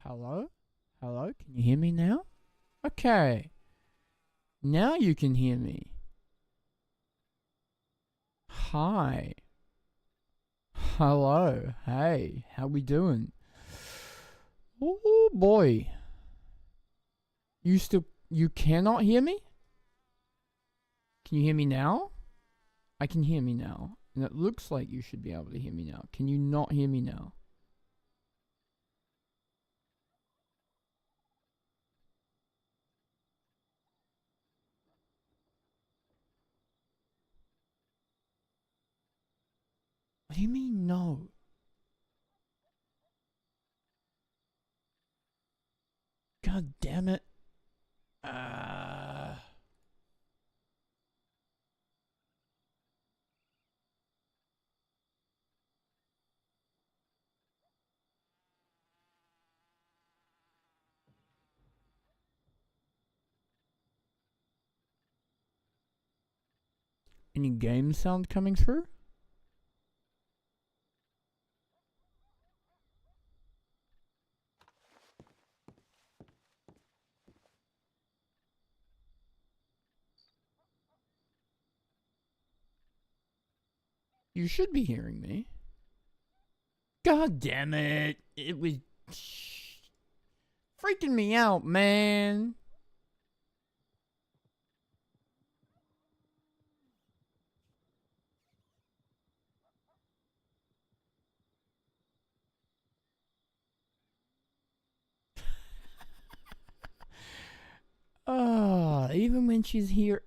Hello? Hello? Can you hear me now? Okay. Now you can hear me. Hi. Hello. Hey, how we doing? Oh boy. You cannot hear me? Can you hear me now? I can hear me now. And it looks like you should be able to hear me now. Can you not hear me now? What do you mean no? God damn it. Any game sound coming through? You should be hearing me. God damn it. It was freaking me out, man. Even when she's here.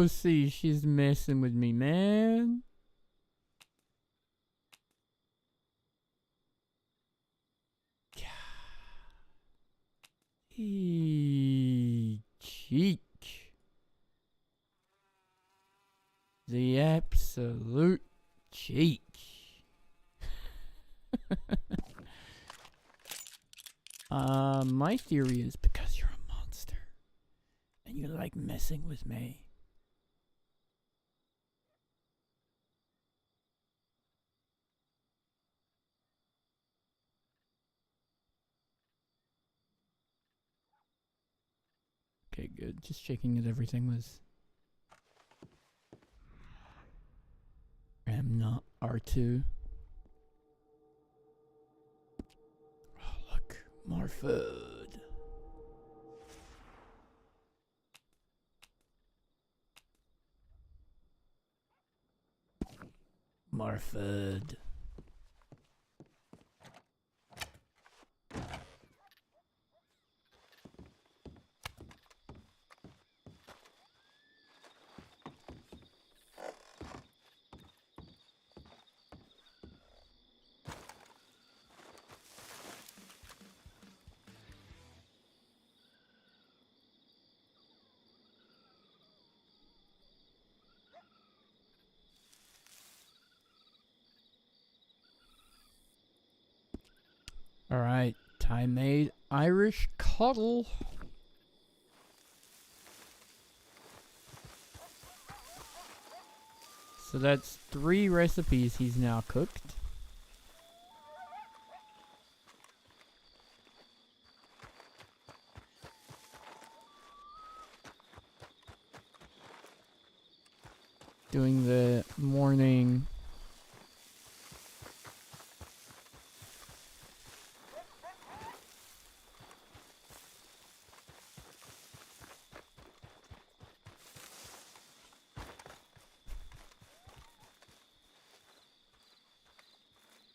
see, she's messing with me, man. Cheek. The absolute cheek. My theory is because you're a monster. And you like messing with me. Okay, good. Just checking that everything was... I'm not R2. Oh, look. More food. More food. Alright, Ty made Irish coddle. So that's 3 recipes he's now cooked. Doing the morning...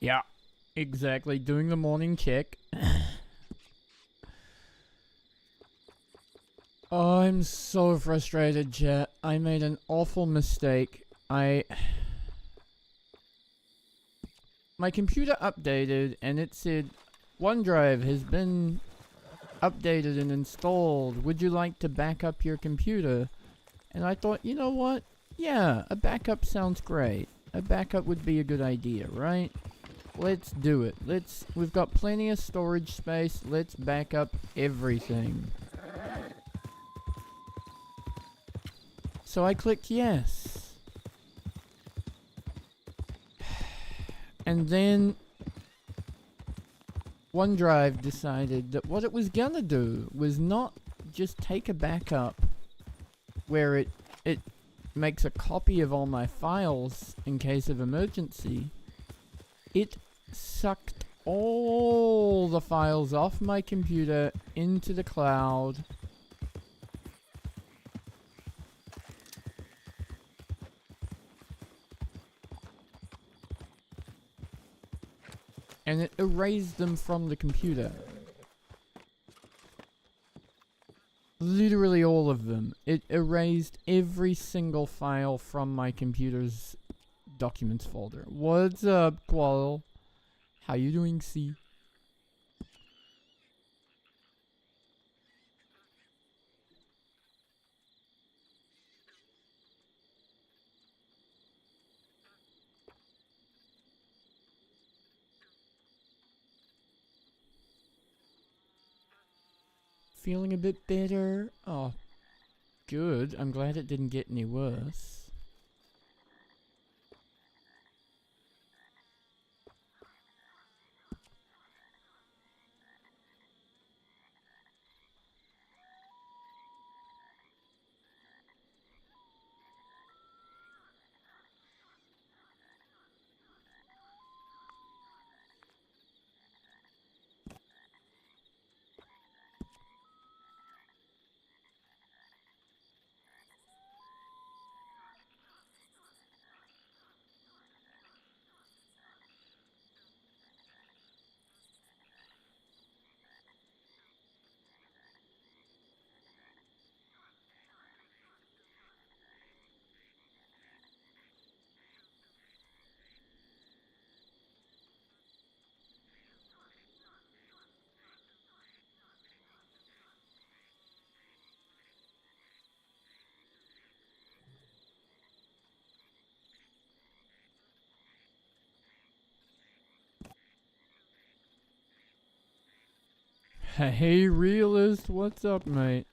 Yeah, exactly. Doing the morning check. Oh, I'm so frustrated, chat. I made an awful mistake. My computer updated and it said, OneDrive has been updated and installed. Would you like to back up your computer? And I thought, you know what? Yeah, a backup sounds great. A backup would be a good idea, right? Let's do it. We've got plenty of storage space. Let's back up everything. So I clicked yes. And then OneDrive decided that what it was gonna do was not just take a backup where it makes a copy of all my files in case of emergency. It sucked all the files off my computer into the cloud. And it erased them from the computer. Literally all of them. It erased every single file from my computer's documents folder. What's up, Qual? How you doing, C? Feeling a bit better? Oh, good. I'm glad it didn't get any worse. Hey, realist, what's up, mate?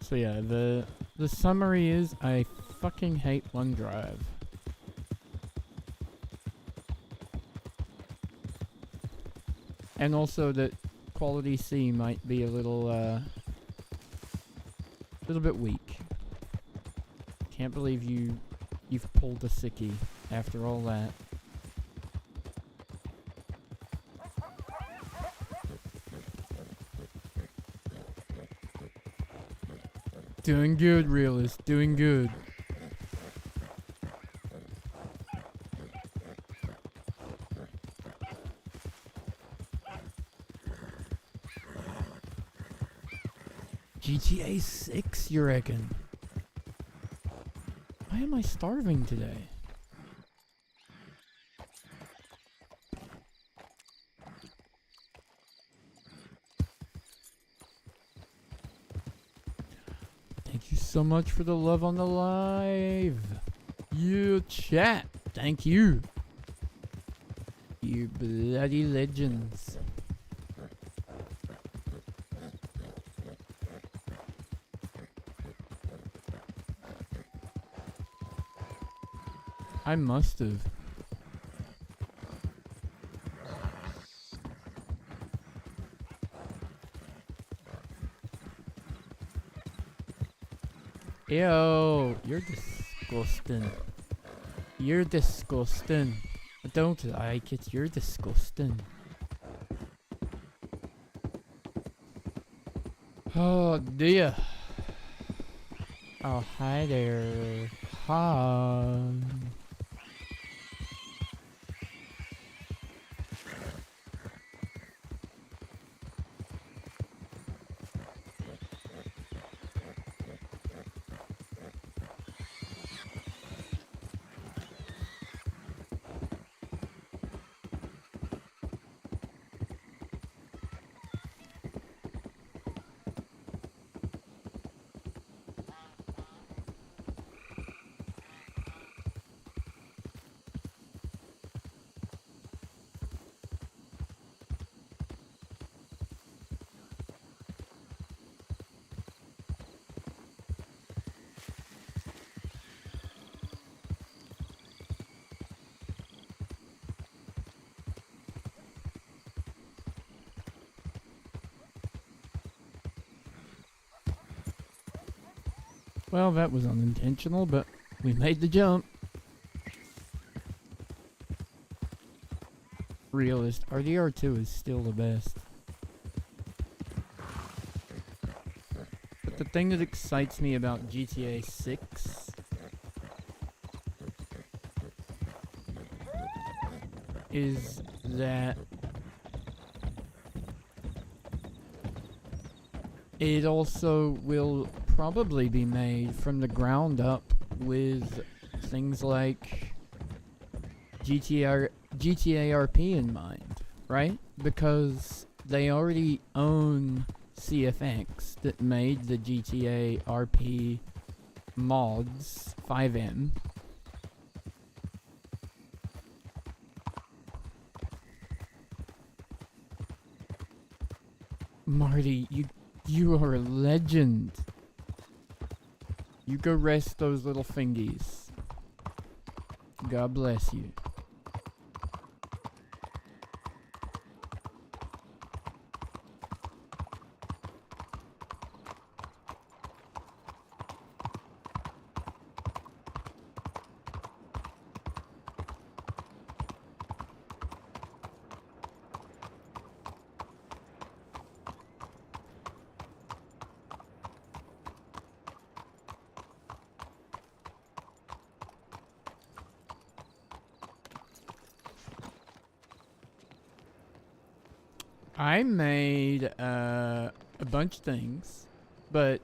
So yeah, the summary is I fucking hate OneDrive. And also that quality C might be a little bit weak. Can't believe you've pulled a sickie after all that. Doing good, realist. Doing good. GTA 6, you reckon? Why am I starving today? Thank you so much for the love on the live. You chat. Thank you. You bloody legends. I must have. Ew, you're disgusting. You're disgusting. I don't like it. You're disgusting. Oh dear. Oh, hi there. Hi. Well, that was unintentional, but we made the jump. Realist. RDR2 is still the best. But the thing that excites me about GTA 6 is that it also will probably be made from the ground up with things like GTA RP in mind, right? Because they already own CFX that made the GTA RP mods 5M. Marty, you are a legend. You go rest those little fingies. God bless you. I made a bunch of things, but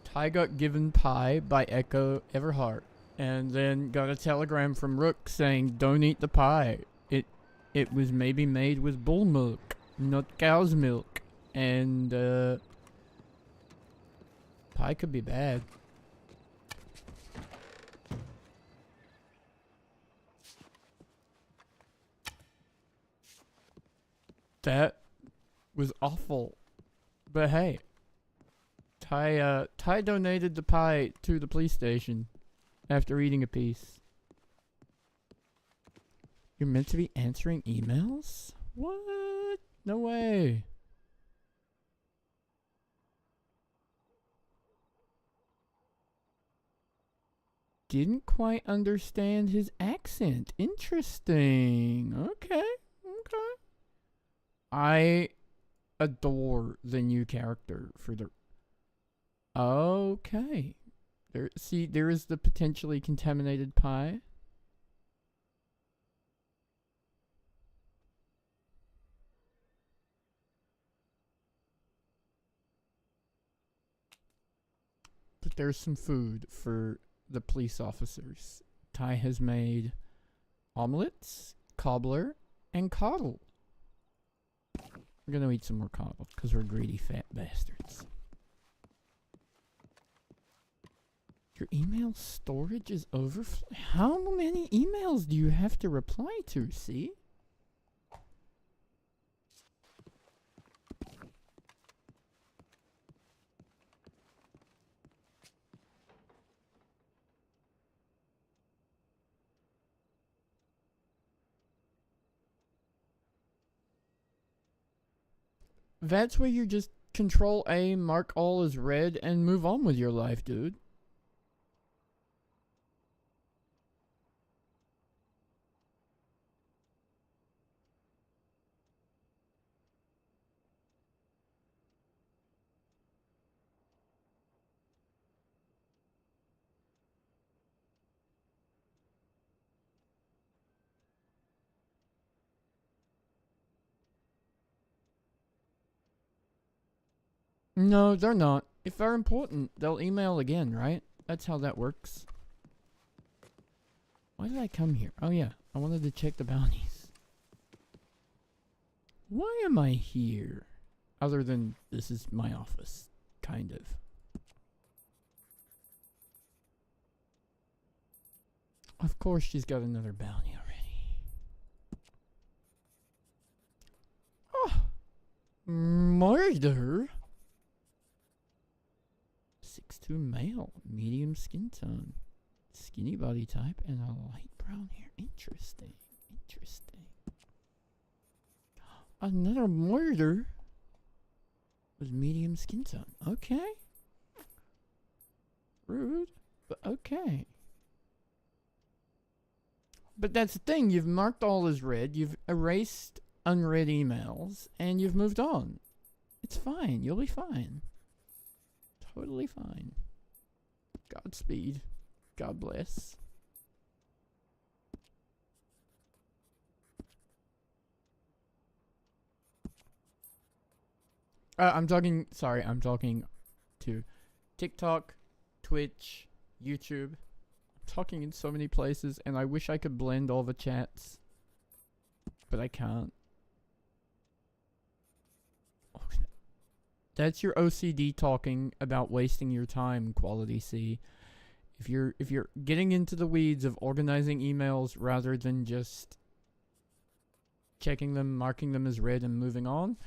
Ty got given pie by Echo Everhart, and then got a telegram from Rook saying, "Don't eat the pie. It was maybe made with bull milk, not cow's milk, and pie could be bad." That was awful. But hey, Ty donated the pie to the police station after eating a piece. You're meant to be answering emails? What? No way. Didn't quite understand his accent. Interesting. Okay. I adore the new character for the... Okay. There is the potentially contaminated pie. But there's some food for the police officers. Ty has made omelets, cobbler, and coddle. We're gonna eat some more coddle, because we're greedy fat bastards. Your email storage is overflowing. How many emails do you have to reply to, see? That's where you just Control A, mark all as red, and move on with your life, dude. No, they're not. If they're important, they'll email again, right? That's how that works. Why did I come here? Oh yeah, I wanted to check the bounties. Why am I here? Other than this is my office, kind of. Of course she's got another bounty already. Oh! Murder? 6'2" male, medium skin tone, skinny body type, and a light brown hair. Interesting. Interesting. Another murder with medium skin tone. Okay. Rude, but okay. But that's the thing, you've marked all as read, you've erased unread emails, and you've moved on. It's fine, you'll be fine. Totally fine. Godspeed. God bless. I'm talking to TikTok, Twitch, YouTube. I'm talking in so many places, and I wish I could blend all the chats, but I can't. That's your OCD talking about wasting your time, Quality C. If you're getting into the weeds of organizing emails rather than just checking them, marking them as read, and moving on,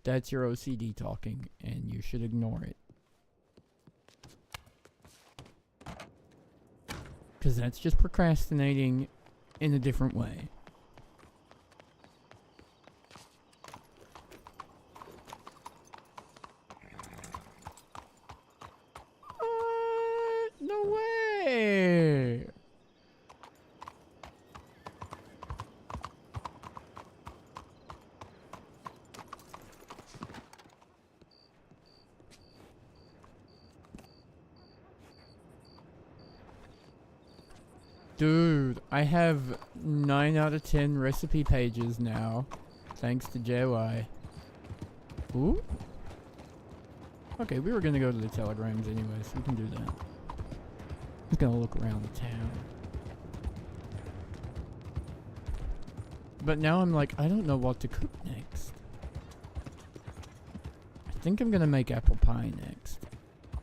that's your OCD talking, and you should ignore it. Because that's just procrastinating in a different way. No way! Dude, I have 9 out of 10 recipe pages now, thanks to JY. Ooh? Okay, we were gonna go to the telegrams anyway, so we can do that. I'm just gonna look around the town. But now I'm like, I don't know what to cook next. I think I'm gonna make apple pie next.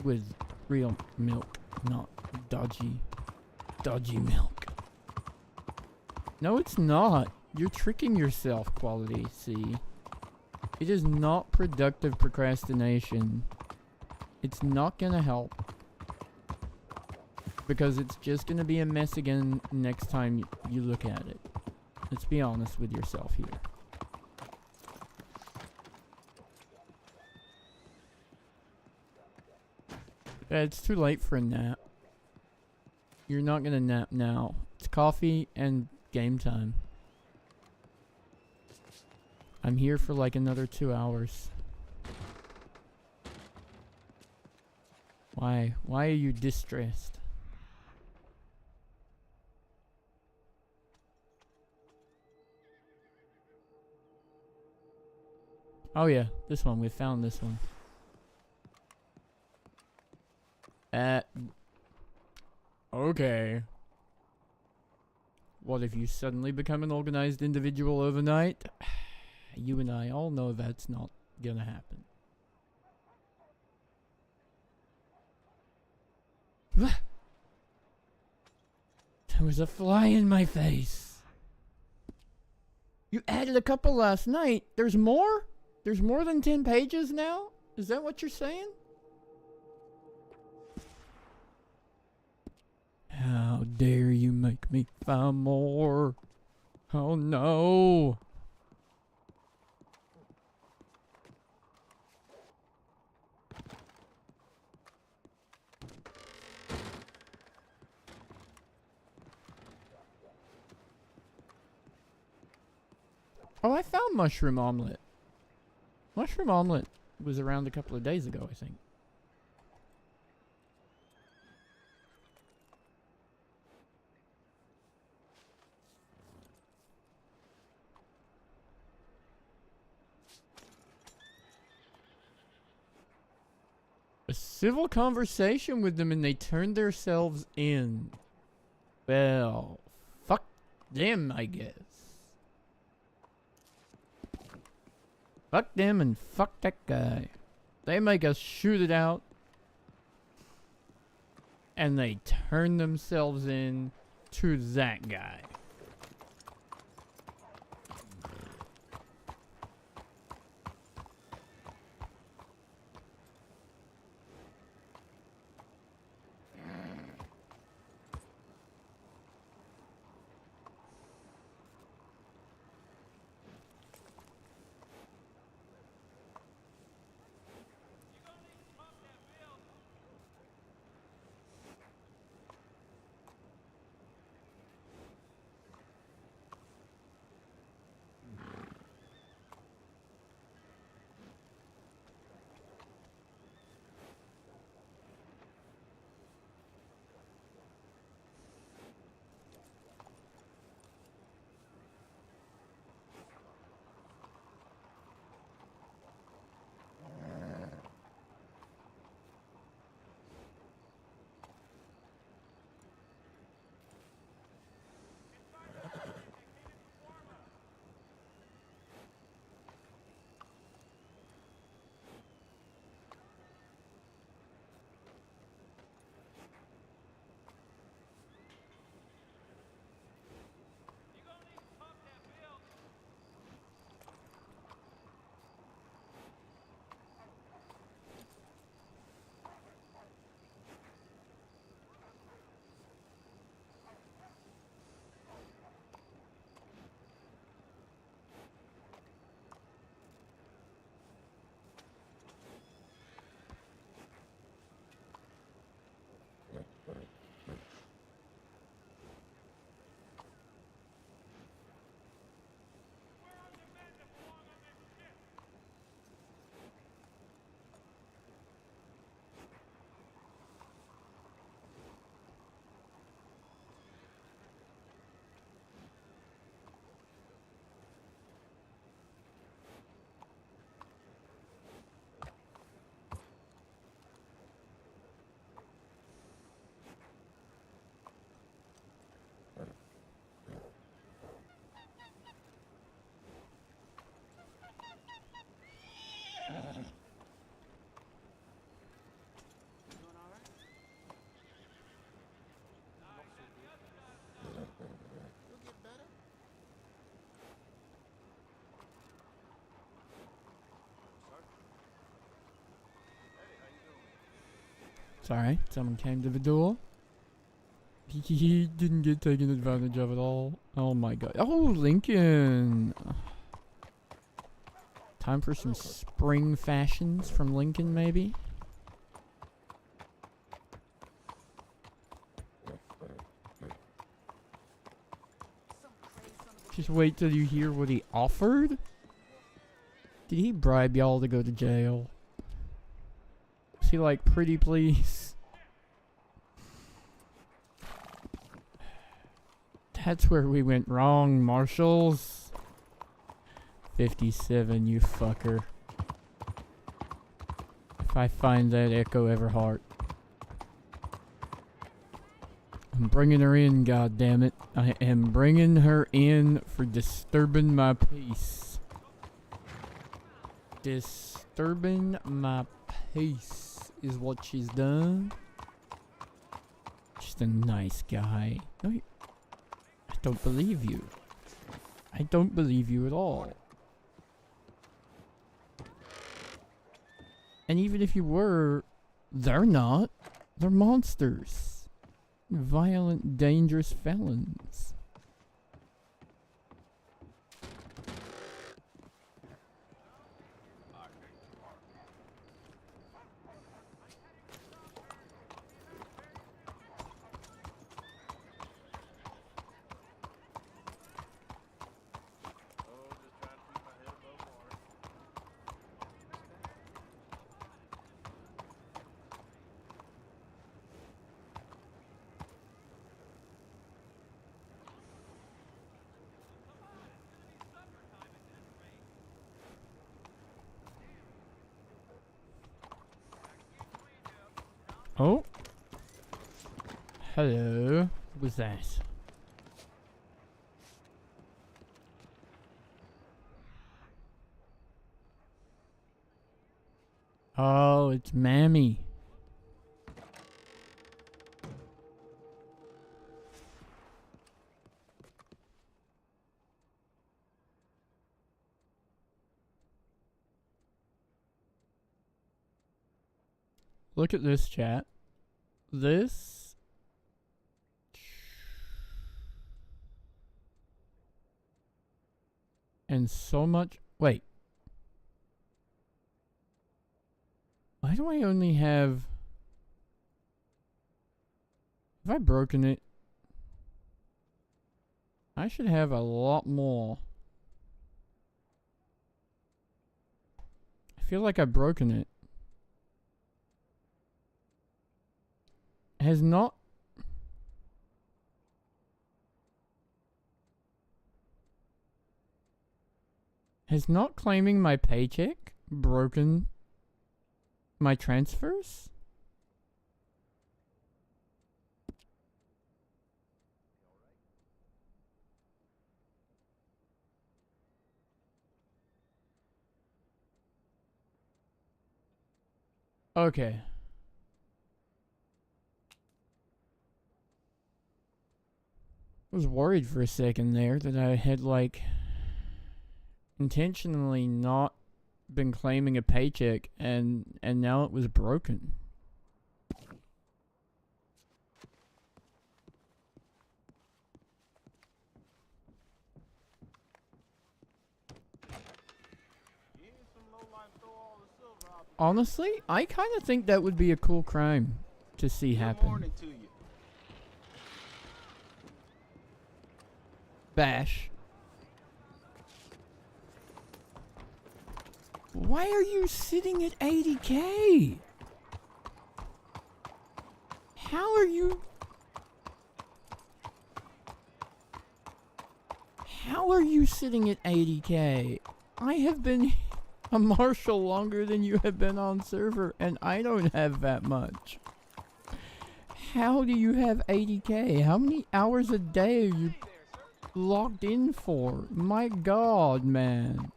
With real milk, not dodgy milk. No, it's not. You're tricking yourself, Quality C. It is not productive procrastination. It's not gonna help. Because it's just gonna be a mess again next time you look at it. Let's be honest with yourself here. It's too late for a nap. You're not gonna nap now. It's coffee and game time. I'm here for like another 2 hours. Why? Why are you distressed? Oh yeah, this one. We found this one. Okay. What if you suddenly become an organized individual overnight? You and I all know that's not gonna happen. There was a fly in my face. You added a couple last night. There's more? There's more than 10 pages now? Is that what you're saying? How dare you make me find more? Oh no. Oh, I found mushroom omelet. Mushroom omelet was around a couple of days ago, I think. A civil conversation with them and they turned themselves in. Well, fuck them, I guess. Fuck them and fuck that guy. They make us shoot it out. And they turn themselves in to that guy. Sorry, someone came to the door. He didn't get taken advantage of at all. Oh my god. Oh, Lincoln! Time for some spring fashions from Lincoln, maybe? Just wait till you hear what he offered? Did he bribe y'all to go to jail? Was he like, pretty please? That's where we went wrong, Marshals. 57, you fucker. If I find that Echo Everhart, I'm bringing her in, goddammit. I am bringing her in for disturbing my peace. Disturbing my peace is what she's done. Just a nice guy. No, I don't believe you. I don't believe you at all. And even if you were, they're not. They're monsters. Violent, dangerous felons. Oh. Hello. What was that? Oh, it's Mammy. Look at this, chat. This and so much. Wait. Why do I only have... Have I broken it? I should have a lot more. I feel like I've broken it. Has not... Has not claiming my paycheck broken my transfers? Okay. I was worried for a second there that I had, like, intentionally not been claiming a paycheck and now it was broken. Honestly, I kind of think that would be a cool crime to see happen. Bash. Why are you sitting at 80K? How are you... How are you sitting at 80K? I have been a marshal longer than you have been on server, and I don't have that much. How do you have 80K? How many hours a day are you logged in for? My god, man.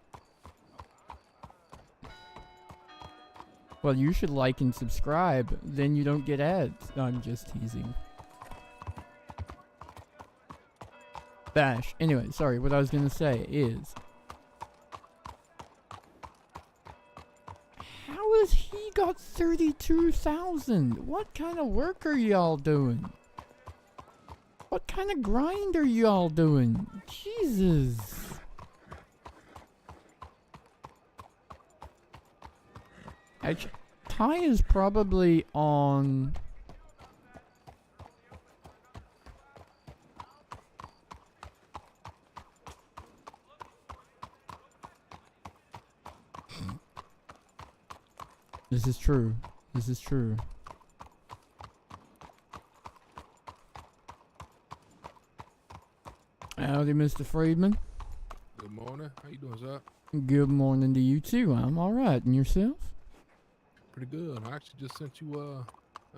Well, you should like and subscribe, then you don't get ads. No, I'm just teasing. Bash. Anyway, sorry, what I was gonna say is... How is He got 32,000. What kind of work are y'all doing? What kind of grind are y'all doing? Jesus. Actually, Ty is probably on... This is true. This is true. Howdy, Mr. Friedman. Good morning. How you doing, sir? Good morning to you too. I'm all right. And yourself? Pretty good. I actually just sent you a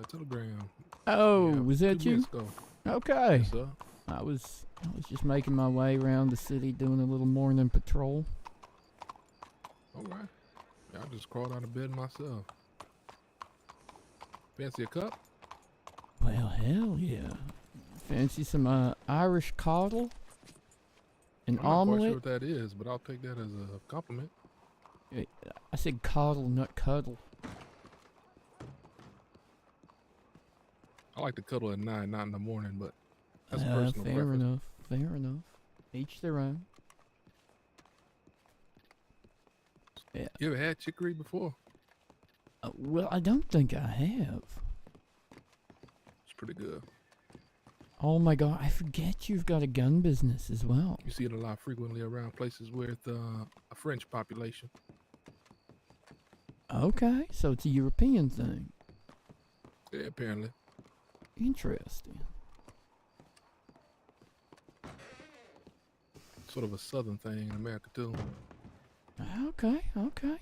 telegram. Oh, was that 2 you? minutes ago. Okay. Yes, sir. I was just making my way around the city doing a little morning patrol. All right. Yeah, I just crawled out of bed myself. Fancy a cup? Well, hell yeah. Fancy some Irish coddle? An I'm not quite omelet? sure what that is, but I'll take that as a compliment. I said coddle, not cuddle. I like to cuddle at night, not in the morning, but that's a personal Fair preference. enough. Fair enough. Each their own. Yeah. You ever had chicory before? Well, I don't think I have. It's pretty good. Oh my god, I forget you've got a gun business as well. You see it a lot frequently around places with a French population. Okay, so it's a European thing. Yeah, apparently. Interesting. Sort of a southern thing in America, too. Okay, okay.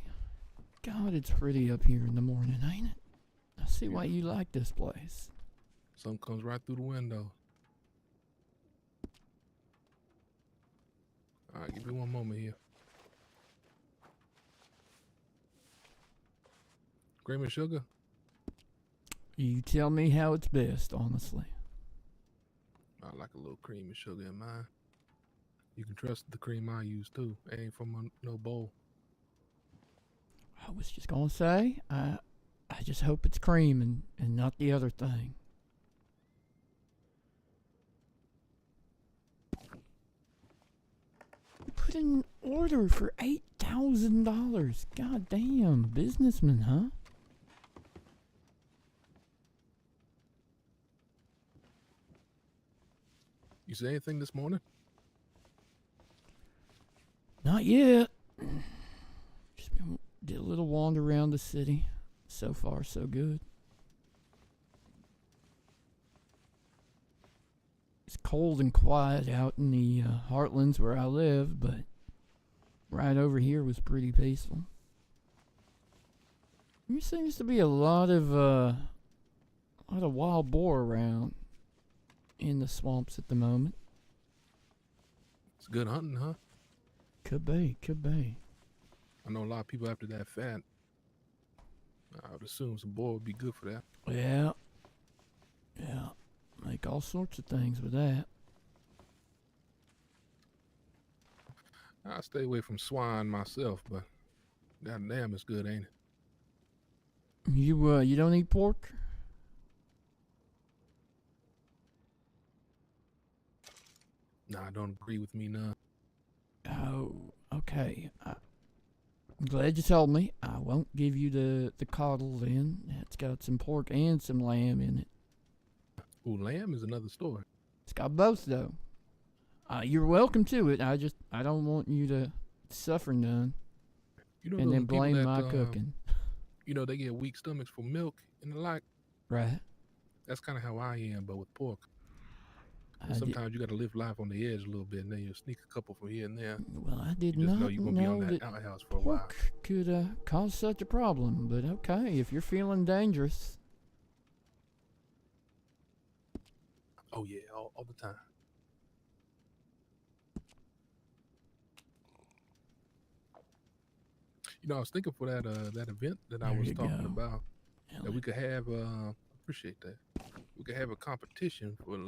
God, it's pretty up here in the morning, ain't it? I see why you like this place. Sun comes right through the window. All right, give me one moment here. Cream and sugar? You tell me how it's best, honestly. I like a little cream and sugar in mine. You can trust the cream I use too. It ain't from no bowl. I was just gonna say, I just hope it's cream and not the other thing. You put in an order for $8,000. God damn, businessman, huh? You say anything this morning? Not yet. Just did a little wander around the city. So far, so good. It's cold and quiet out in the heartlands where I live, but right over here was pretty peaceful. There seems to be a lot of wild boar around in the swamps at the moment. It's good hunting, huh? Could be, could be. I know a lot of people after that fat. I would assume some boar would be good for that. Yeah. Yeah. Make all sorts of things with that. I stay away from swine myself, but goddamn, it's good, ain't it? You don't eat pork? Nah, don't agree with me none. Oh, okay. I'm glad you told me. I won't give you the coddle then. It's got some pork and some lamb in it. Ooh, lamb is another story. It's got both though. You're welcome to it. I don't want you to suffer none You know, and those then people blame that, my cooking. You know, they get weak stomachs for milk and the like. Right. That's kind of how I am, but with pork. I Sometimes you got to live life on the edge a little bit, and then you sneak a couple from here and there. Well, I did You just not know you're gonna be on know that that outhouse for a while. pork could cause such a problem. But okay, if you're feeling dangerous. Oh yeah, all the time. You know, I was thinking for that event that I There was you talking go. about, that Hell, we could have. Appreciate that. We could have a competition for,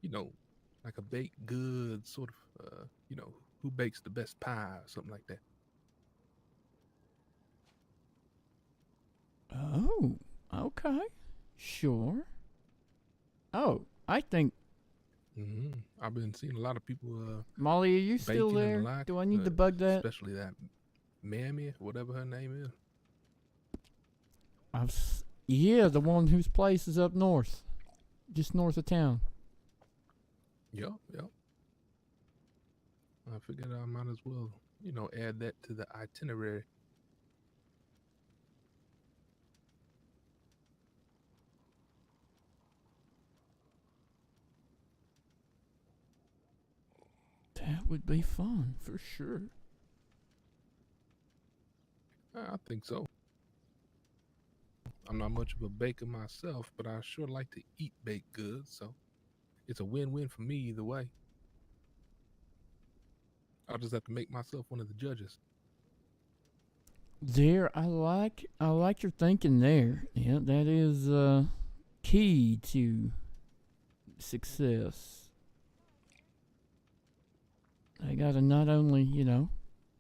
you know, like a baked good sort of, you know, who bakes the best pie or something like that. Oh, okay. Sure. Oh, I think, I've been seeing a lot of people Molly, are you still baking and the there? like, Do I need to bug that? especially that Mammy, whatever her name is. Yeah, the one whose place is up north. Just north of town. Yep, yep. I figured I might as well, add that to the itinerary. That would be fun, for sure. I think so. I'm not much of a baker myself, but I sure like to eat baked goods, so it's a win-win for me either way. I'll just have to make myself one of the judges. There, I like your thinking there. Yeah, that is key to success. They gotta not only,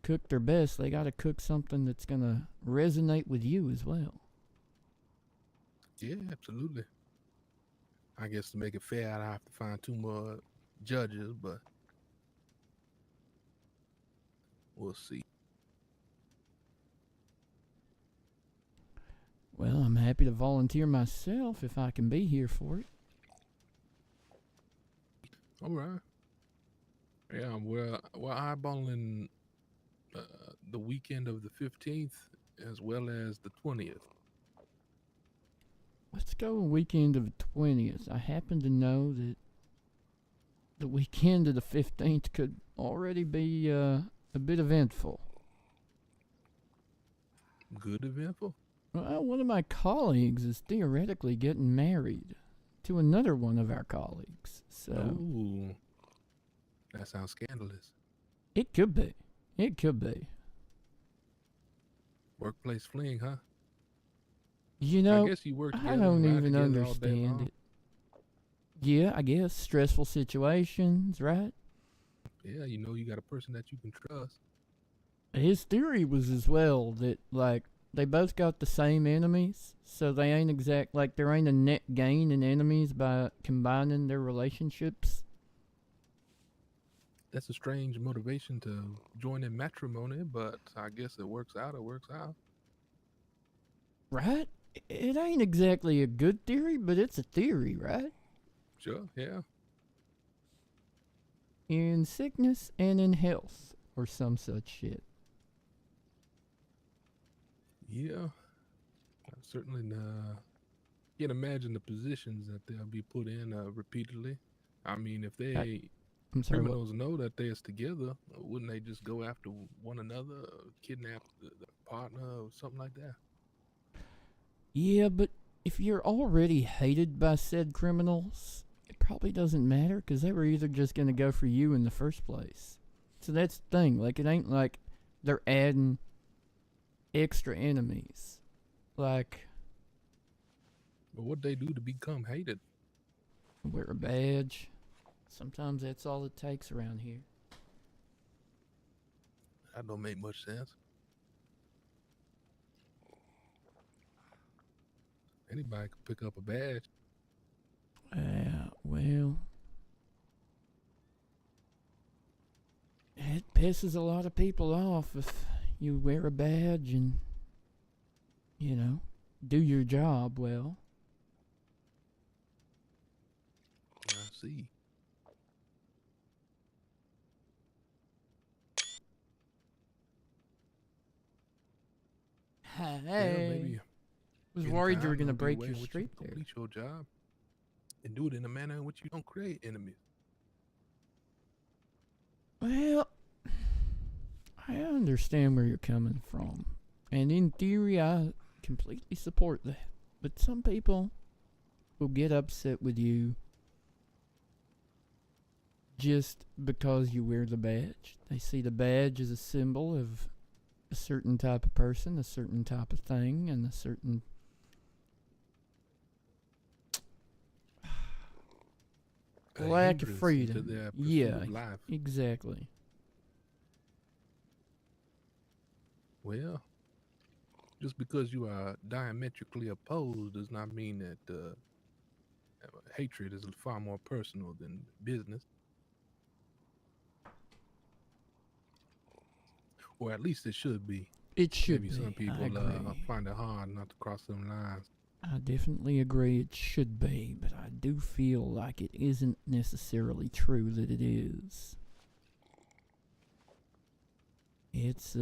cook their best, they gotta cook something that's gonna resonate with you as well. Yeah, absolutely. I guess to make it fair, I'd have to find two more judges, but we'll see. Well, I'm happy to volunteer myself if I can be here for it. All right. Yeah, we're eyeballing the weekend of the 15th as well as the 20th. Let's go a weekend of the 20th. I happen to know that the weekend of the 15th could already be a bit eventful. Good eventful? Well, one of my colleagues is theoretically getting married to another one of our colleagues. So Ooh, that sounds scandalous. it could be. It could be. Workplace fling, huh? You I know, guess you work I together don't and lie even together all day understand long. it. Yeah, I guess stressful situations, right? Yeah, you got a person that you can trust. His theory was as well that like they both got the same enemies, so they ain't there ain't a net gain in enemies by combining their relationships. That's a strange motivation to join in matrimony, but I guess it works out. It works out. Right? It ain't exactly a good theory, but it's a theory, right? Sure, yeah. In sickness and in health, or some such shit. Yeah. I certainly can't imagine the positions that they'll be put in repeatedly. I mean, if I, they I'm sorry, what? criminals know that they're together, wouldn't they just go after one another, kidnap the partner or something like that? Yeah, but if you're already hated by said criminals, it probably doesn't matter because they were either just gonna go for you in the first place. So that's the thing. Like, it ain't like they're adding extra enemies. Like, But what they do to become hated? wear a badge. Sometimes that's all it takes around here. That don't make much sense. Anybody could pick up a badge. Well, it pisses a lot of people off if you wear a badge and, do your job well. I see. Well, Hey, maybe was in worried you were time gonna there'll be a break way your in which you streak can there. complete your job and do it in a manner in which you don't create enemies. Well, I understand where you're coming from, and in theory, I completely support that. But some people will get upset with you just because you wear the badge. They see the badge as a symbol of a certain type of person, a certain type of thing, and a certain lack of Hindrance freedom. into their pursuit Yeah, of life. exactly. Well, Just because you are diametrically opposed does not mean that hatred is far more personal than business, or at least it should be. It should Maybe be. some I people agree. find it hard not to cross them lines. I definitely agree it should be, but I do feel like it isn't necessarily true that it is. It's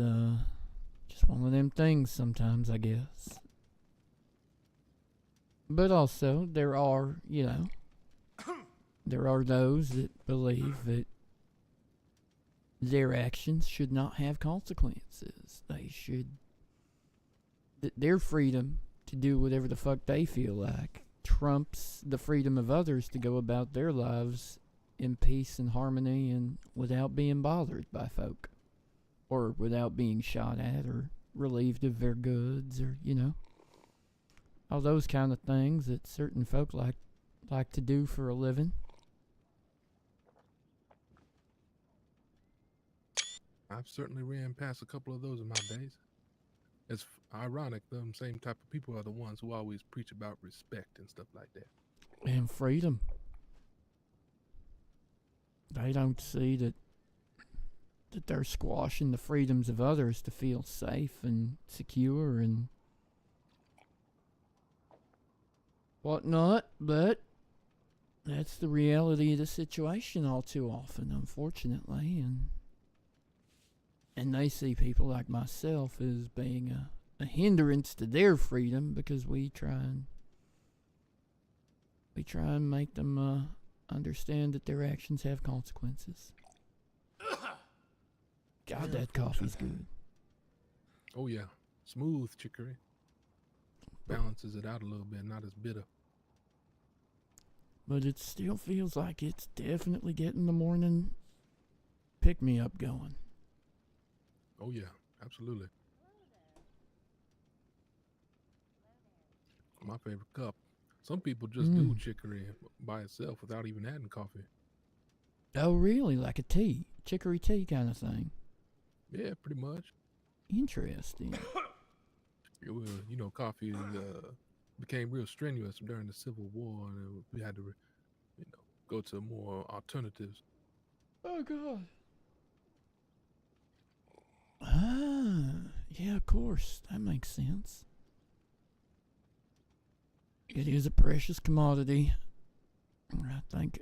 just one of them things sometimes, I guess. But also, there are, there are those that believe that their actions should not have consequences. That their freedom to do whatever the fuck they feel like trumps the freedom of others to go about their lives in peace and harmony and without being bothered by folk. Or without being shot at or relieved of their goods or, all those kind of things that certain folk like to do for a living. I've certainly ran past a couple of those in my days. It's ironic, them same type of people are the ones who always preach about respect and stuff like that. And freedom. They don't see that they're squashing the freedoms of others to feel safe and secure and whatnot, but that's the reality of the situation all too often, unfortunately, and they see people like myself as being a hindrance to their freedom because we try and make them understand that their actions have consequences. God, that coffee's good. Oh yeah, smooth chicory. Balances it out a little bit, not as bitter. But it still feels like it's definitely getting the morning pick-me-up going. Oh yeah, absolutely. My favorite cup. Some people just do chicory by itself without even adding coffee. Oh, really? Like a tea? Chicory tea kind of thing? Yeah, pretty much. Interesting. Coffee became real strenuous during the Civil War, and we had to, go to more alternatives. Oh, God. Ah, yeah, of course. That makes sense. It is a precious commodity. I think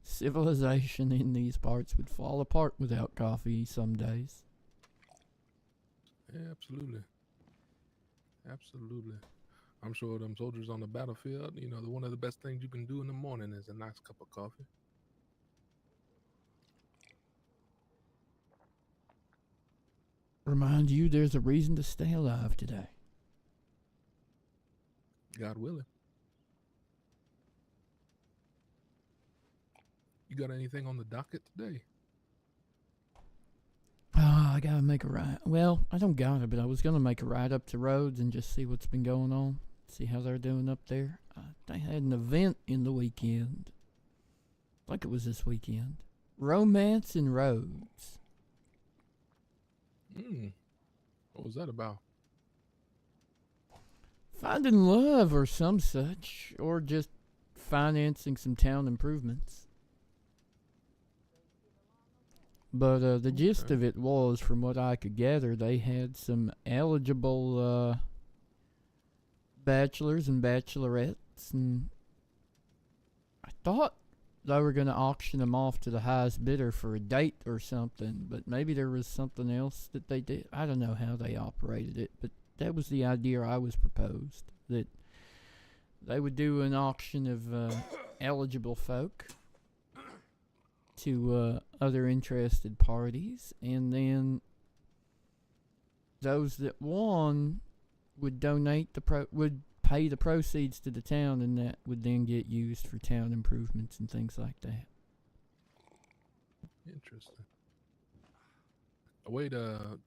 civilization in these parts would fall apart without coffee some days. Yeah, absolutely. Absolutely. I'm sure them soldiers on the battlefield, one of the best things you can do in the morning is a nice cup of coffee. Remind you there's a reason to stay alive today. God willing. You got anything on the docket today? I gotta make a ride. Well, I don't gotta, but I was gonna make a ride up to Rhodes and just see what's been going on. See how they're doing up there. They had an event in the weekend. Like it was this weekend. Romance in Rhodes. What was that about? Finding love or some such. Or just financing some town improvements. But the gist of it was, from what I could gather, they had some eligible bachelors and bachelorettes, and I thought they were going to auction them off to the highest bidder for a date or something, but maybe there was something else that they did. I don't know how they operated it, but that was the idea I was proposed, that they would do an auction of eligible folk to other interested parties, and then those that won would donate would pay the proceeds to the town, and that would then get used for town improvements and things like that. Interesting. A way to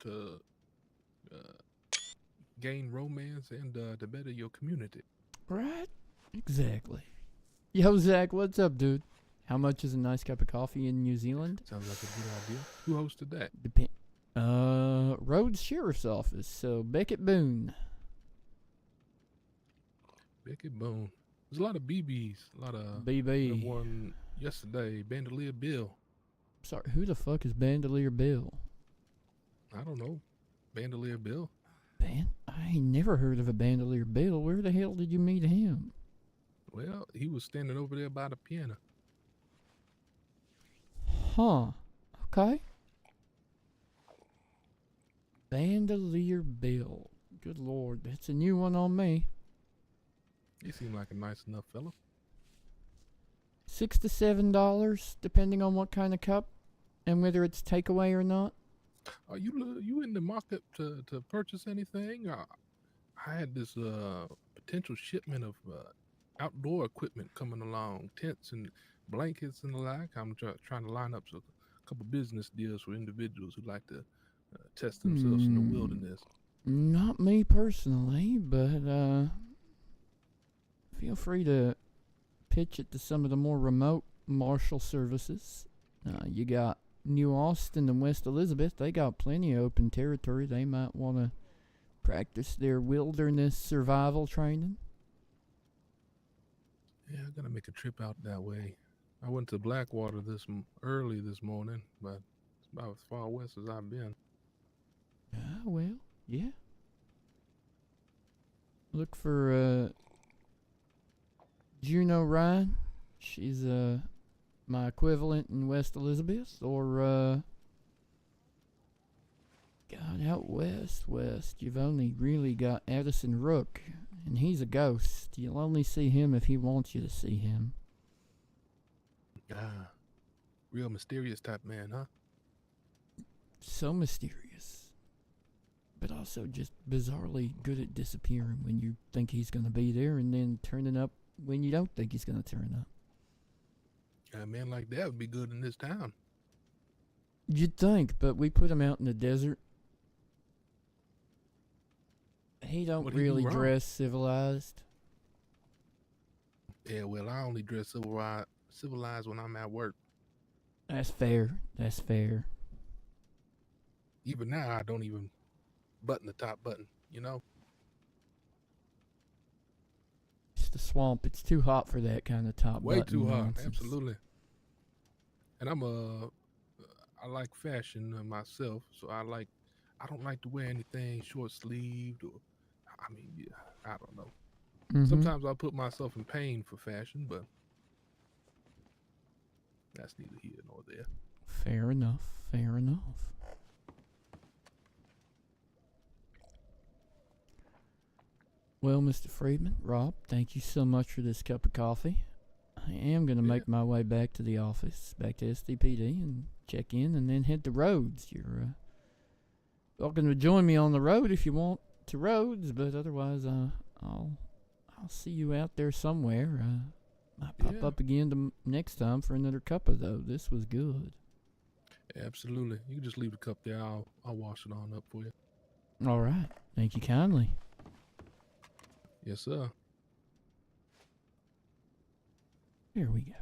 gain romance and to better your community. Right? Exactly. Yo, Zach, what's up, dude? How much is a nice cup of coffee in New Zealand? Sounds like a good idea. Who hosted that? Rhodes Sheriff's Office. So Beckett Boone. Beckett Boone. There's a lot of BBs. A lot of BB. one yesterday. Bandolier Bill. Sorry, who the fuck is Bandolier Bill? I don't know. Bandolier Bill. I ain't never heard of a Bandolier Bill. Where the hell did you meet him? Well, he was standing over there by the piano. Huh. Okay. Bandolier Bill. Good lord, that's a new one on me. He seemed like a nice enough fella. $6 to $7, depending on what kind of cup and whether it's takeaway or not. Are you in the market to purchase anything? I had this potential shipment of outdoor equipment coming along, tents and blankets and the like. I'm trying to line up a couple business deals for individuals who like to test themselves in the wilderness. Not me personally, but feel free to pitch it to some of the more remote marshal services. You got New Austin and West Elizabeth. They got plenty of open territory. They might want to practice their wilderness survival training. Yeah, I gotta make a trip out that way. I went to Blackwater early this morning, but it's about as far west as I've been. Well, yeah. Look for Juno Ryan. She's my equivalent in West Elizabeth, or God, out west, you've only really got Addison Rook, and he's a ghost. You'll only see him if he wants you to see him. Ah, real mysterious type man, huh? So mysterious, but also just bizarrely good at disappearing when you think he's going to be there, and then turning up when you don't think he's going to turn up. A man like that would be good in this town. You'd think, but we put him out in the desert. He don't really dress civilized. Yeah, well, I only dress civilized when I'm at work. That's fair. That's fair. Even now, I don't even button the top button, you know? It's the swamp. It's too hot for that kind of top Way button too hot, nonsense. absolutely. And I like fashion myself, so I don't like to wear anything short sleeved or, I don't know. Mm-hmm. Sometimes I put myself in pain for fashion, but that's neither here nor there. Fair enough. Fair enough. Well, Mr. Friedman, Rob, thank you so much for this cup of coffee. I am going to make my way back to the office, back to SDPD, and check in, and then head to Rhodes. You're welcome to join me on the road if you want to Rhodes, but otherwise, I'll see you out there somewhere. Might pop up again next time for another cuppa, though. This was good. Absolutely. You can just leave the cup there. I'll wash it on up for you. All right. Thank you kindly. Yes, sir. Here we go.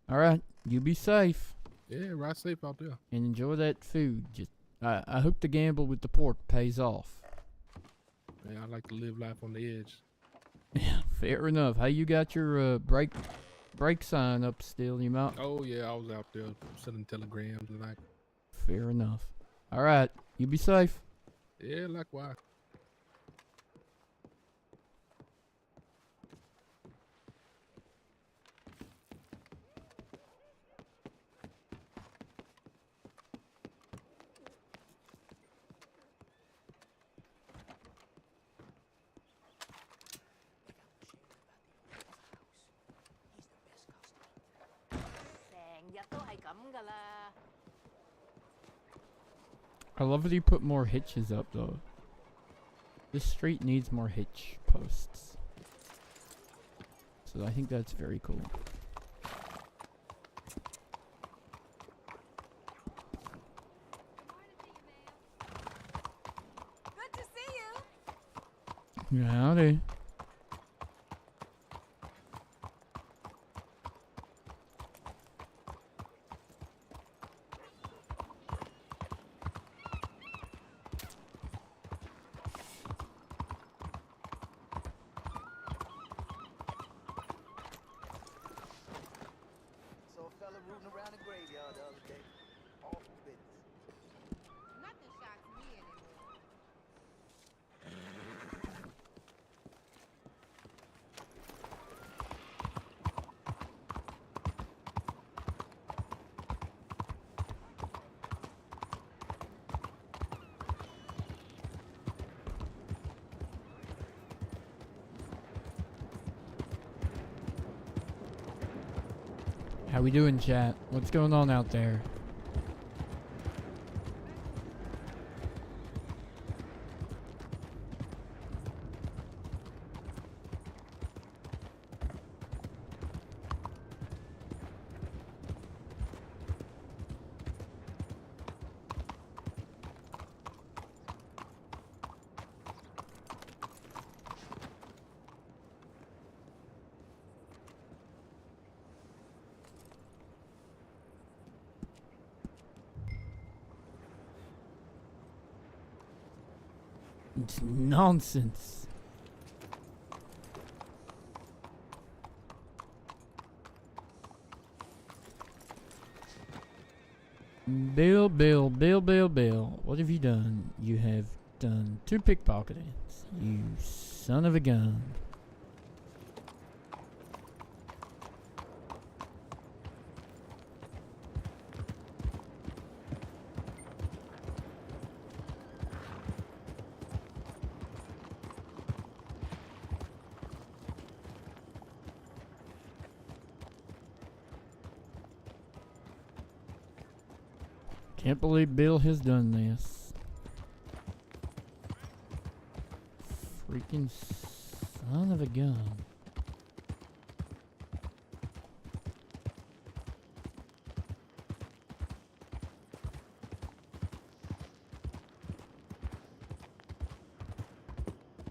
All right. You be safe. Yeah, ride safe out there. And enjoy that food. Just I hope the gamble with the pork pays off. Yeah, I like to live life on the edge. Yeah, fair enough. Hey, you got your brake sign up still, you mount? Oh, yeah, I was out there sending telegrams and like. Fair enough. All right. You be safe. Yeah, likewise. I love that he put more hitches up, though. This street needs more hitch posts. So I think that's very cool. Good to see you. Howdy. How we doing, chat? What's going on out there? It's nonsense. Bill, what have you done? You have done 2 pickpocketings, you son of a gun. Can't believe Bill has done this. Freaking son of a gun.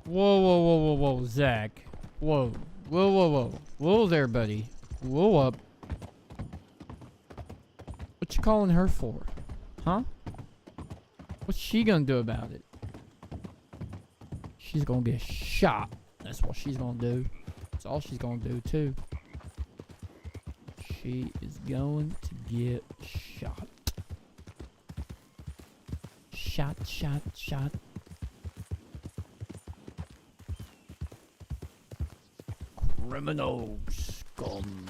Whoa, Zach. Whoa there, buddy. Whoa up. What you calling her for? Huh? What's she gonna do about it? She's gonna get shot. That's what she's gonna do. That's all she's gonna do, too. She is going to get shot. Shot. Criminal scum.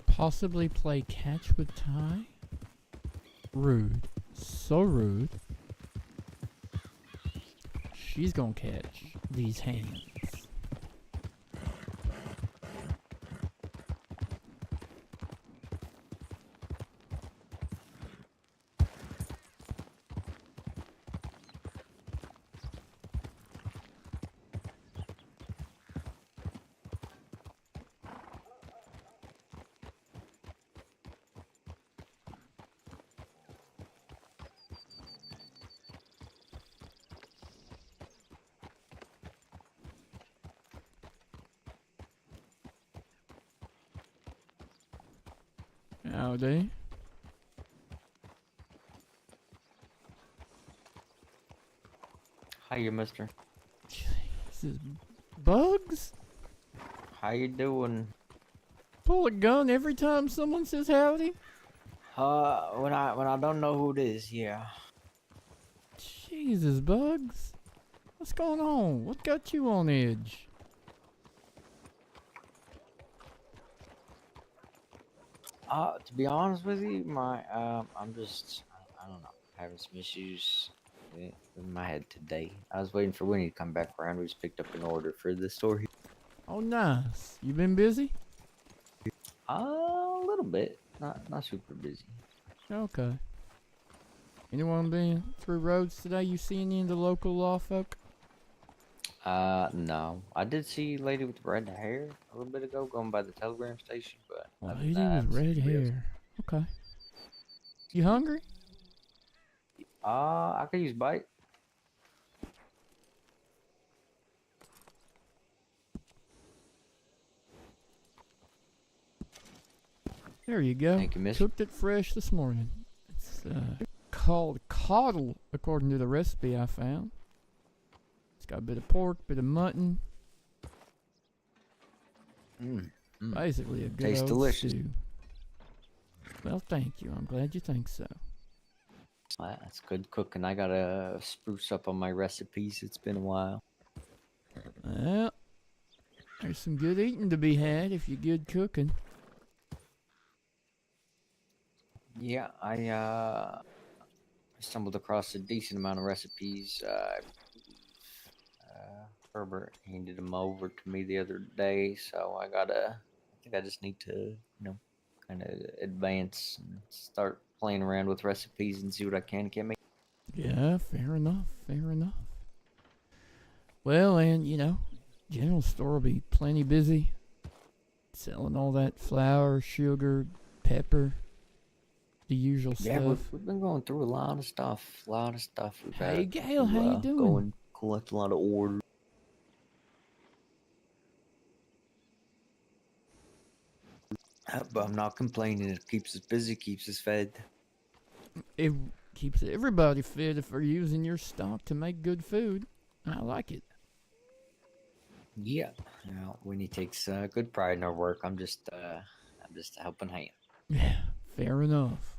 Possibly play catch with Ty? Rude. So rude. She's gonna catch these hands. Howdy. Hiya, mister. Jesus. Bugs? How you doing? Pull a gun every time someone says howdy? When I don't know who it is, yeah. Jesus, Bugs. What's going on? What got you on edge? To be honest with you, I'm just, I don't know, having some issues with my head today. I was waiting for Winnie to come back around. We just picked up an order for the store here. Oh, nice. You been busy? A little bit, not super busy. Okay. Anyone been through roads today? You see any of the local law folk? No. I did see a lady with red hair a little bit ago going by the telegram station, but other than Lady that, I with haven't seen red anybody else. hair. Okay. You hungry? I could use bite. There you go. Thank you, miss. Cooked it fresh this morning. It's called coddle, according to the recipe I found. It's got a bit of pork, bit of mutton. Basically a good Tastes old delicious. stew. Well, thank you. I'm glad you think so. That's good cooking. I gotta spruce up on my recipes. It's been a while. Well, there's some good eating to be had if you're good cooking. Yeah, I stumbled across a decent amount of recipes. Herbert handed them over to me the other day, so I think I just need to, kind of advance and start playing around with recipes and see what I can make. Yeah, fair enough. Fair enough. Well, and general store will be plenty busy. Selling all that flour, sugar, pepper, the usual Yeah, stuff. we've been going through a lot of stuff. We've Hey, had Gail, to, how you doing? go and collect a lot of orders. But I'm not complaining. It keeps us busy, keeps us fed. It keeps everybody fed if they're using your stock to make good food. I like it. Yeah, Winnie takes good pride in our work. I'm just a helping hand. Yeah, fair enough.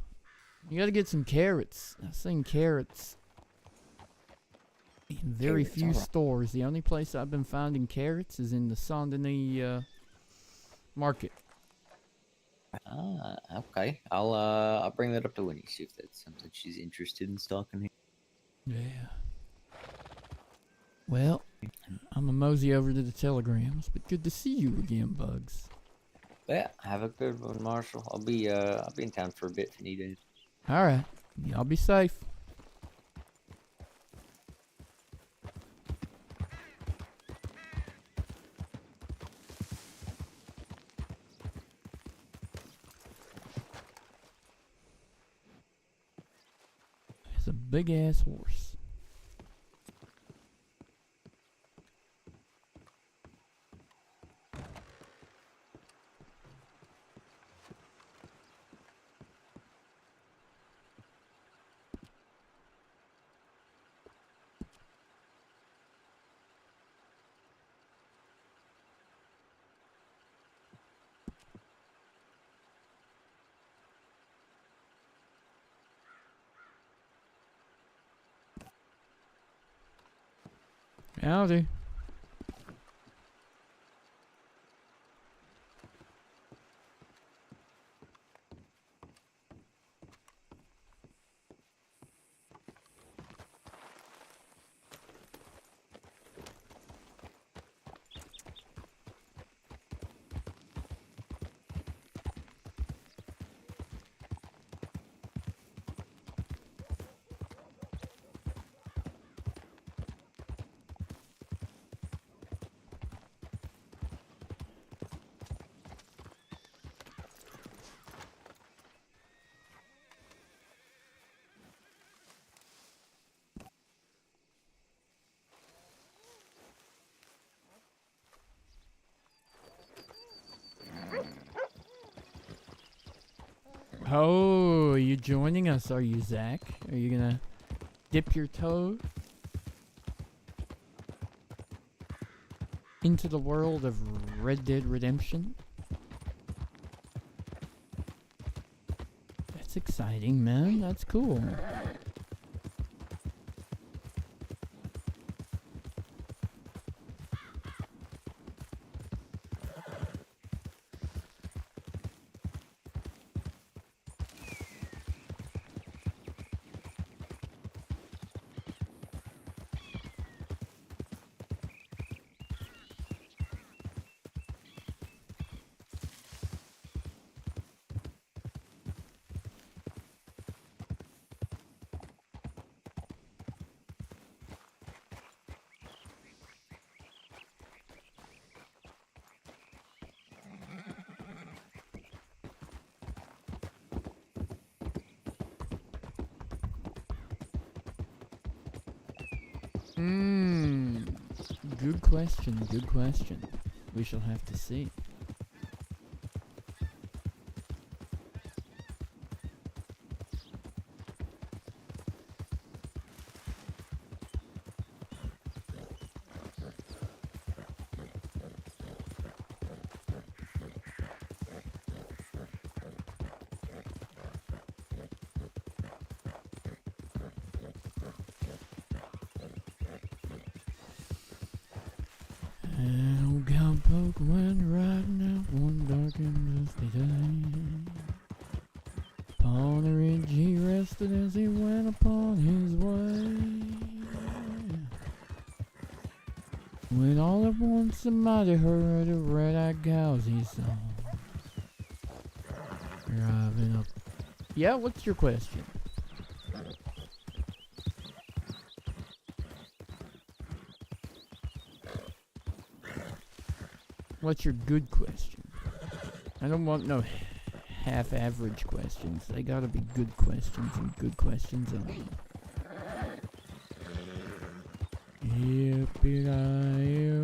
You gotta get some carrots. I've seen carrots in very Carrots, few alright. stores. The only place I've been finding carrots is in the Saint Denis market. Okay. I'll bring that up to Winnie, see if that's something she's interested in stocking here. Yeah. Well, I'm a mosey over to the telegrams, but good to see you again, Bugs. Yeah, have a good one, Marshall. I'll be in town for a bit if you need anything. All right, y'all be safe. It's a big ass horse. Howdy. Oh, are you joining us, are you, Zach? Are you gonna dip your toe into the world of Red Dead Redemption? That's exciting, man. That's cool. Hmm. Good question. Good question. We shall have to see. An old cowpoke went riding out one dark and dusty day. Upon the ridge he rested as he went upon his way. When all at once a mighty herd of red-eyed cows he saw driving up. Yeah, what's your question? What's your good question? I don't want no half-average questions. They gotta be good questions and good questions only. Yippee-yi-yo.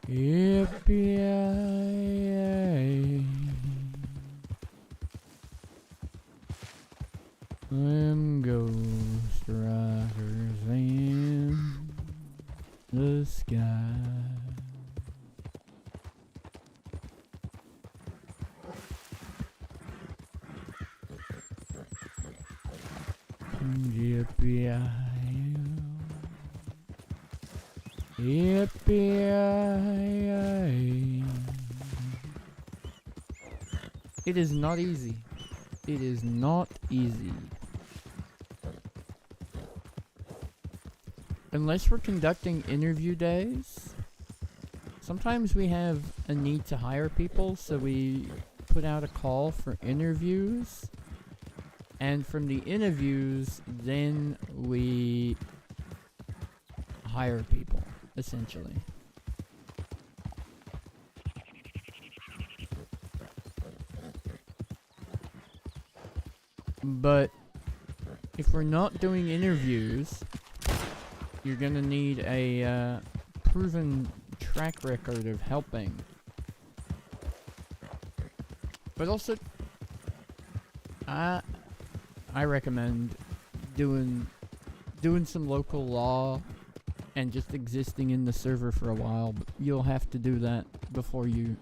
Yippee-yi-yi. Them ghost riders in the sky. Yippee-yi-yo. Yippee-yi-yi. It is not easy. It is not easy. Unless we're conducting interview days, sometimes we have a need to hire people, so we put out a call for interviews. And from the interviews, then we hire people, essentially. But if we're not doing interviews, you're gonna need a proven track record of helping. But also, I recommend doing some local law and just existing in the server for a while. But you'll have to do that before you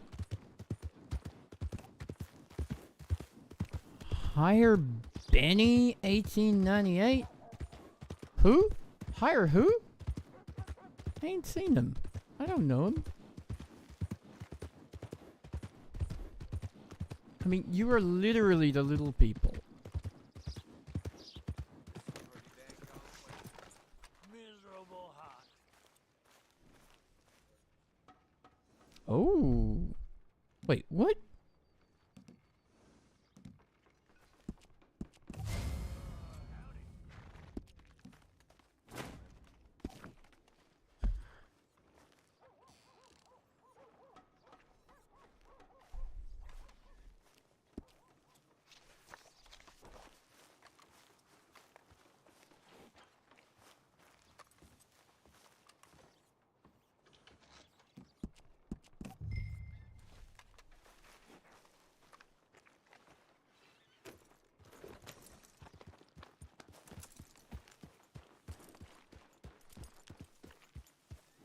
hire Benny 1898. Who? Hire who? I ain't seen him. I don't know him. I mean, you are literally the little people. Oh. Wait, what?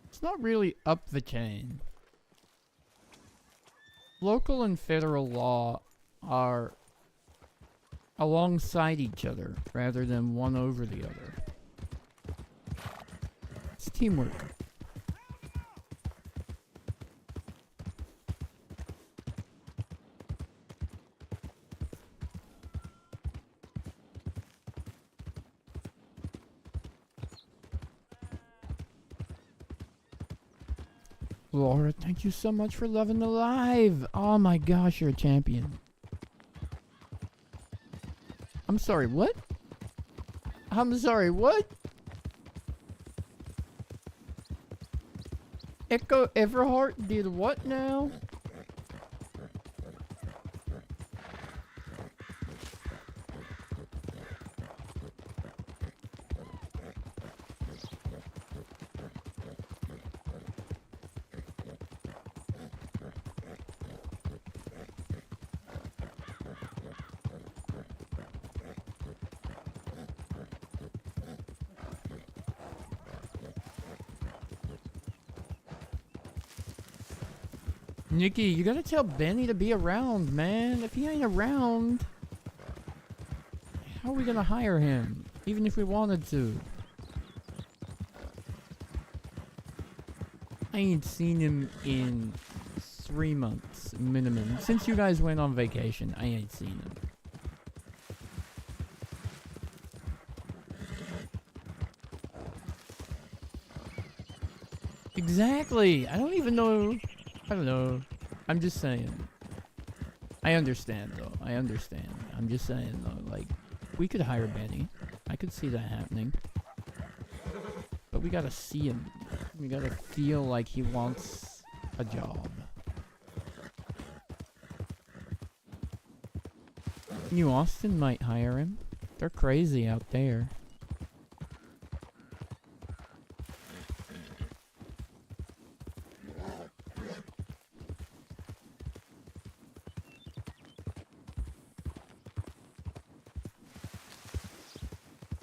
It's not really up the chain. Local and federal law are alongside each other rather than one over the other. It's teamwork. Laura, thank you so much for loving the live. Oh my gosh, you're a champion. I'm sorry, what? I'm sorry, what? Echo Everhart did what now? Nikki, you gotta tell Benny to be around, man. If he ain't around, how are we gonna hire him? Even if we wanted to. I ain't seen him in 3 months minimum. Since you guys went on vacation, I ain't seen him. Exactly. I don't even know. I don't know. I'm just saying. I understand though. I understand. I'm just saying though. Like, we could hire Benny. I could see that happening. But we gotta see him. We gotta feel like he wants a job. New Austin might hire him. They're crazy out there.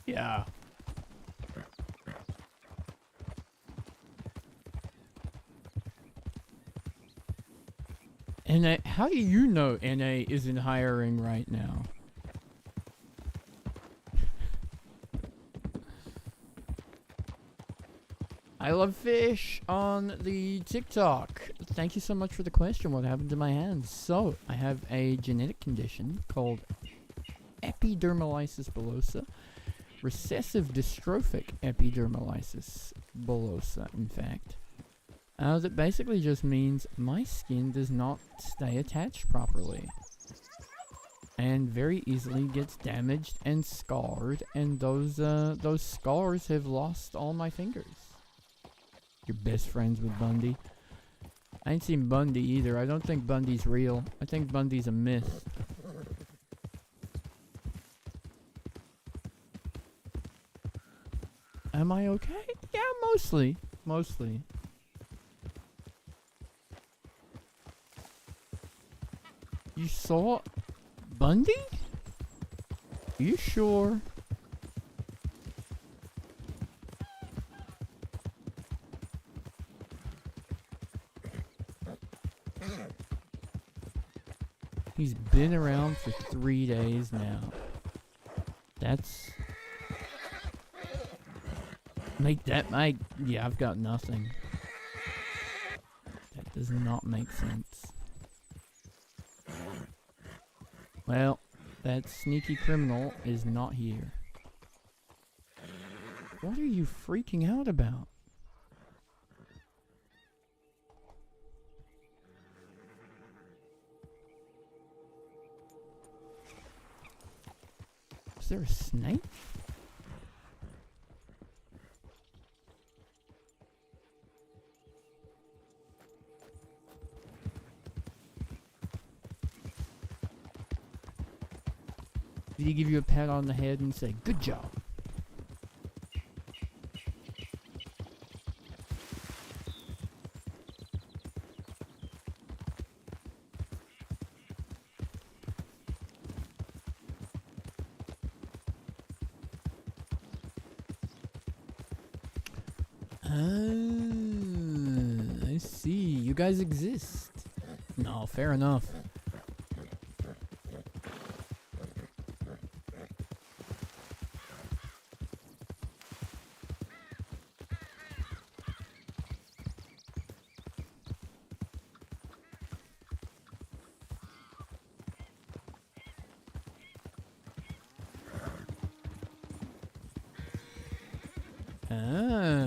Yeah. NA, how do you know NA isn't hiring right now? I love fish on the TikTok. Thank you so much for the question. What happened to my hands? So, I have a genetic condition called epidermolysis bullosa. Recessive dystrophic epidermolysis bullosa, in fact. That basically just means my skin does not stay attached properly. And very easily gets damaged and scarred, and those scars have lost all my fingers. You're best friends with Bundy. I ain't seen Bundy either. I don't think Bundy's real. I think Bundy's a myth. Am I okay? Yeah, mostly. Mostly. You saw Bundy? Are you sure? He's been around for 3 days now. That's... yeah, I've got nothing. That does not make sense. Well, that sneaky criminal is not here. What are you freaking out about? Is there a snake? Did he give you a pat on the head and say, "Good job"? I see. You guys exist. No, fair enough.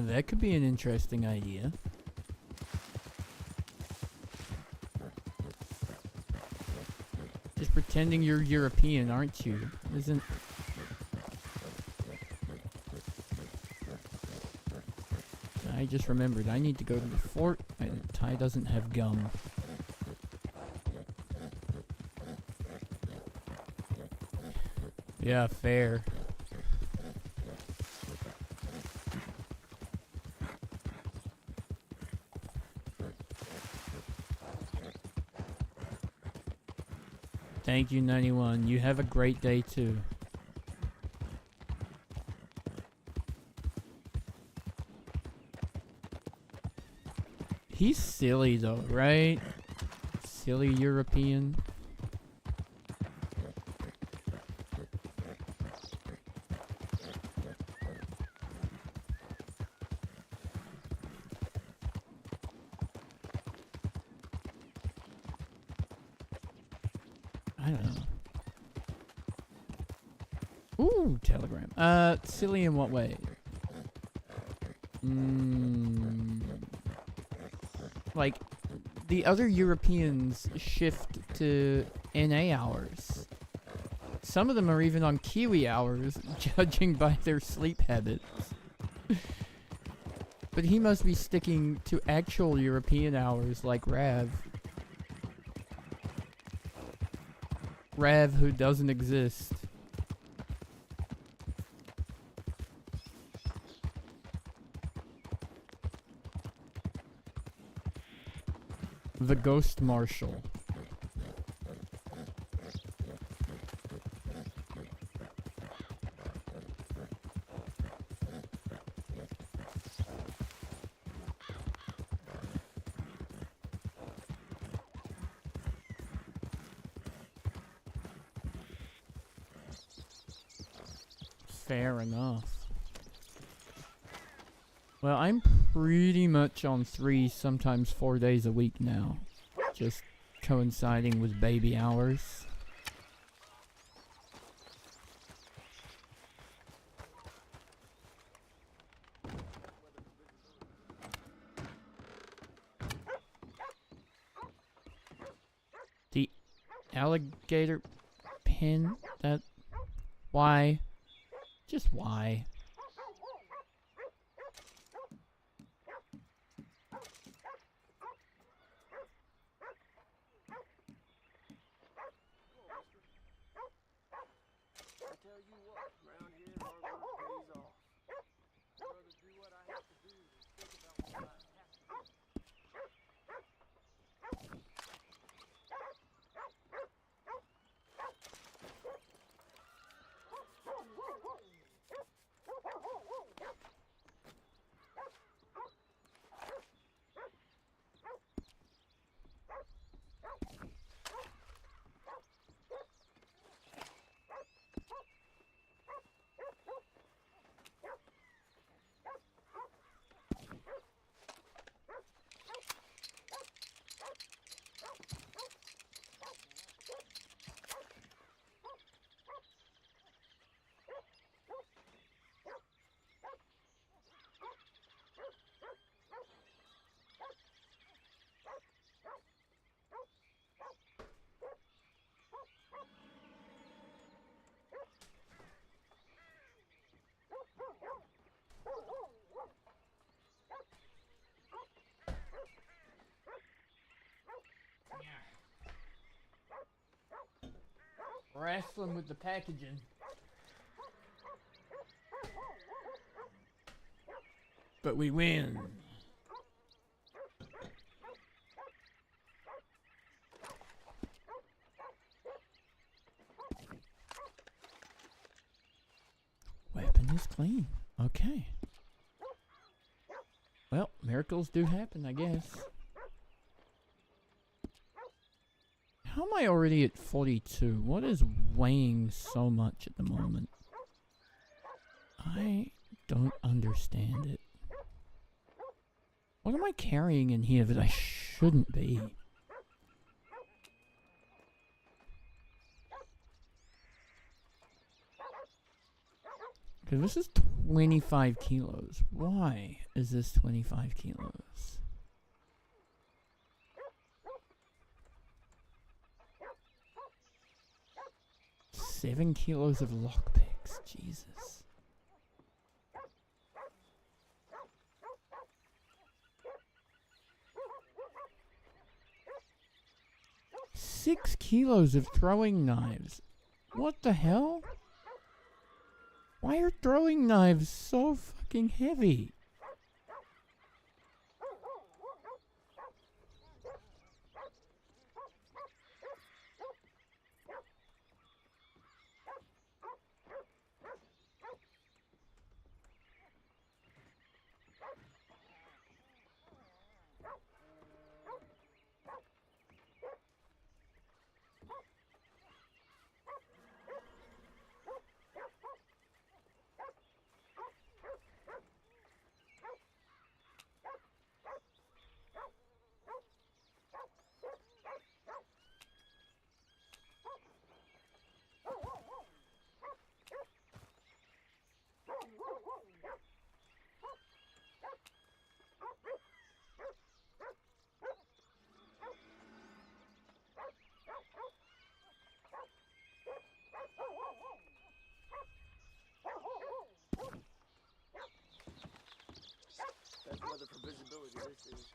That could be an interesting idea. Just pretending you're European, aren't you? Isn't... I just remembered, I need to go to the fort. Ty doesn't have gum. Yeah, fair. Thank you, 91. You have a great day, too. He's silly, though, right? silly European. I don't know. Ooh, telegram. Silly in what way? Like, the other Europeans shift to NA hours. Some of them are even on Kiwi hours, judging by their sleep habits. But he must be sticking to actual European hours like Rav. Rav, who doesn't exist. The Ghost Marshal. Fair enough. Well, I'm pretty much on 3, sometimes 4 days a week now. Just coinciding with baby hours. The alligator pen, that... Why? Just why? Wrestling with the packaging. But we win. Weapon is clean. Okay. Well, miracles do happen, I guess. How am I already at 42? What is weighing so much at the moment? I don't understand it. What am I carrying in here that I shouldn't be? Okay, this is 25 kilos. Why is this 25 kilos? Seven kilos of lockpicks, Jesus. Six kilos of throwing knives. What the hell? Why are throwing knives so fucking heavy? weather for visibility this is.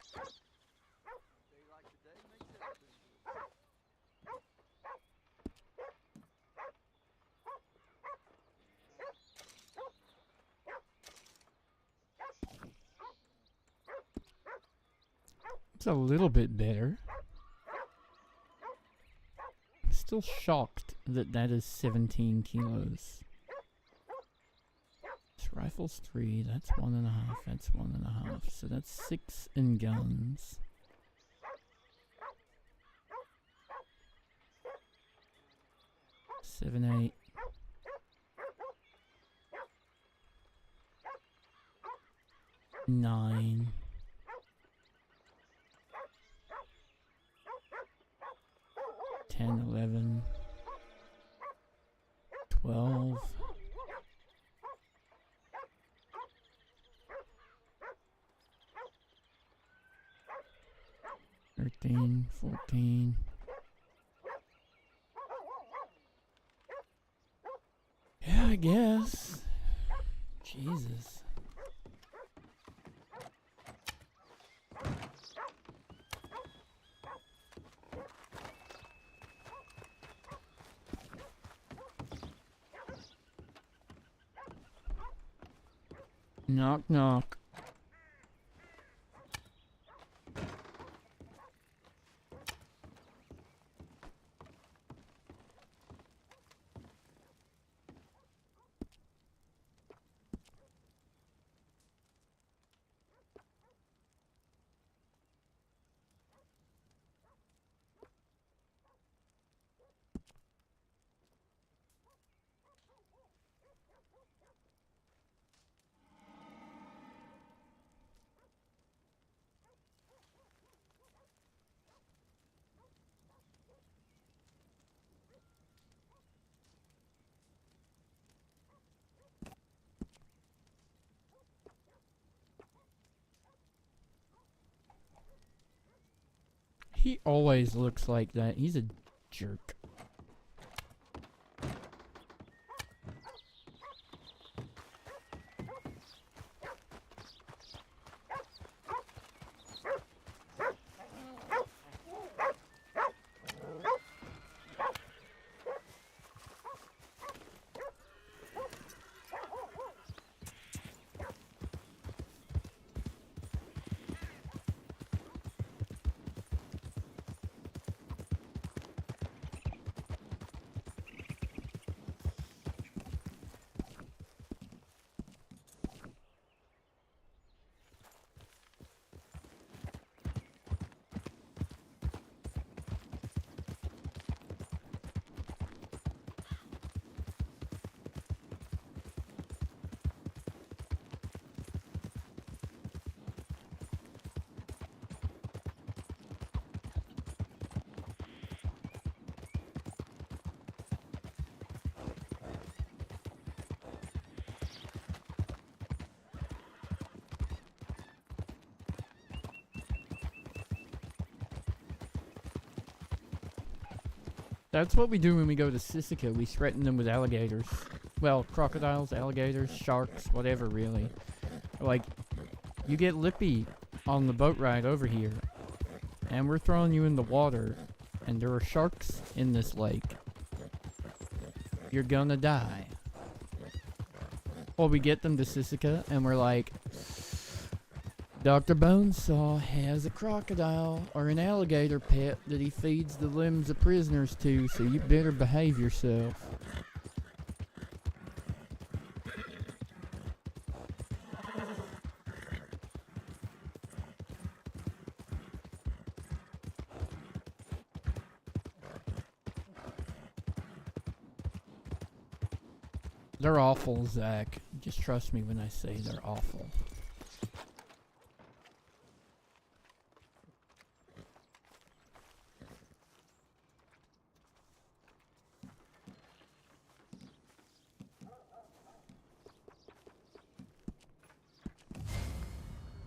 Day like today makes it visible. It's a little bit better. I'm still shocked that that is 17 kilos. This rifle's 3, that's 1.5, that's 1.5. So that's 6 in guns. Seven, 8. Nine. 10, 11. 12. 13, 14. Yeah, I guess. Jesus. Knock, knock. He always looks like that. He's a jerk. That's what we do when we go to Sisika. We threaten them with alligators. Well, crocodiles, alligators, sharks, whatever, really. Like, you get lippy on the boat ride over here, and we're throwing you in the water, and there are sharks in this lake. You're gonna die. Or we get them to Sisika, and we're like, Dr. Bonesaw has a crocodile or an alligator pet that he feeds the limbs of prisoners to, so you better behave yourself. They're awful, Zach. Just trust me when I say they're awful.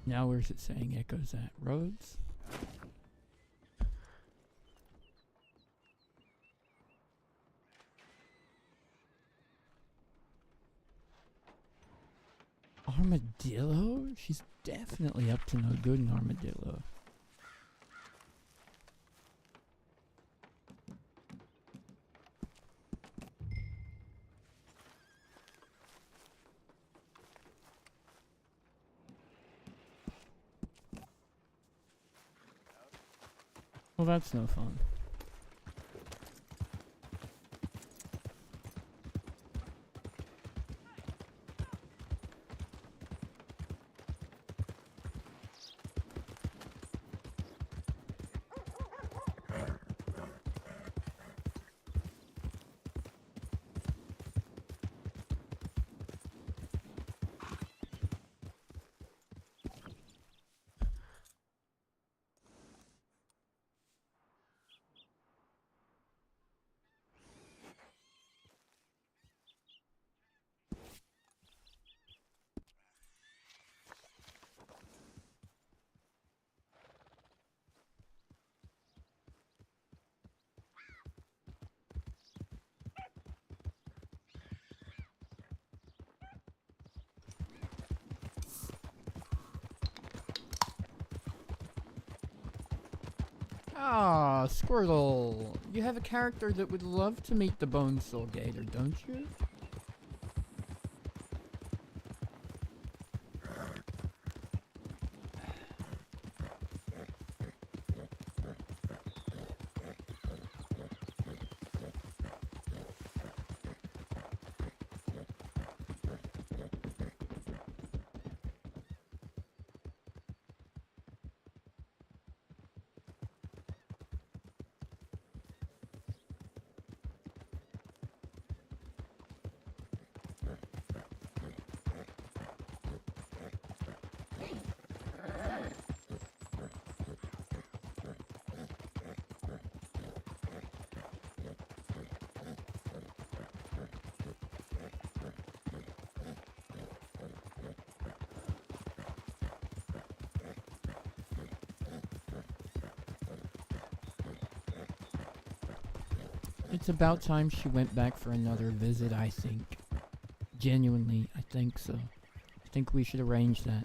Now where's it saying echoes at? Roads? Armadillo? She's definitely up to no good, an armadillo. Well, that's no fun. Ah, Squirtle. You have a character that would love to meet the Bonesaw Gator, don't you? It's about time she went back for another visit, I think. Genuinely, I think so. I think we should arrange that.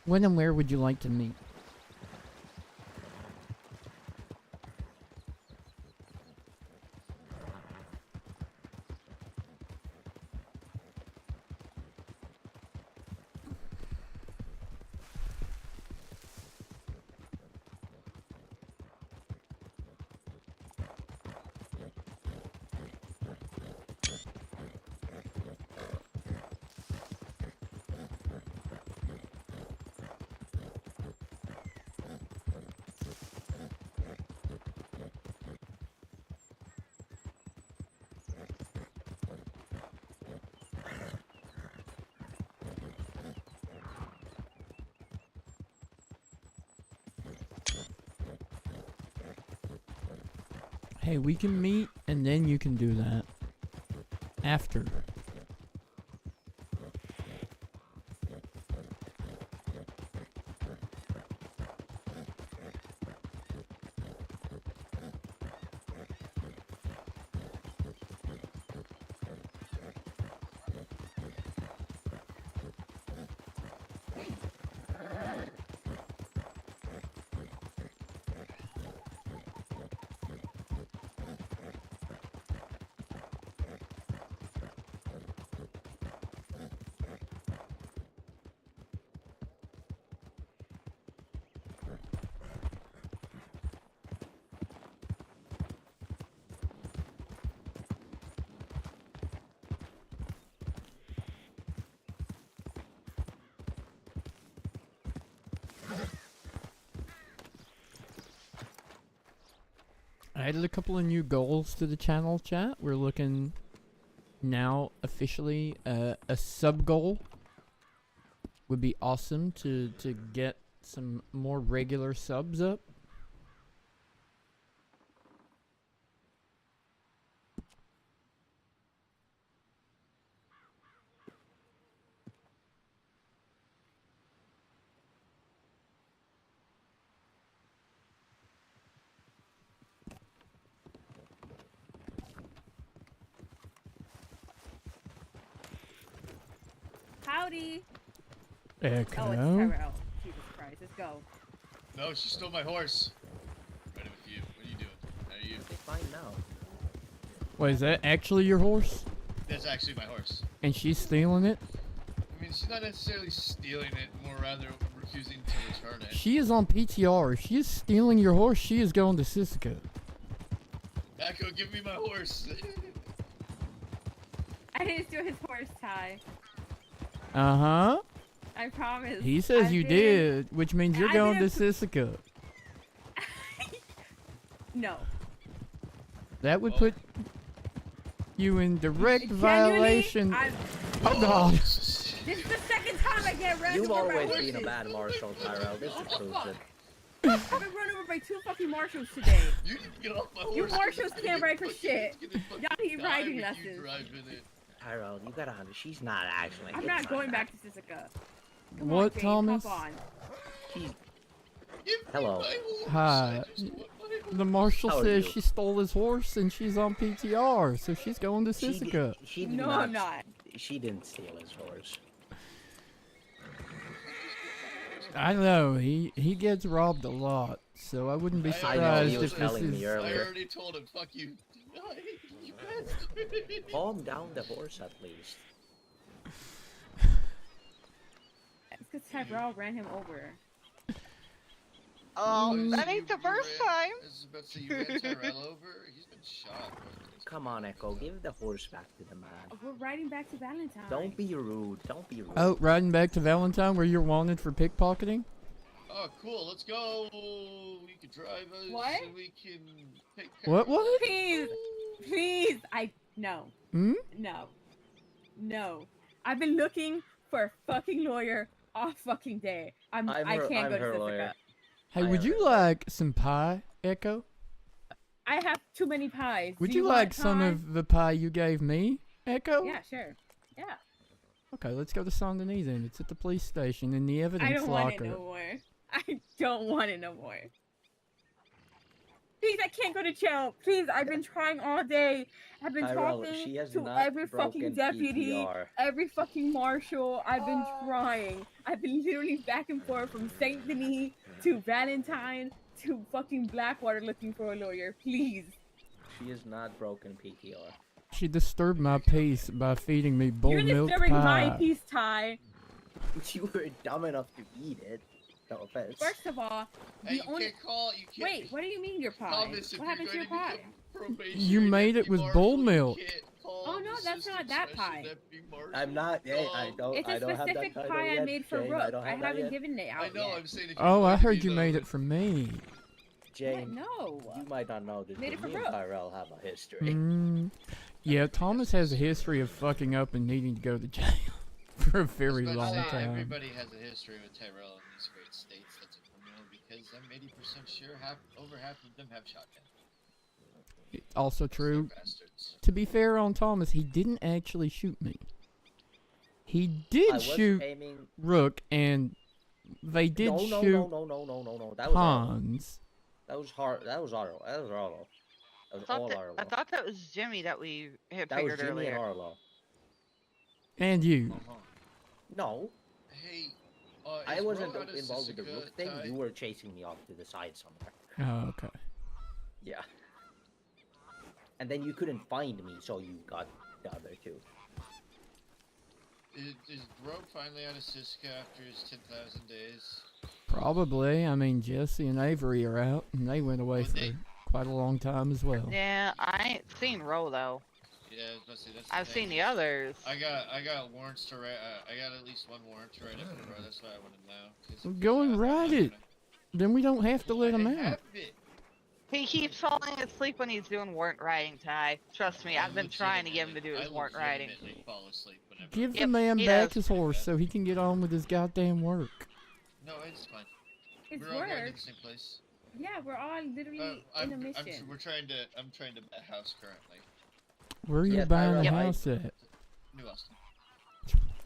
When and where would you like to meet? Hey, we can meet and then you can do that. After. I added a couple of new goals to the channel, chat. We're looking now officially a sub goal would be awesome to get some more regular subs up. Howdy. Echo. Oh, it's Tyrell. Jesus Christ. Let's go. No, she stole my horse. Ready with you. What are you doing? How are you? They fine now. Wait, is that actually your horse? That's actually my horse. And she's stealing it? I mean, she's not necessarily stealing it, more rather refusing to return it. She is on PTR. If she is stealing your horse, she is going to Siska. Echo, give me my horse. I didn't steal his horse, Ty. Uh-huh. I promise. He says I've you been- did, which means you're I've going to been Siska. No. That would Oh. put you in direct Genuinely, violation. Oh god. This is the second time I get run You've over by always horses. been a bad marshal, Tyrell. This Oh, proves fuck. it. I've been run over by 2 fucking marshals today. You need to get off my horse. You marshals It's can't gonna ride for fucking- shit. it's gonna fucking Y'all need die riding with you lessons. driving it. Tyrell, you gotta understand. She's not actually. I'm it's not going that. back to Sissica. Come What, on, Jane, Thomas? Hop on. She's Give me Hello. my horse. Hi. I just want my horse. The marshal How are says you? she stole his horse and she's on PTR, so she's going to she, Sissica. she did No, not. I'm not. She didn't steal his horse. I know, he gets robbed a lot, so I wouldn't be I know, he surprised was if this telling me is... I earlier. already told him, fuck you. No, you bastard. Calm down the horse at least. It's because Tyrell ran him over. That That ain't the first time. I was about to say, you ran Tyrell over? He's been shot. Come on, Echo. Give the horse back to the man. We're riding back to Valentine. Don't be rude. Don't be rude. Oh, riding back to Valentine where you're wanted for pickpocketing? Oh, cool. Let's go. You can drive us. What? So we can take care What, of what? Please, please. No. Hmm? No. I've been looking for a fucking lawyer all fucking day. I can't go to Sissica. lawyer. Hey, I would am you her. like some pie, Echo? I have too many pies. Would Do you want like some pie? of the pie you gave me, Echo? Yeah, sure. Yeah. Okay, let's go to Saint Denis then. It's at the police station in the I evidence don't want locker. it no more. I don't want it no more. Please, I can't go to jail. Please, I've been trying all day. I've been Tyrell, talking she has to not every fucking broken deputy, PPR. every fucking marshal. I've been trying. I've been literally back and forth from Saint Denis to Valentine to fucking Blackwater looking for a lawyer. Please. She is not broken PTR. She disturbed my peace by feeding me bull You're milk disturbing pie. my peace, Ty. You were dumb enough to eat it. No offense. First of all, Hey, the you only... can't call. You can't. Wait, what do you mean your pie? Thomas, if What you're happened to your going pie? become probationary You made it deputy with marshal, bull you milk. can't call Oh, no, the that's not assistant that special pie. deputy marshal. I'm not. Hey, I don't. It's I a don't have that specific title pie I yet, made for Jane. Rook. I don't I have that haven't yet. given it out I know. yet. I'm saying. If Oh, you're I going heard to you do made that- it for me. Jane, No. you might not know this, Made but it for me and Brooke. Tyrell have a history. Mm. Yeah, Thomas has a history of fucking up and needing to go to jail for a very I was long about to say, time. Everybody has a history with Tyrell in these great states that's a criminal because I'm 80% sure over half of them have shotguns. Also They're true. bastards. To be fair on Thomas, he didn't actually shoot me. He did I was shoot aiming. Rook, and they did No. shoot That was Arlo. Hans. That was hard. That was Arlo. That was Arlo. That was all Arlo. I thought that was Jimmy that we had That was figured Jimmy earlier. and Arlo. And you. Uh-huh. No, Hey, I is wasn't Ro out of involved with the Sissica, Rook thing. Ty? You were chasing me off to the side somewhere. Oh, okay. Yeah. And then you couldn't find me, so you got the other two. Is Rogue finally out of Siska after his 10,000 days? Probably. I mean, Jesse and Avery are out, and they went away Well, for they- quite a long time as well. Yeah, I ain't seen Ro though. Yeah, I was about to say, that's I've thing. seen the others. I got warrants to write. I got at least one warrant to write up for Ro. That's why I want to know. 'cause Well, if go he's and out, I'm write not it. gonna- Then we don't have to let him I out. have it. He keeps falling asleep when he's doing warrant writing, Ty. Trust me, I've been trying to get him to do his I warrant writing. legitimately fall asleep whenever. Give the Yep, man he back does. his horse so he can get on with his goddamn work. No, it's fine. It's We're all going to work. the same place. Yeah, we're all literally in a mission. We're trying to. I'm trying to buy a house currently. Where are you Yeah, buying the Tyrell, house at? New Austin.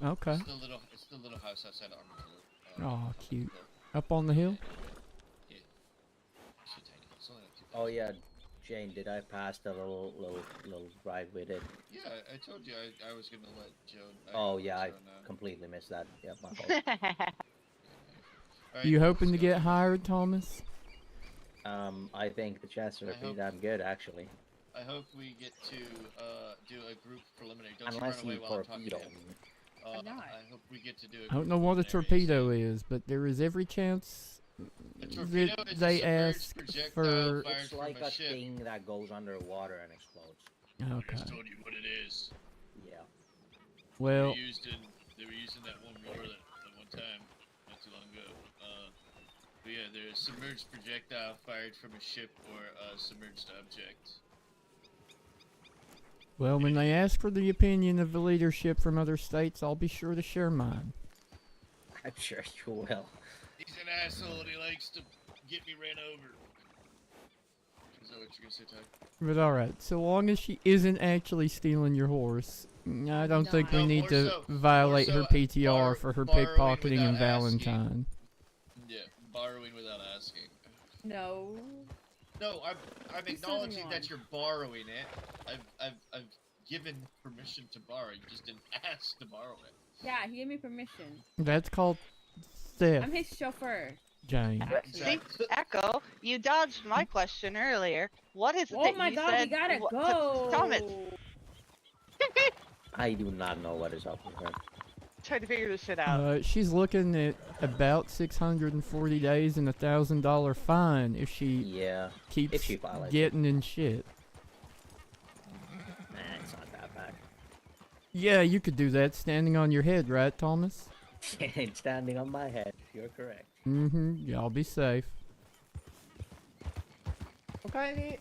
Okay. It's the little house outside of Armageddon. Oh, cute. Up on the hill? So tiny. It's only like 2,000. Oh yeah, Jane, did I pass the little ride with it? Yeah, I told you I was gonna let Joe. Oh yeah, I Joe know. completely missed that. Yeah, my fault. Alright, You hoping to let's get go. hired, Thomas? I think the chances are I pretty hope- damn good, actually. I hope we get to do a group preliminary. Don't Unless you run you away while I'm talking to torpedo him. me. I'm not. I hope we get to do. I don't know what a torpedo is, but there is every chance A torpedo that is they a submerged ask projectile for. fired It's from like a a ship. thing that goes underwater and explodes. I Okay. just told you what it is. Yeah. Well, They were using that one lure that one time, not too long ago. But yeah, they're a submerged projectile fired from a ship or a submerged object. well, when they ask for the opinion of the leadership from other states, I'll be sure to share mine. I'm sure you will. He's an asshole and he likes to get me ran over. Is that what you're gonna say, Ty? But alright, so long as she isn't actually stealing your horse, I don't think we No, need more to so- violate more her so PTR for her borrowing pickpocketing without and asking. Valentine. Yeah, borrowing without asking. No. No, I'm He's acknowledging serving that one. you're borrowing it. I've given permission to borrow. You just didn't ask to borrow it. Yeah, he gave me permission. That's called theft, I'm his chauffeur. Jane. See, Echo, you dodged my question earlier. What is it Oh that my you god, said? we gotta wha- go. Thomas, I do not know what is up with her. try to figure this shit out. She's looking at about 640 days and $1,000 fine if she Yeah. keeps she violates it. getting in shit. Nah, it's not that bad. Yeah, you could do that standing on your head, right, Thomas? It's standing on my head. You're correct. Mm-hmm. Y'all be safe. Okay.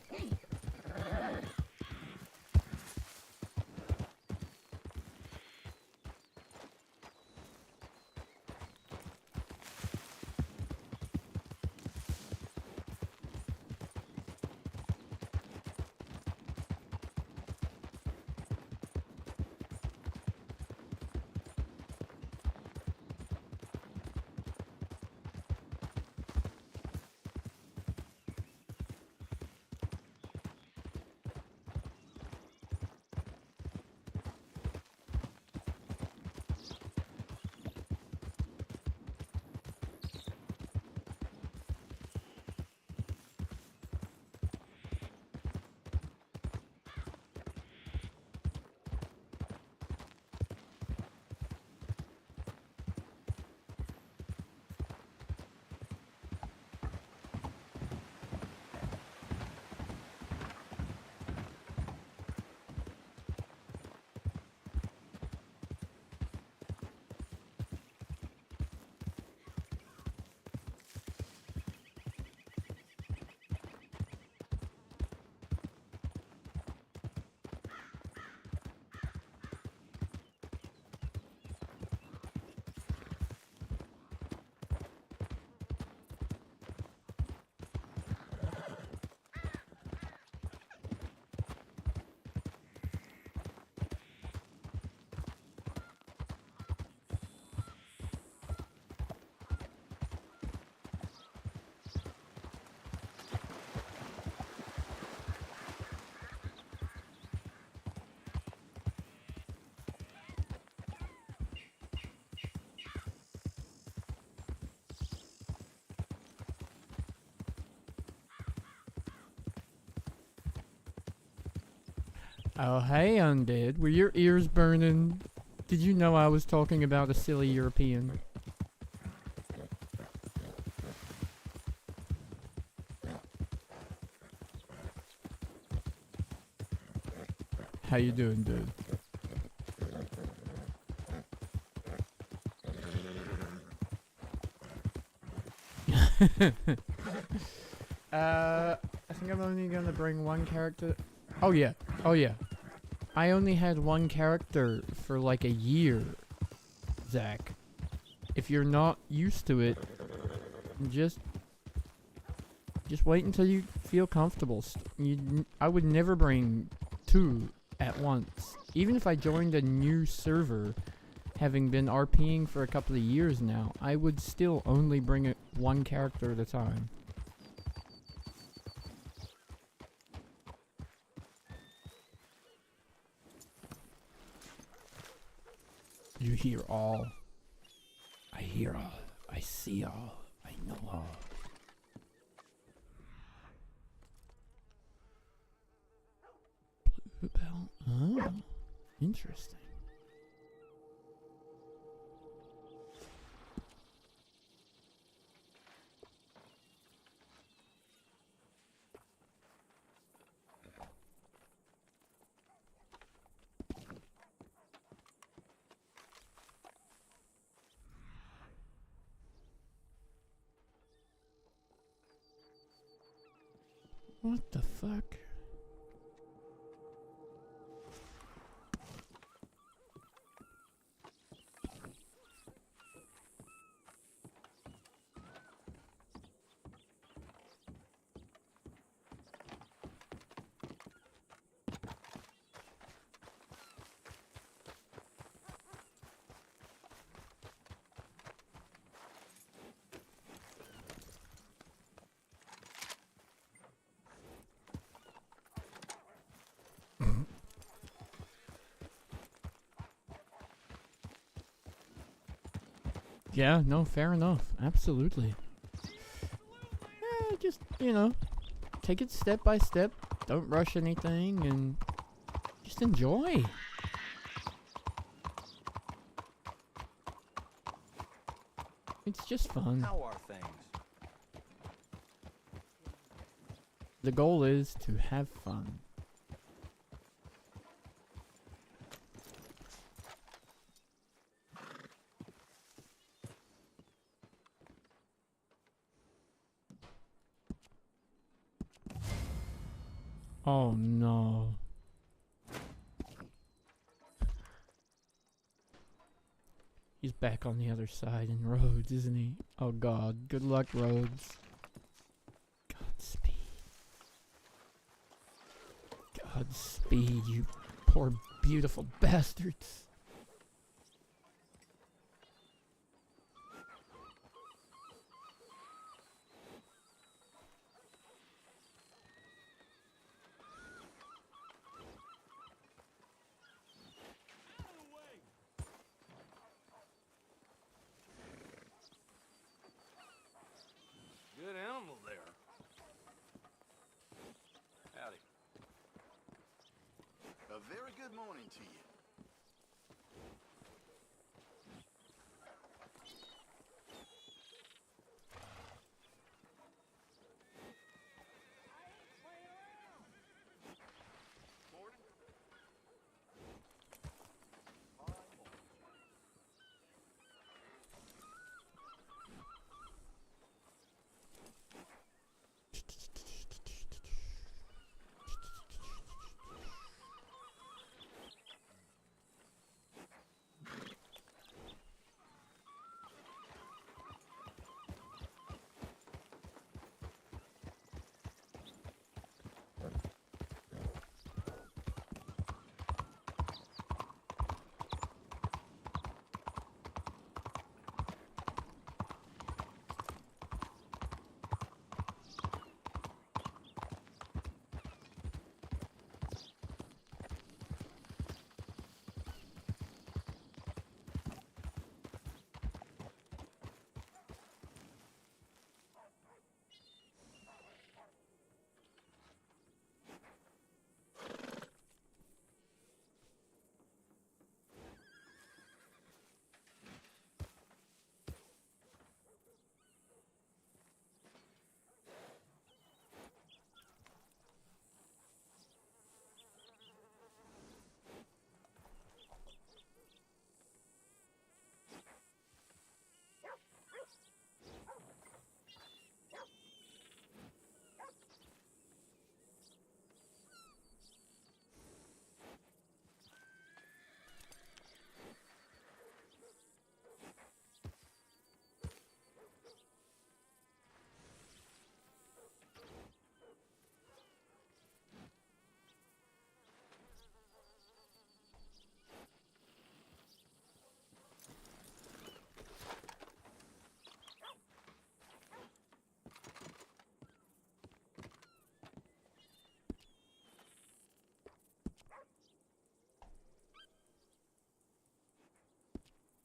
Oh, hey, Undead. Were your ears burning? Did you know I was talking about a silly European? How you doing, dude? I think I'm only gonna bring one character. Oh yeah, oh yeah. I only had one character for like a year, Zach. If you're not used to it, just wait until you feel comfortable. I would never bring two at once. Even if I joined a new server, having been RPing for a couple of years now, I would still only bring it one character at a time. hear all. I hear all. I see all. I know all. Blue bell. Oh, interesting. What the fuck? Yeah, no, fair enough. Absolutely. Just, you know, take it step by step. Don't rush anything and just enjoy. It's just fun. How are things? The goal is to have fun. Oh no. He's back on the other side in Rhodes, isn't he? Oh god. Good luck, Rhodes. Godspeed. Godspeed, you poor beautiful bastards. Good animal there. Howdy. A very good morning to you.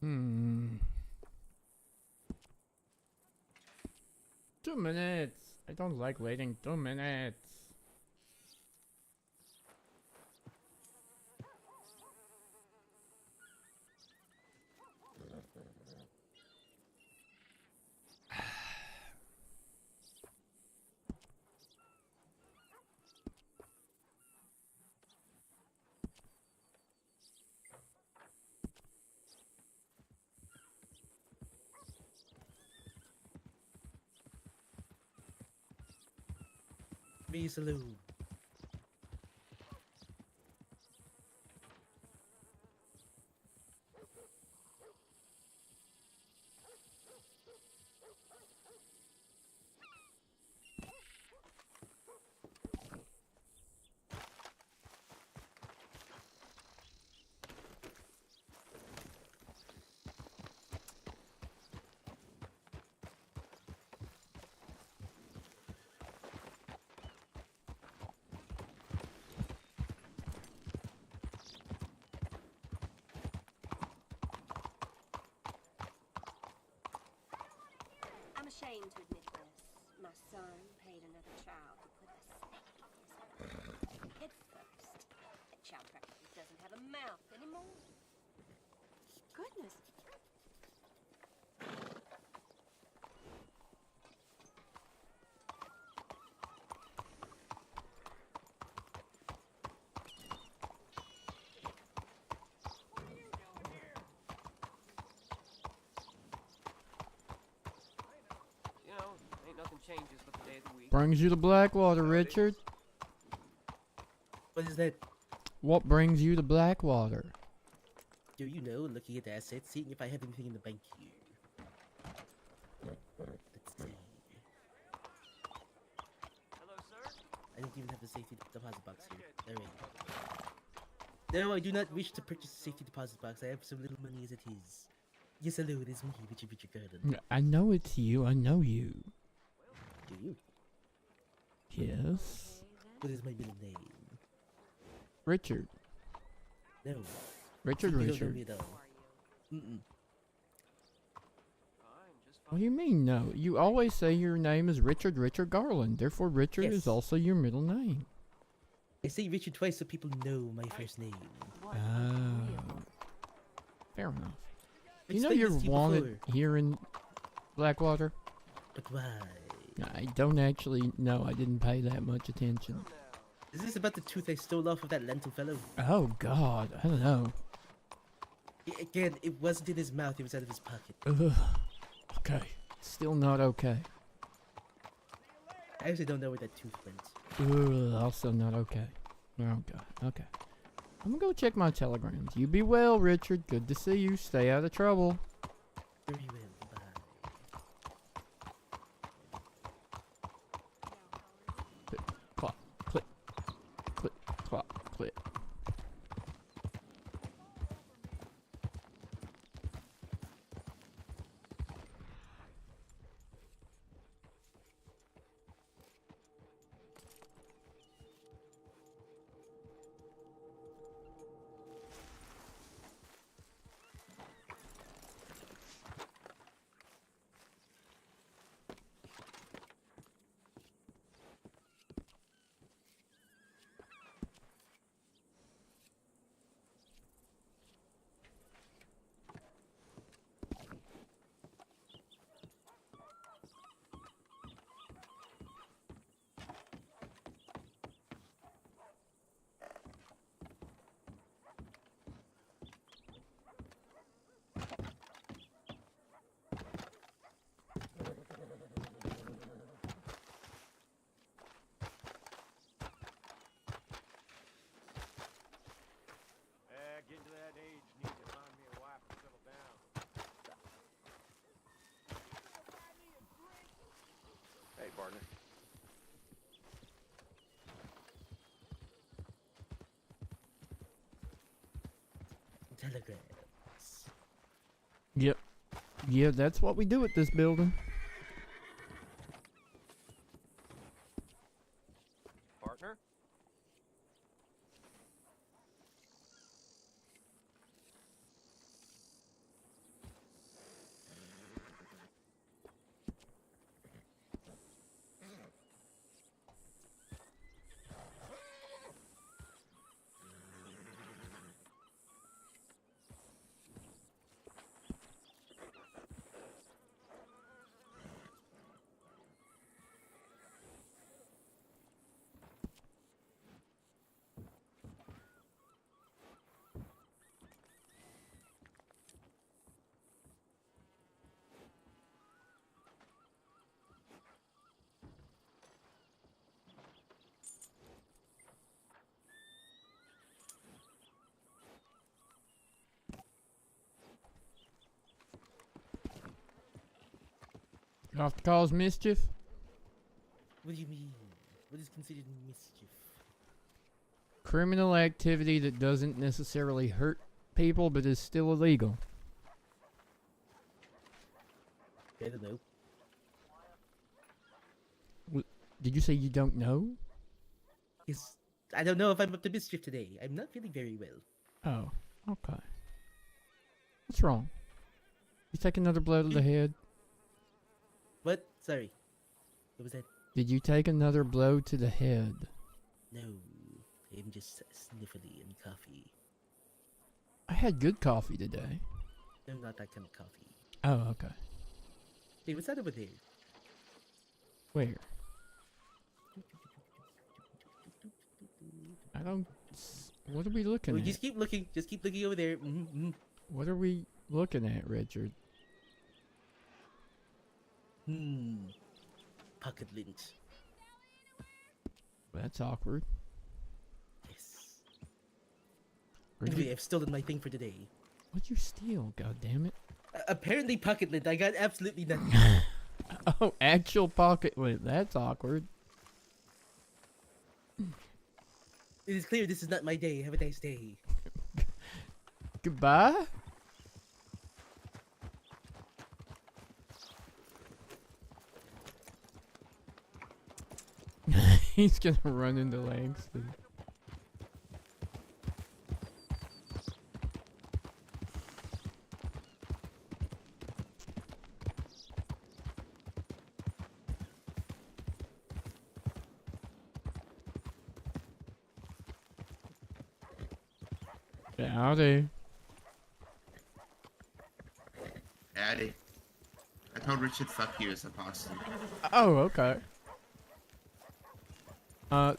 Hmm. 2 minutes. I don't like waiting 2 minutes. Me saloon. I'm ashamed to admit this. My son paid another child to put a snake in his head first. That child practically doesn't have a mouth anymore. Goodness. You know, ain't nothing changes but the day of the week. Brings you to Blackwater, Richard. What is that? What brings you to Blackwater? Do you know, looking at the assets, seeing if I have anything in the bank here. Let's see. Hello, sir. I don't even have the safety deposit box here. There we go. No, I do not wish to purchase a safety deposit box. I have so little money as it is. Yes, hello, it is me, Richard Garden. I know it's you. I know you. Do you? Yes. What is my middle name? Richard. No. Richard, You don't know Richard. me at all. Mm-mm. What do you mean, no? You always say your name is Richard Garland. Therefore, Richard Yes. is also your middle name. I say Richard twice so people know my first name. Oh. Fair enough. I've You know explained you're this to you wanted before, here in Blackwater? but why? I don't actually know. I didn't pay that much attention. Is this about the tooth I stole off of that lentil fellow? Oh, God. I don't know. Again, it wasn't in his mouth, it was out of his pocket. Ugh. Okay. Still not okay. I actually don't know where that tooth went. Ugh. Also not okay. Oh, God. Okay. I'm gonna go check my telegrams. You be well, Richard. Good to see you. Stay out of trouble. Very well, bye. Clock. Click. Click. Clock. Click. Getting to that age, need to find me a wife and settle down. Hey, partner. Telegrams. Yep. Yeah, that's what we do at this building. Partner? Off to cause mischief? What do you mean? What is considered mischief? Criminal activity that doesn't necessarily hurt people but is still illegal. I don't know. Did you say you don't know? Yes, I don't know if I'm up to mischief today. I'm not feeling very well. Oh, okay. What's wrong? You take another blow to the head? What? Sorry. What was that? Did you take another blow to the head? No, I'm just sniffly and coffee. I had good coffee today. No, not that kind of coffee. Oh, okay. Hey, what's that over there? Where? I don't... What are we looking Oh, at? just keep looking. Just keep looking over there. What are we looking at, Richard? Pocket lint. That's awkward. Yes. Where'd Anyway, you- I've stolen my thing for today. What'd you steal, goddammit? Apparently pocket lint. I got absolutely nothing. Oh, actual pocket lint. That's awkward. It is clear this is not my day. Have a nice day. Goodbye? He's gonna run into Langston. Howdy. Howdy. I told Richard fuck you as I passed him. Oh, okay.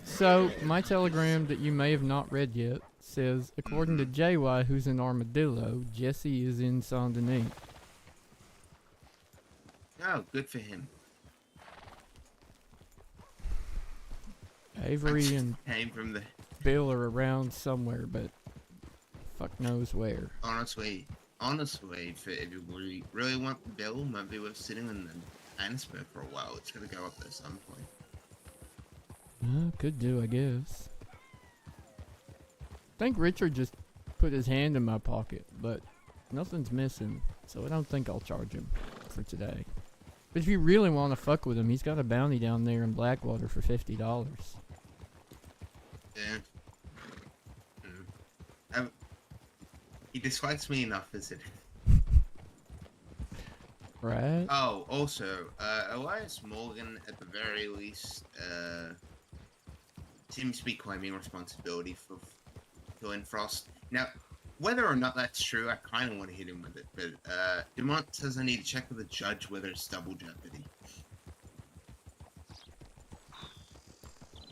So, my telegram that you may have not read yet says, according to JY, who's in Armadillo, Jesse is in Saint Denis. Oh, good for him. Avery and Came from the... Bill are around somewhere, but fuck knows where. Honestly, if you really want Bill, might be worth sitting in the Annisburg for a while. It's gonna go up there some point. Could do, I guess. I think Richard just put his hand in my pocket, but nothing's missing, so I don't think I'll charge him for today. But if you really want to fuck with him, he's got a bounty down there in Blackwater for $50. Yeah. He dislikes me enough, is it? Right? Oh, also, Elias Morgan, at the very least, seems to be claiming responsibility for killing Frost. Now, whether or not that's true, I kind of want to hit him with it, but Dumont says I need to check with the judge whether it's double jeopardy.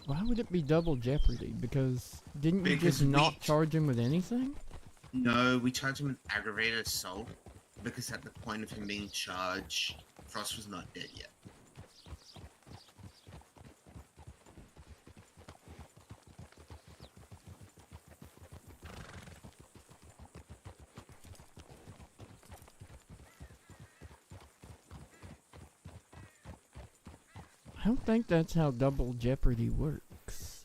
Why would it be double jeopardy? Because didn't you just not charge him with anything? No, we charged him with aggravated assault, because at the point of him being charged, Frost was not dead yet. I don't think that's how double jeopardy works.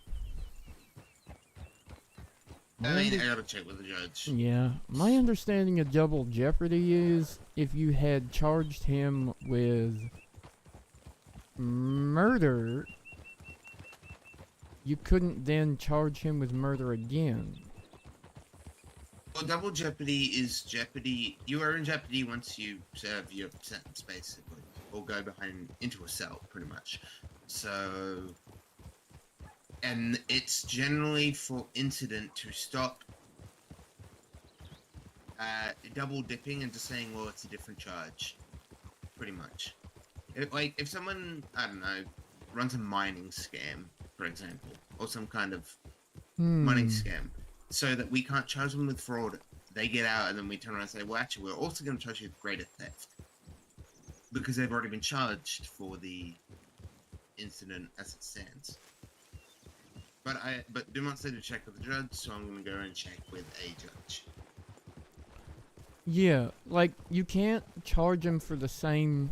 I gotta check with the judge. Yeah, my understanding of double jeopardy is if you had charged him with murder, you couldn't then charge him with murder again. Well, double jeopardy is jeopardy. You are in jeopardy once you serve your sentence, basically, or go into a cell, pretty much. So, and it's generally for incident to stop double dipping and just saying, well, it's a different charge, pretty much. If someone, I don't know, runs a mining scam, for example, or some kind of money scam, so that we can't charge them with fraud, they get out and then we turn around and say, well, actually, we're also going to charge you with greater theft, because they've already been charged for the incident as it stands. But Dumont said to check with the judge, so I'm going to go and check with a judge. Yeah, like, you can't charge him for the same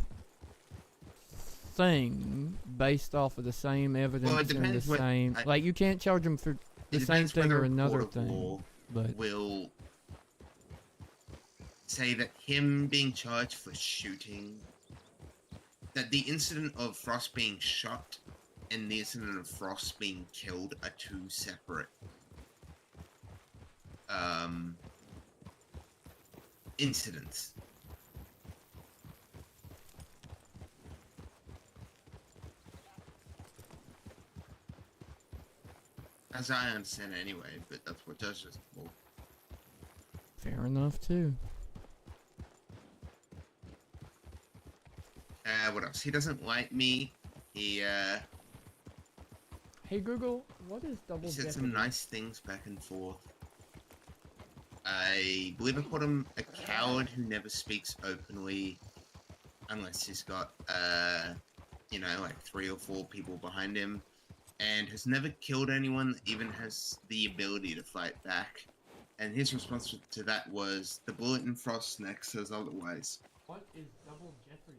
thing based off of the same evidence and the depends what- same. I- Like, you can't charge them for the It same depends thing whether or a another court of law thing. But will say that him being charged for shooting, that the incident of Frost being shot and the incident of Frost being killed are two separate incidents. As I understand it anyway, but that's what judges will. fair enough too. What else? He doesn't like me. He Hey Google, what is double said jeopardy? some nice things back and forth. I believe I called him a coward who never speaks openly unless he's got, you know, like 3 or 4 people behind him, and has never killed anyone that even has the ability to fight back. And his response to that was, the bullet in Frost's neck says otherwise. What is double jeopardy?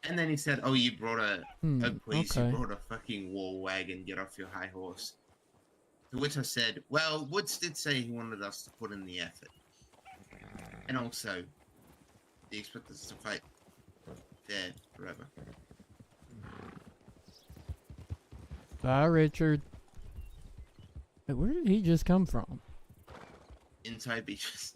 And then he said, "Oh, you brought a please, okay. you brought a fucking war wagon. Get off your high horse." To which I said, "Well, Woods did say he wanted us to put in the effort, and also, he expected us to fight dead forever." Bye, Richard. Wait, where did he just come from? Inside beaches.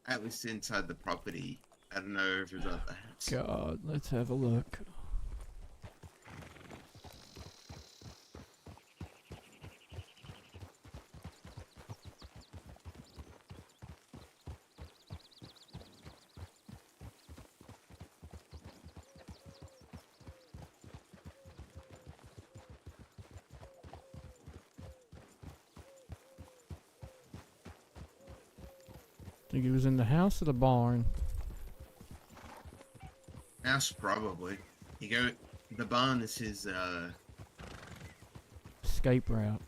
At least inside the property. I don't know if it was out the house. God, let's have a look. Think he was in the house or the barn? House, probably. The barn is his, Escape route.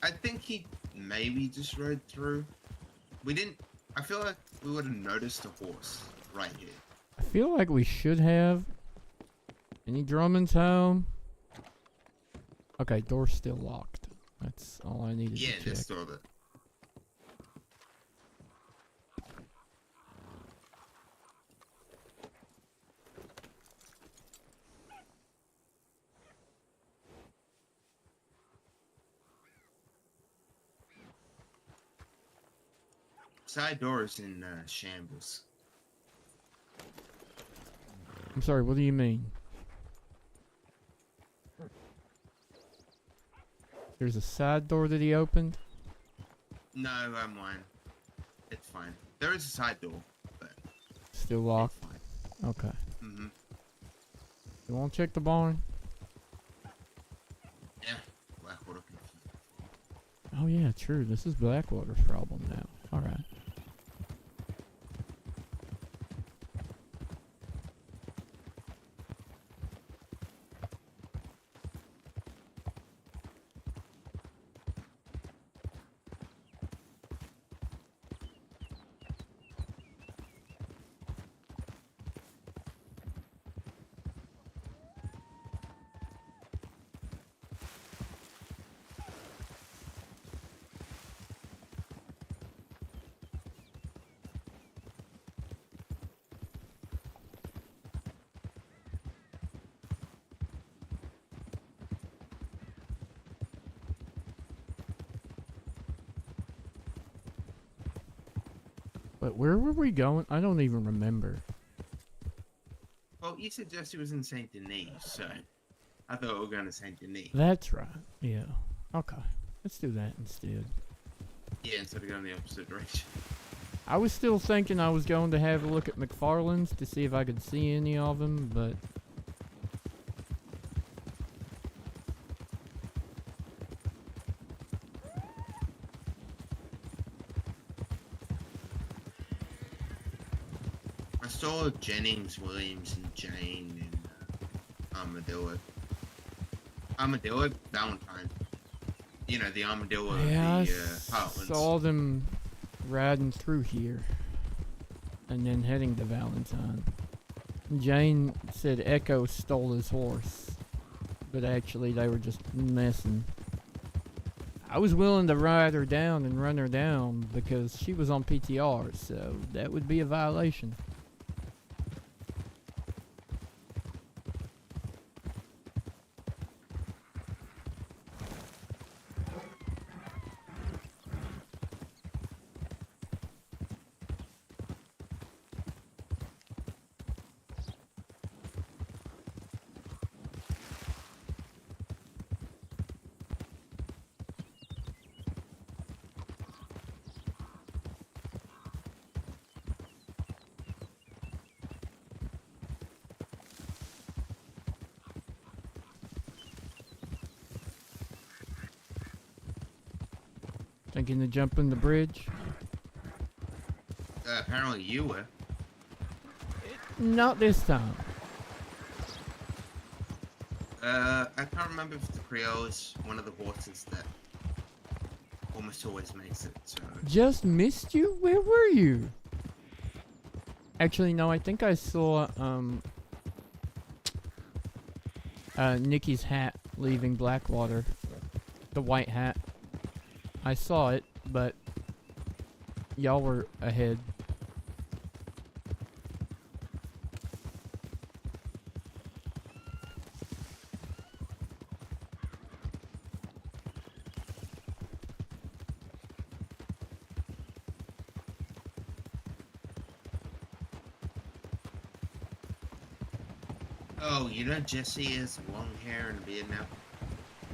I think he maybe just rode through. I feel like we would have noticed a horse right here. I feel like we should have. Any Drummond's home? Okay, door's still locked. That's all I needed Yeah, to check. this door that. Side door is in shambles. I'm sorry, what do you mean? There's a side door that he opened? No, I'm lying. It's fine. There is a side door, but Still locked? it's fine. Okay. Mm-hmm. You want to check the barn? Yeah. Blackwater can. Oh yeah, true. This is Blackwater's problem now. Alright. But where were we going? I don't even remember. Well, you said Jesse was in Saint Denis, so I thought we were going to Saint Denis. That's right. Yeah. Okay. Let's do that instead. Yeah, instead of going the opposite direction. I was still thinking I was going to have a look at McFarland's to see if I could see any of them, but... I saw Jennings, Williams, and Jane in Armadillo. Armadillo Valentine. You know, the armadillo Yeah, of I the Heartlands. saw them riding through here and then heading to Valentine. Jane said Echo stole his horse, but actually they were just messing. I was willing to ride her down and run her down because she was on PTR, so that would be a violation. Thinking of jumping the bridge? Apparently you were. Not this time. I can't remember if the Creole is one of the horses that almost always makes it, so... Just missed you? Where were you? Actually, no, I think I saw, Nikki's hat leaving Blackwater. The white hat. I saw it, but y'all were ahead. Oh, you know Jesse has long hair and a beard now?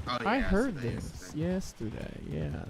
Oh, yeah, I heard yesterday, this yesterday, yeah.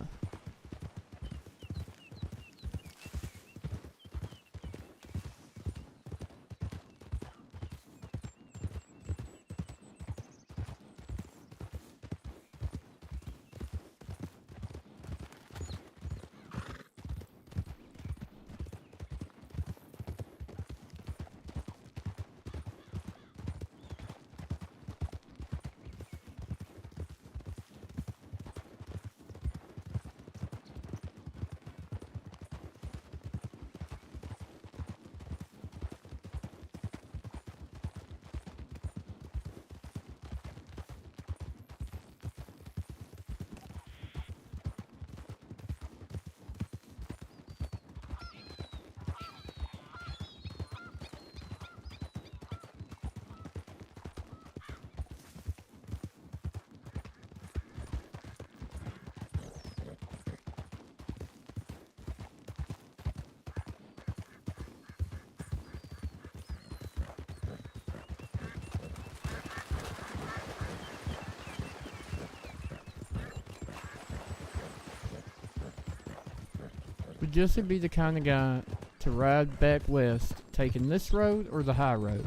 Would Jesse be the kind of guy to ride back west, taking this road or the high road?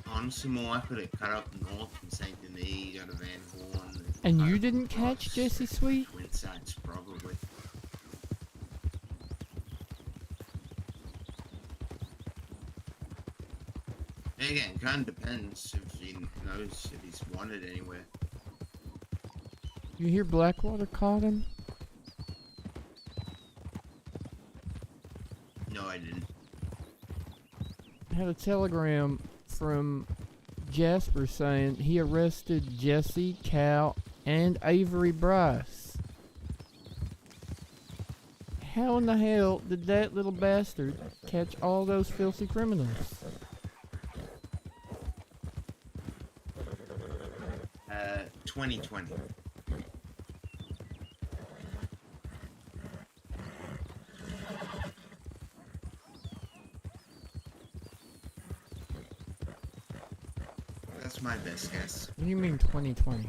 Honestly, more likely to cut up north from St. Denis, go to Van Horn. And you didn't catch Jesse Sweet? Twin sites, probably. Again, kind of depends if he knows if he's wanted anywhere. You hear Blackwater called him? No, I didn't. I had a telegram from Jasper saying he arrested Jesse, Cal, and Avery Bryce. How in the hell did that little bastard catch all those filthy criminals? 2020. That's my best guess. What do you mean 2020?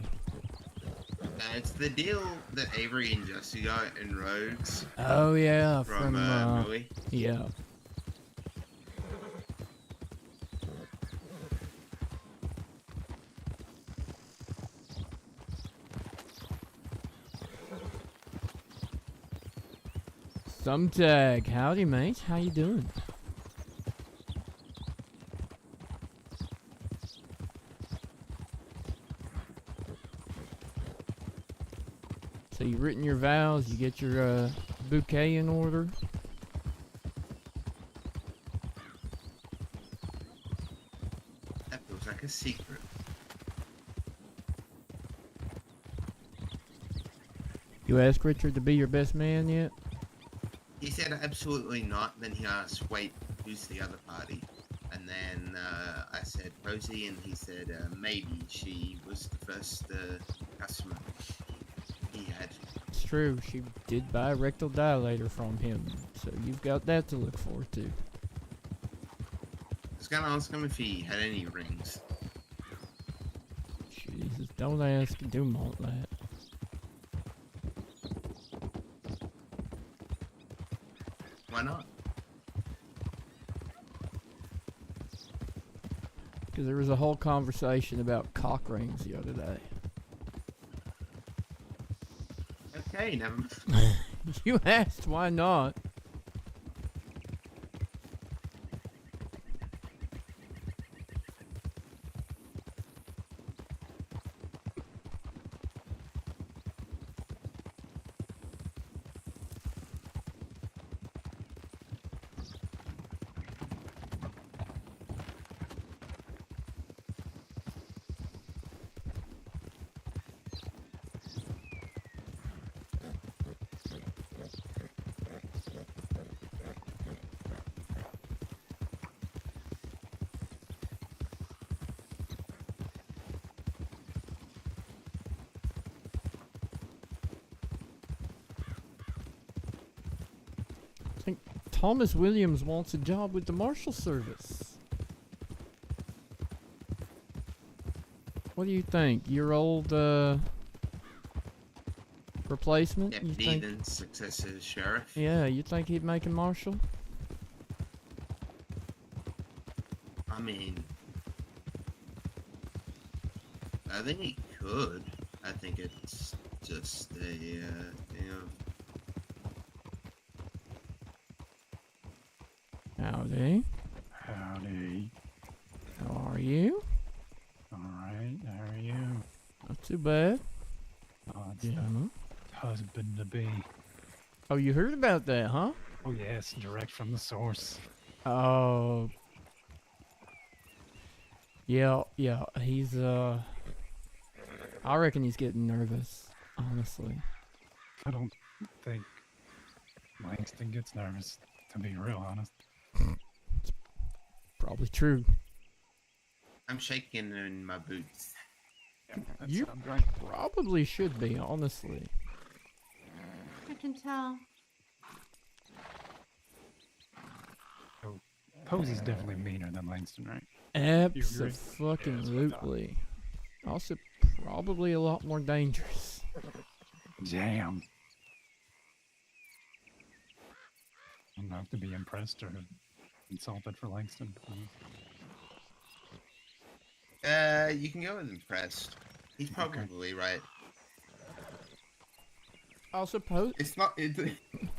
It's the deal that Avery and Jesse got in Rhodes. Oh yeah, from Millie. Yeah. Thumbtag, howdy mate, how you doing? you've written your vows, you get your bouquet in order. That feels like a secret. You asked Richard to be your best man yet? He said absolutely not. Then he asked, wait, who's the other party? And then I said Rosie, and he said maybe she was the first customer he had. It's true, she did buy a rectal dilator from him, so you've got that to look forward to. I was gonna ask him if he had any rings. Jesus, don't ask, do more that. Why not? Because there was a whole conversation about cock rings the other day. Okay, never mind. You asked, why not? Thomas Williams wants a job with the Marshal Service. What do you think? Your old replacement? You Deputy, think? then successor sheriff. Yeah, you think he'd make a marshal? I mean, I think he could. I think it's just a thing of. Howdy. Howdy. How are you? Alright, how are you? Not too bad. Oh, it's Yeah. the husband to be. Oh, you heard about that, huh? Oh, yes, direct from the source. Oh. Yeah, he's, I reckon he's getting nervous, honestly. I don't think Langston gets nervous, to be real honest. It's probably true. I'm shaking in my boots. Yeah, that You sounds right. probably should be, honestly. I can tell. So, Posey's definitely meaner than Langston, right? Absolutely. Also, probably a lot more dangerous. Damn. I don't have to be impressed or insulted for Langston. You can go with impressed. He's probably right. Also, It's not.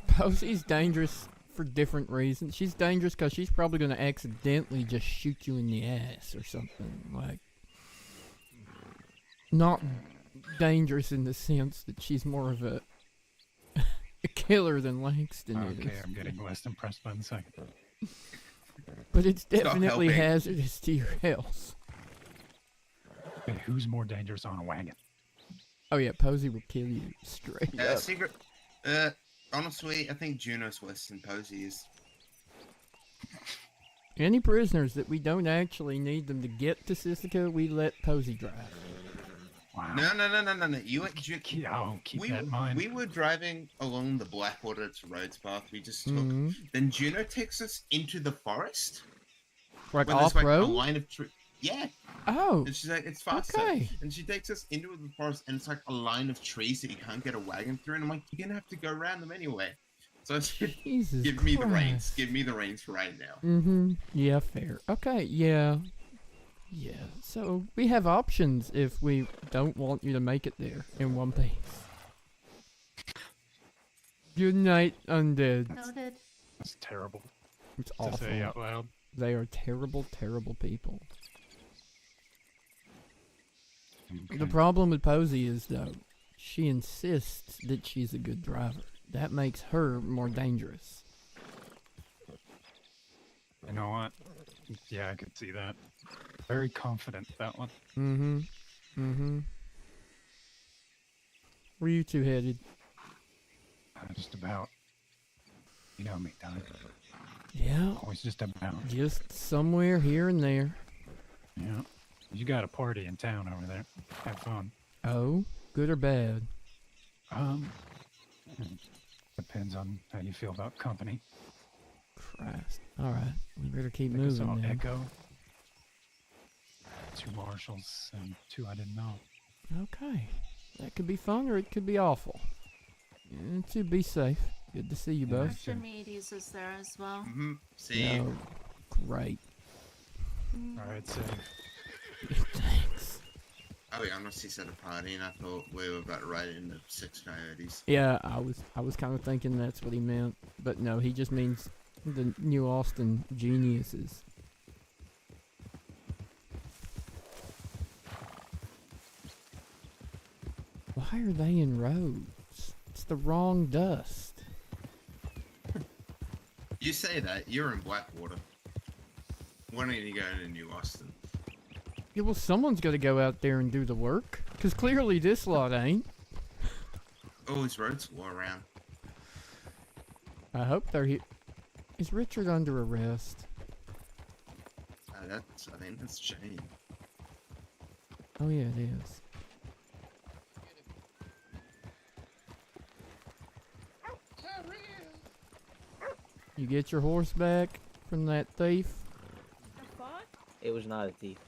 Posey's dangerous for different reasons. She's dangerous because she's probably going to accidentally just shoot you in the ass or something. Like, not dangerous in the sense that she's more of a killer than Langston Okay, is. I'm getting less impressed by the second. But it's Stop definitely helping. hazardous to your health. Okay, who's more dangerous on a wagon? Oh yeah, Posey will kill you straight up. Secret. Honestly, I think Juno's worse than Posey is. Any prisoners that we don't actually need them to get to Sisika, we let Posey drive. Wow. No. You went. I'll keep that in mind. We were driving along the Blackwater to Rhodes path we just took. Mhm. Then Juno takes us into the forest. Like when there's like a off-road? line of trees. Yeah. Oh. And she's like, it's faster. Okay. And she takes us into the forest, and it's like a line of trees that you can't get a wagon through. And I'm like, you're gonna have to go around them anyway. So I said, Jesus give me the reins. Christ. Give me the reins for right now. Mm-hmm. Yeah, fair. Okay, yeah. Yeah, so we have options if we don't want you to make it there in one piece. Good night, undead. Noted. That's terrible. It's To say awful. out loud. They are terrible, terrible people. Okay. The problem with Posey is, though, she insists that she's a good driver. That makes her more dangerous. You know what? Yeah, I could see that. Very confident, that one. Mm-hmm. Mm-hmm. Where you two headed? Just about. You know me, Ty. Yeah. Always just about. Just somewhere here and there. Yeah. You got a party in town over there. Have fun. Oh, good or bad? Depends on how you feel about company. Christ. All right. We better keep Like I saw moving then. Echo. 2 marshals and 2 I didn't know. Okay. That could be fun or it could be awful. And to be safe. Good to see you both. Archimedes is there as well. Mm-hmm. See you. Oh, great. Alright, safe. Thanks. Oh, we honestly said a party, and I thought we were about to ride into 6 coyotes. Yeah, I was kind of thinking that's what he meant, but no, he just means the New Austin geniuses. Why are they in rows? It's the wrong dust. You say that, you're in Blackwater. When are you going to New Austin? Yeah, well, someone's got to go out there and do the work, because clearly this lot ain't. Oh, his roads were around. I hope they're here. Is Richard under arrest? I think that's Jane. Oh yeah, it is. You get your horse back from that thief? It was not a thief.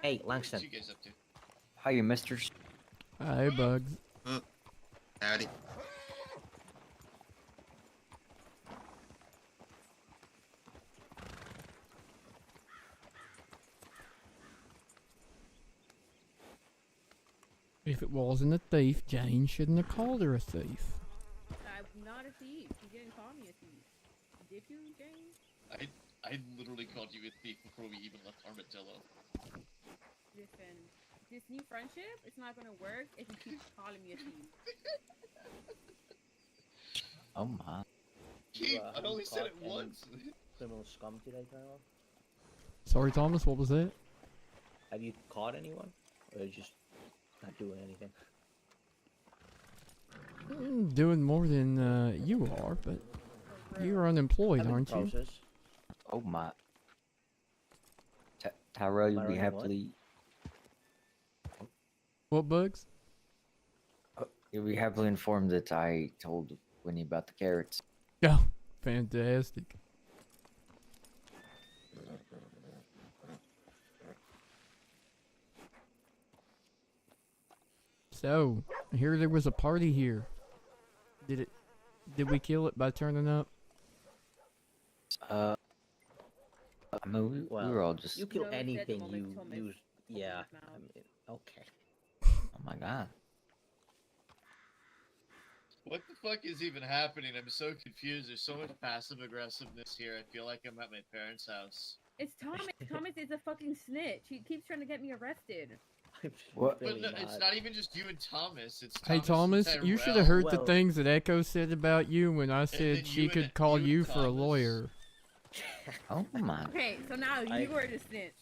Hey, Langston. What you guys up to? Hiya, misters. Hey, Bugs. Howdy. If it wasn't a thief, Jane shouldn't have called her a thief. I'm not a thief. You didn't call me a thief. Did you, Jane? I literally called you a thief before we even left Armadillo. Listen, this new friendship, it's not gonna work if you keep calling me a thief. Oh my. Keith, I only said it once. Criminal scum today, Kyle? Sorry, Thomas, what was that? Have you caught anyone? Or just not doing anything? Doing more than you are, but you're unemployed, aren't you? Oh my. Tyrell, you'll be happily. What, Bugs? You'll be happily informed that I told Winnie about the carrots. Oh, fantastic. So, I hear there was a party here. Did we kill it by turning up? I mean, we were all just. You kill anything you use. Yeah. I mean, okay. Oh my god. What the fuck is even happening? I'm so confused. There's so much passive aggressiveness here. I feel like I'm at my parents' house. It's Thomas. Thomas is a fucking snitch. He keeps trying to get me arrested. What? But no, it's not even just you and Thomas. It's Hey Thomas, you should have heard the things that Echo said about you when I said she could call you for a lawyer. Oh my. Okay, so now you were the snitch.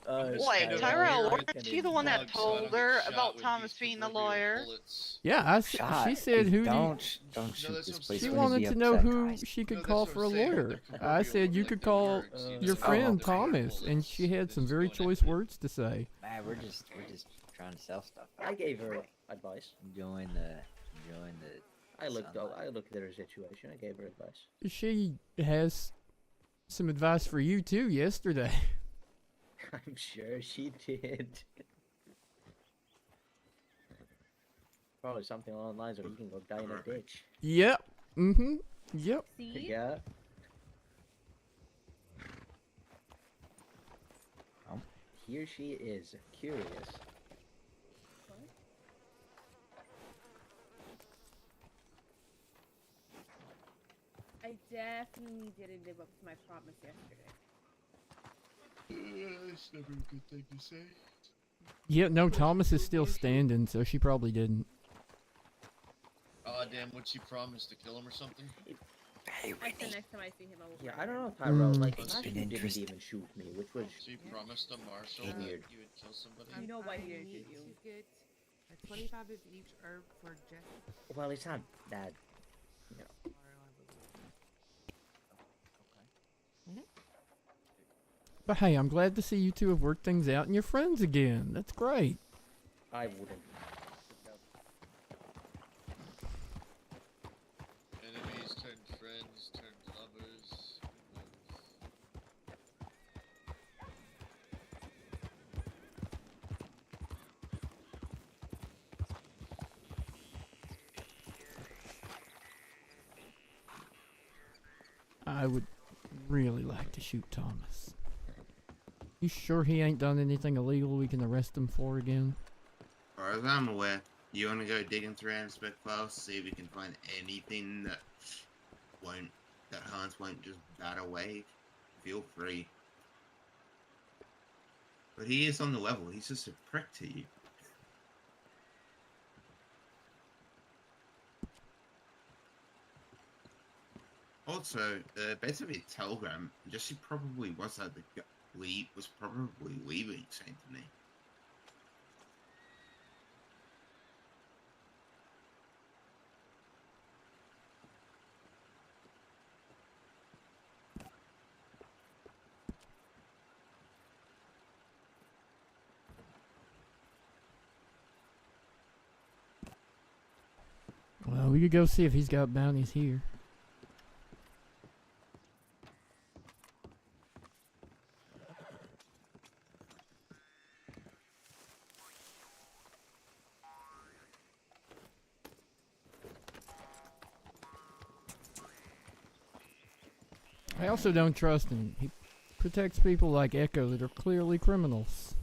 Wait, Tyrell, weren't you the one that told her about Thomas being the lawyer? Yeah, she said who don't shoot this place. She Winnie wanted be to know upset, who guys. she could call for a lawyer. I said you could call your friend Thomas, and she had some very choice words to say. Man, we're just trying to sell stuff. I gave her advice. Enjoying the. I looked at her situation. I gave her advice. She has some advice for you too yesterday. I'm sure she did. Probably something along the lines of you can go die in a ditch. Yep. Mm-hmm. Yep. See? Yeah. Here she is, curious. I definitely didn't live up to my promise yesterday. It's never a good thing to say. Yeah, no, Thomas is still standing, so she probably didn't. Damn, what she promised to kill him or something? Hey, That's the next time I see him, I will. Yeah, I don't know, Tyrell. Like, It's last been you didn't interesting. even shoot me, which was She promised a marshal that weird. you would kill somebody. You know why he I didn't need shoot you. to get a 25 of each herb for just. Well, it's not that, you know. But hey, I'm glad to see you two have worked things out and you're friends again. That's great. I wouldn't. Enemies turned friends, turned lovers. I would really like to shoot Thomas. You sure he ain't done anything illegal we can arrest him for again? As far as I'm aware, you want to go digging through our spec files, see if we can find anything that Hans won't just bat away. Feel free. But he is on the level. He's just a prick to you. Also, basically a telegram. Jesse probably was at the was probably leaving Saint Denis. Well, we could go see if he's got bounties here. I also don't trust him. He protects people like Echo that are clearly criminals.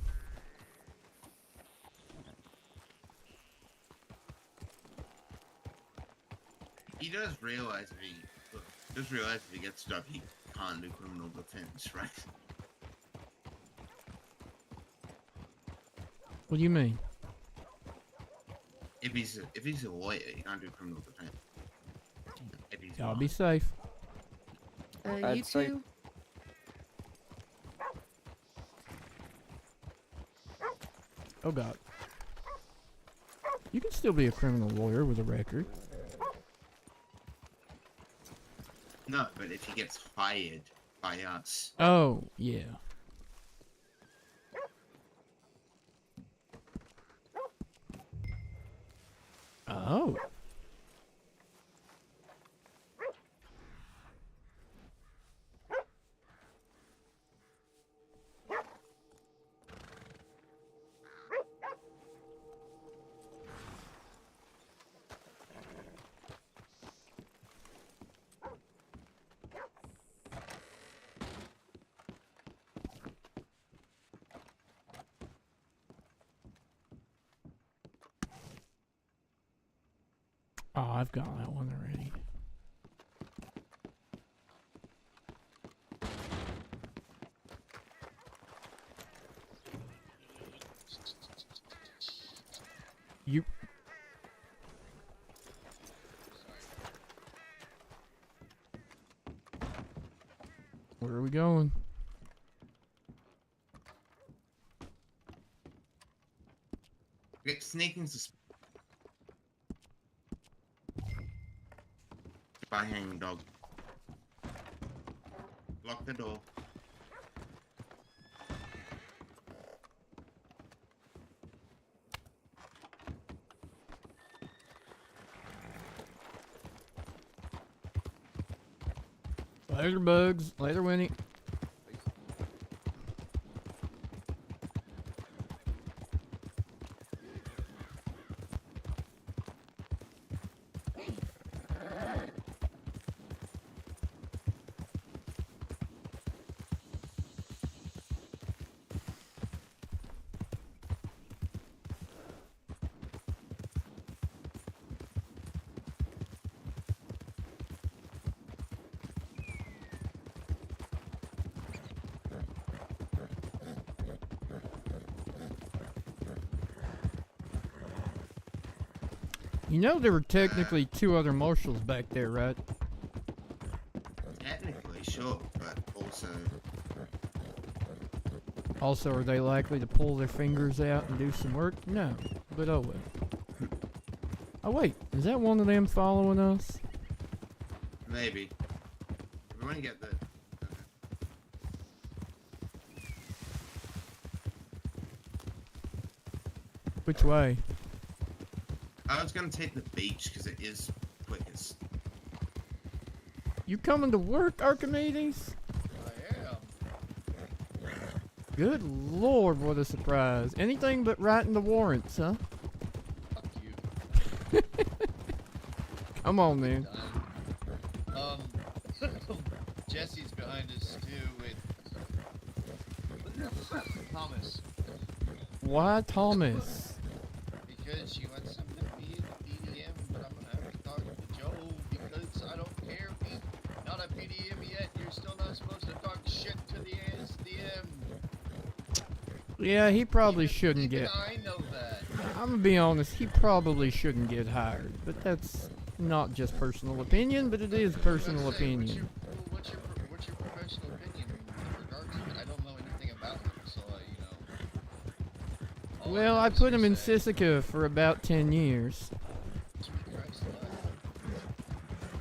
He does realize if he gets stuck, he can't do criminal defense, right? What do you mean? If he's a lawyer, he can't do criminal defense. If he's Y'all not. be safe. You two? Oh god. You can still be a criminal lawyer with a record. No, but if he gets fired by us. Oh, yeah. Oh. Oh, I've got that one already. You. Where are we going? Get sneaking by hanging dog. Lock the door. Later, Bugs. Later, Winnie. You know there were technically 2 other marshals back there, right? Technically, sure, but also Also, are they likely to pull their fingers out and do some work? No, but oh well. Oh wait, is that one of them following us? maybe. We want to get the. Which way? I was gonna take the beach because it is quickest. You coming to work, Archimedes? I am. Good lord, what a surprise. Anything but writing the warrants, huh? Fuck you. Come on, man. Jesse's behind us too with Thomas. Why Thomas? Because she wants him to be in the PDM, but I'm gonna have to talk to Joe because I don't care if he's not a PDM yet. You're still not supposed to talk shit to the ASDM. Yeah, he probably shouldn't Even get. I know that. I'm gonna be honest, he probably shouldn't get hired. But that's not just personal opinion, but it is personal opinion. What's your professional opinion in regards to it? I don't know anything about him, so you know. Well, I put him in Sisika for about 10 years.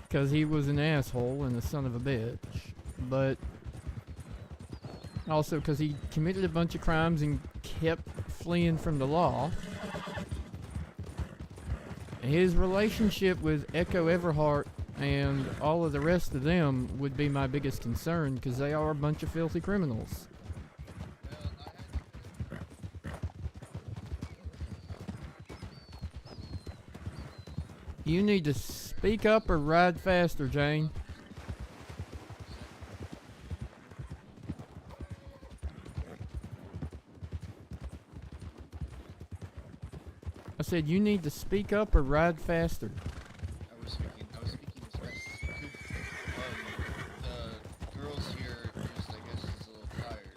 Because he was an asshole and a son of a bitch. But also because he committed a bunch of crimes and kept fleeing from the law. His relationship with Echo Everhart and all of the rest of them would be my biggest concern because they are a bunch of filthy criminals. You need to speak up or ride faster, Jane. I said you need to speak up or ride faster. I was speaking as fast as I could. The girls here just, I guess, is a little tired.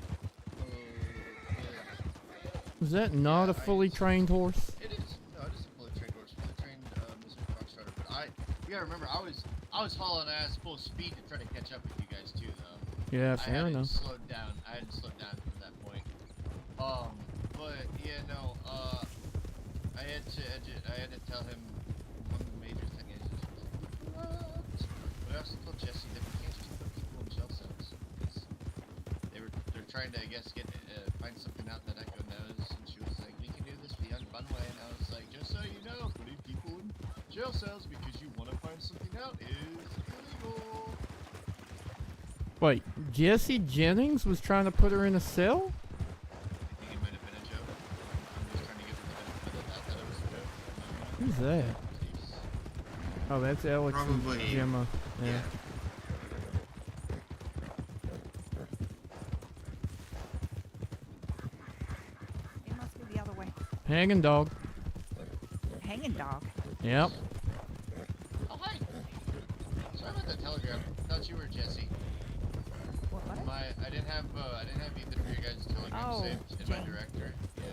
Is that not a fully trained horse? It is. No, it is a fully trained horse. Fully trained Missouri Foxtrotter. But you gotta remember, I was hauling ass full speed to try to catch up with you guys too, though. Yeah, fair enough. I hadn't slowed down from that point. But yeah, no. I had to tell him one major thing is what? But I also told Jesse that we can't just put people in jail cells. They're trying to, I guess, find something out that Echo knows, and she was like, we can do this beyond Bunway, and I was like, just so you know, putting people in jail cells because you want to find something out is illegal. Wait, Jesse Jennings was trying to put her in a cell? I think it might have been a joke. I'm just trying to give her the benefit of that it was a joke. Who's that? Oh, that's Alex Probably, and Gemma. Yeah. It must be the other way. Hanging dog. Hanging dog. Yep. Oh, hi. Sorry about that telegram. I thought you were Jesse. What? I didn't have either of your guys' telegram saved in my directory. Yeah.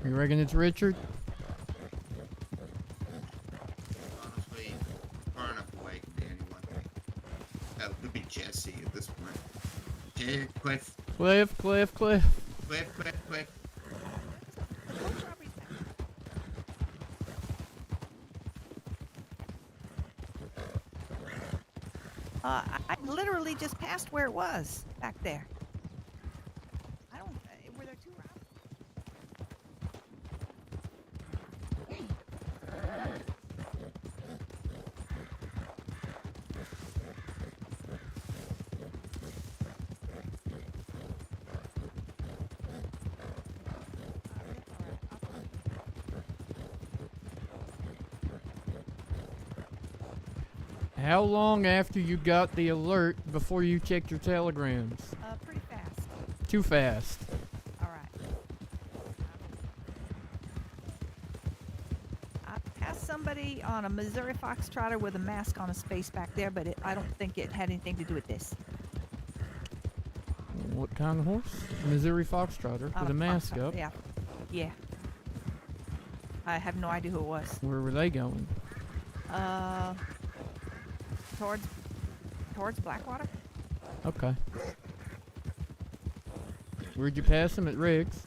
You reckon it's Richard? Honestly, far enough away can be anyone. That would be Jesse at this point. Cliff. Cliff. Cliff. I literally just passed where it was back there. I don't. Were there two rounds? How long after you got the alert before you checked your telegrams? Pretty fast. Too fast. All right. I passed somebody on a Missouri Foxtrotter with a mask on his face back there, but I don't think it had anything to do with this. What kind of horse? Missouri Foxtrotter with a mask Foxtrot, up. Yeah. Yeah. I have no idea who it was. Where were they going? Towards Blackwater. Okay. Where'd you pass them at Riggs?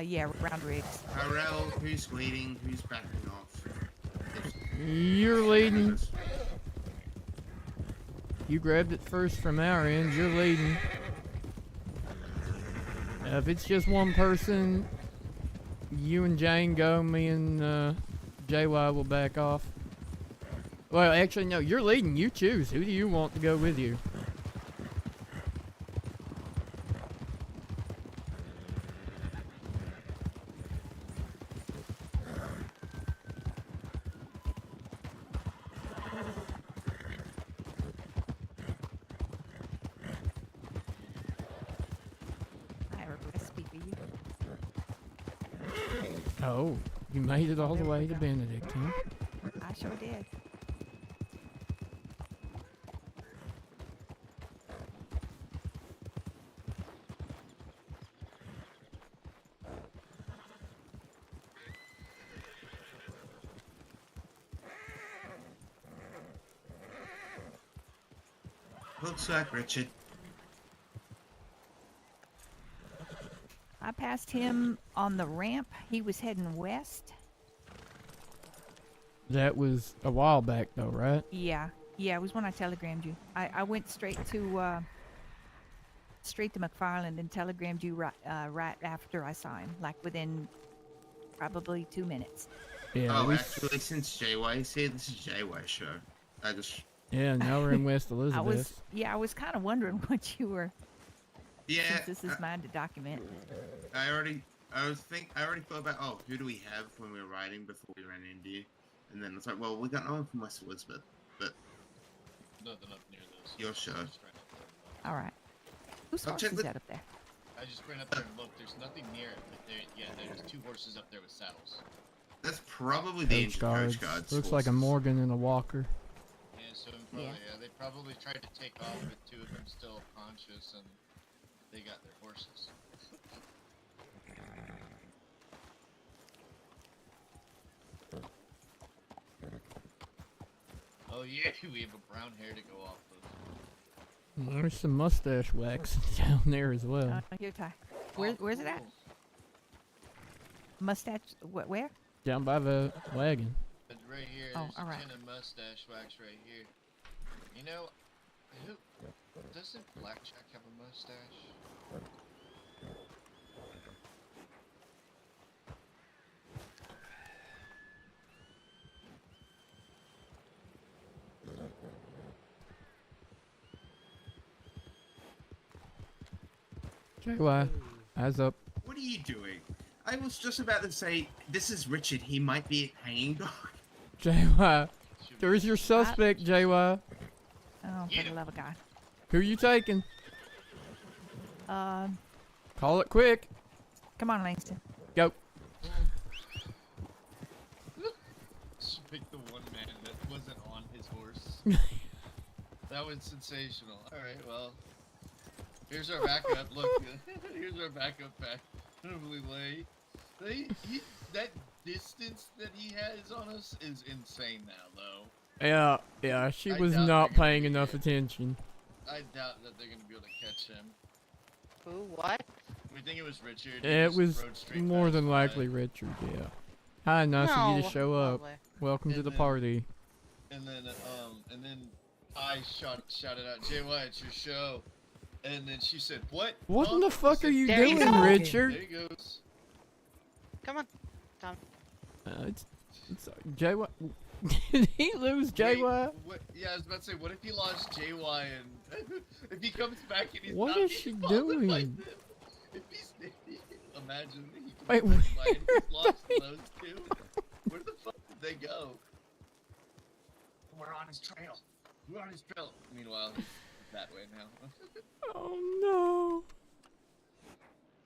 Yeah, round Riggs. Harrell, who's leading? Who's backing off? You're leading. You grabbed it first from our end. You're leading. If it's just one person, you and Jane go. Me and JY will back off. Well, actually, no. You're leading. You choose. Who do you want to go with you? I have a recipe for you. Oh, you made it all the way to Benedict, huh? I sure did. Looks like Richard. I passed him on the ramp. He was heading west. That was a while back, though, right? Yeah, it was when I telegrammed you. I went straight to McFarland and telegrammed you right after I saw him, like within probably 2 minutes. Yeah. Oh, actually, since JY's here, this is JY's show. Yeah, now we're in West Elizabeth. I was kind of wondering what you were. Yeah. Since this is mine to document. I already thought about, who do we have when we were riding before we ran into you? And then it's like, well, we got no one from West Elizabeth, but Nothing up near those. your show. All right. Whose I'll horse check is the- that up there? I just ran up there and looked. There's nothing near it, but there's 2 horses up there with saddles. That's probably the ancient coach guards. Looks like a Morgan and a Walker. Yeah, so they probably tried to take off, but 2 of them still conscious, and they got their horses. Oh yeah, we have a brown hair to go off of. There's some mustache wax down there as well. Here, Ty. Where's it at? Mustache? Where? Down by the wagon. But right here, Oh, there's alright. a tin of mustache wax right here. You know, who doesn't Blackjack have a mustache? JY, eyes up. What are you doing? I was just about to say, this is Richard. He might be a hanging dog. JY, there's your suspect, JY. Oh, for the love of God. Who you taking? Call it quick. Come on, Langston. Go. Just pick the one man that wasn't on his horse. That was sensational. Alright, well. Here's our backup. Look, here's our backup pack. Probably late. That distance that he has on us is insane now, though. Yeah, she I was doubt not they're gonna paying be enough it. attention. I doubt that they're gonna be able to catch him. Who? What? We think it was Richard. He It just was rode straight more past than by. likely Richard, yeah. Hi, nice of you to No, show up. probably. Welcome to And the then- party. And then I shouted out, JY, it's your show. And then she said, what? What in the I fuck said, are you There you doing, go. Richard? There he goes. Come on, Tom. It's JY. Did he lose JY? Wait, what, yeah, I was about to say, what if he lost JY and if he comes back and he's What not is being she followed by doing? them? If he's imagine he Wait, comes back by and where he's lost did those 2. Where the fuck did they go? We're on his trail. We're on his trail. Meanwhile, he's that way now. Oh no.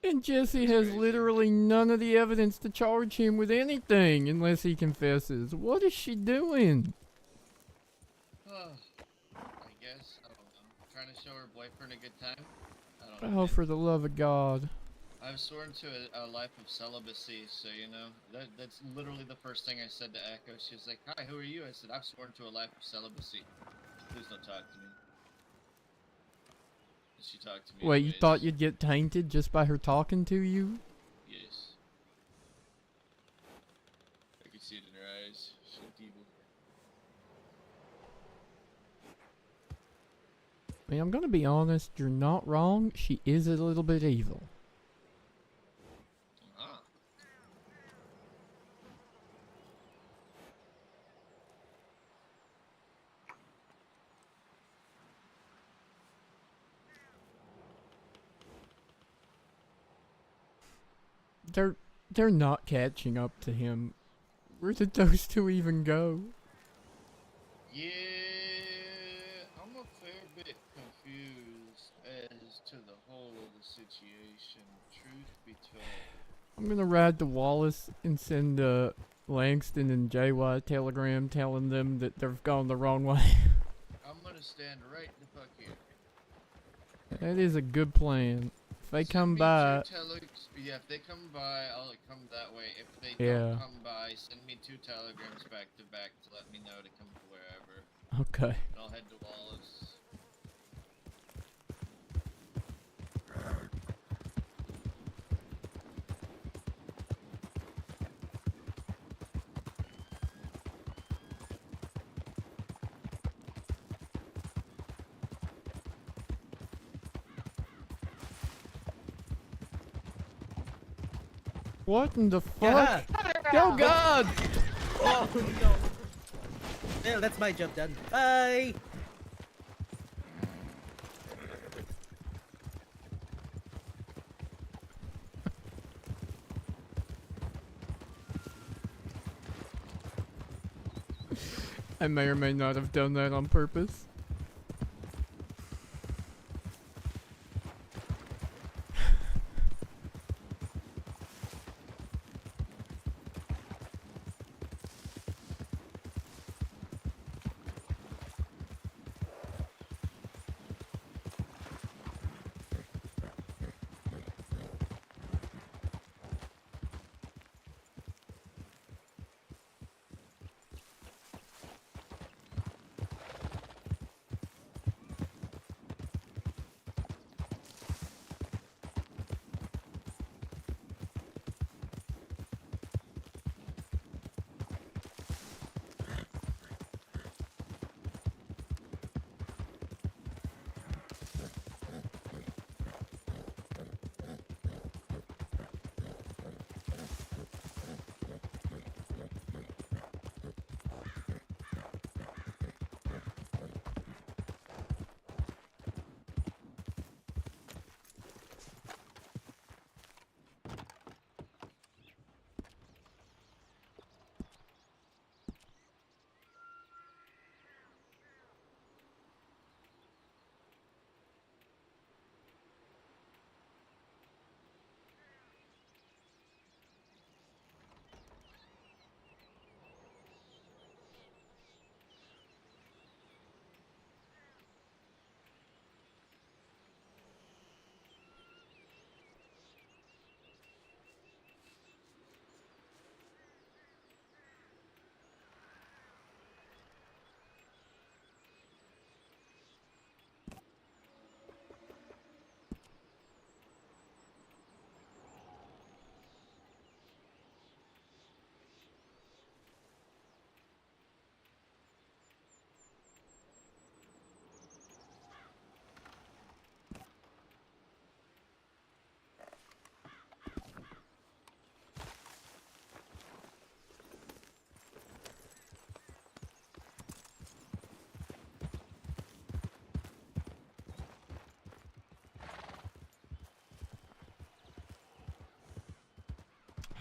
And Jesse has literally none of the evidence to charge him with anything unless he confesses. What is she doing? I guess, I don't know. Trying to show her boyfriend a good time? I don't know. Oh, for the love of God. I've sworn to a life of celibacy, so you know, that's literally the first thing I said to Echo. She was like, "Hi, who are you?" I said, "I've sworn to a life of celibacy. Please don't talk to me." She talked to me Wait, you anyways. thought you'd get tainted just by her talking to you? Yes. I could see it in her eyes. She looked evil. I mean, I'm gonna be honest, you're not wrong. She is a little bit evil. Ah. They're not catching up to him. Where did those two even go? Yeah, I'm a fair bit confused as to the whole of the situation, truth be told. I'm gonna ride to Wallace and send Langston and JY a telegram telling them that they've gone the wrong way. I'm gonna stand right the fuck here. That is a good plan. If they come by, Yeah, if they come by, I'll come that way. If they Yeah. don't come by, send me 2 telegrams back to back to let me know to come to wherever. Okay. And I'll head to Wallace. What in the fuck? Yeah. Oh God! Oh no. Well, that's my job done. Bye. I may or may not have done that on purpose.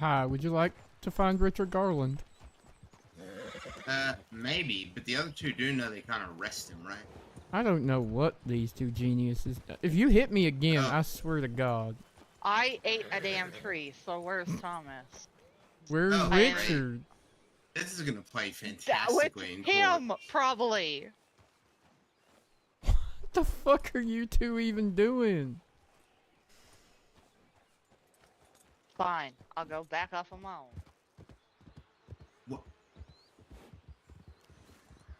Hi, would you like to find Richard Garland? Maybe, but the other two do know they can't arrest him, right? I don't know what these two geniuses. If you hit me again, I swear to God. I ate a damn tree, so where's Thomas? Where's Richard? This is gonna play That with fantastically in court. him, probably. What the fuck are you two even doing? Fine, I'll go back off of my own.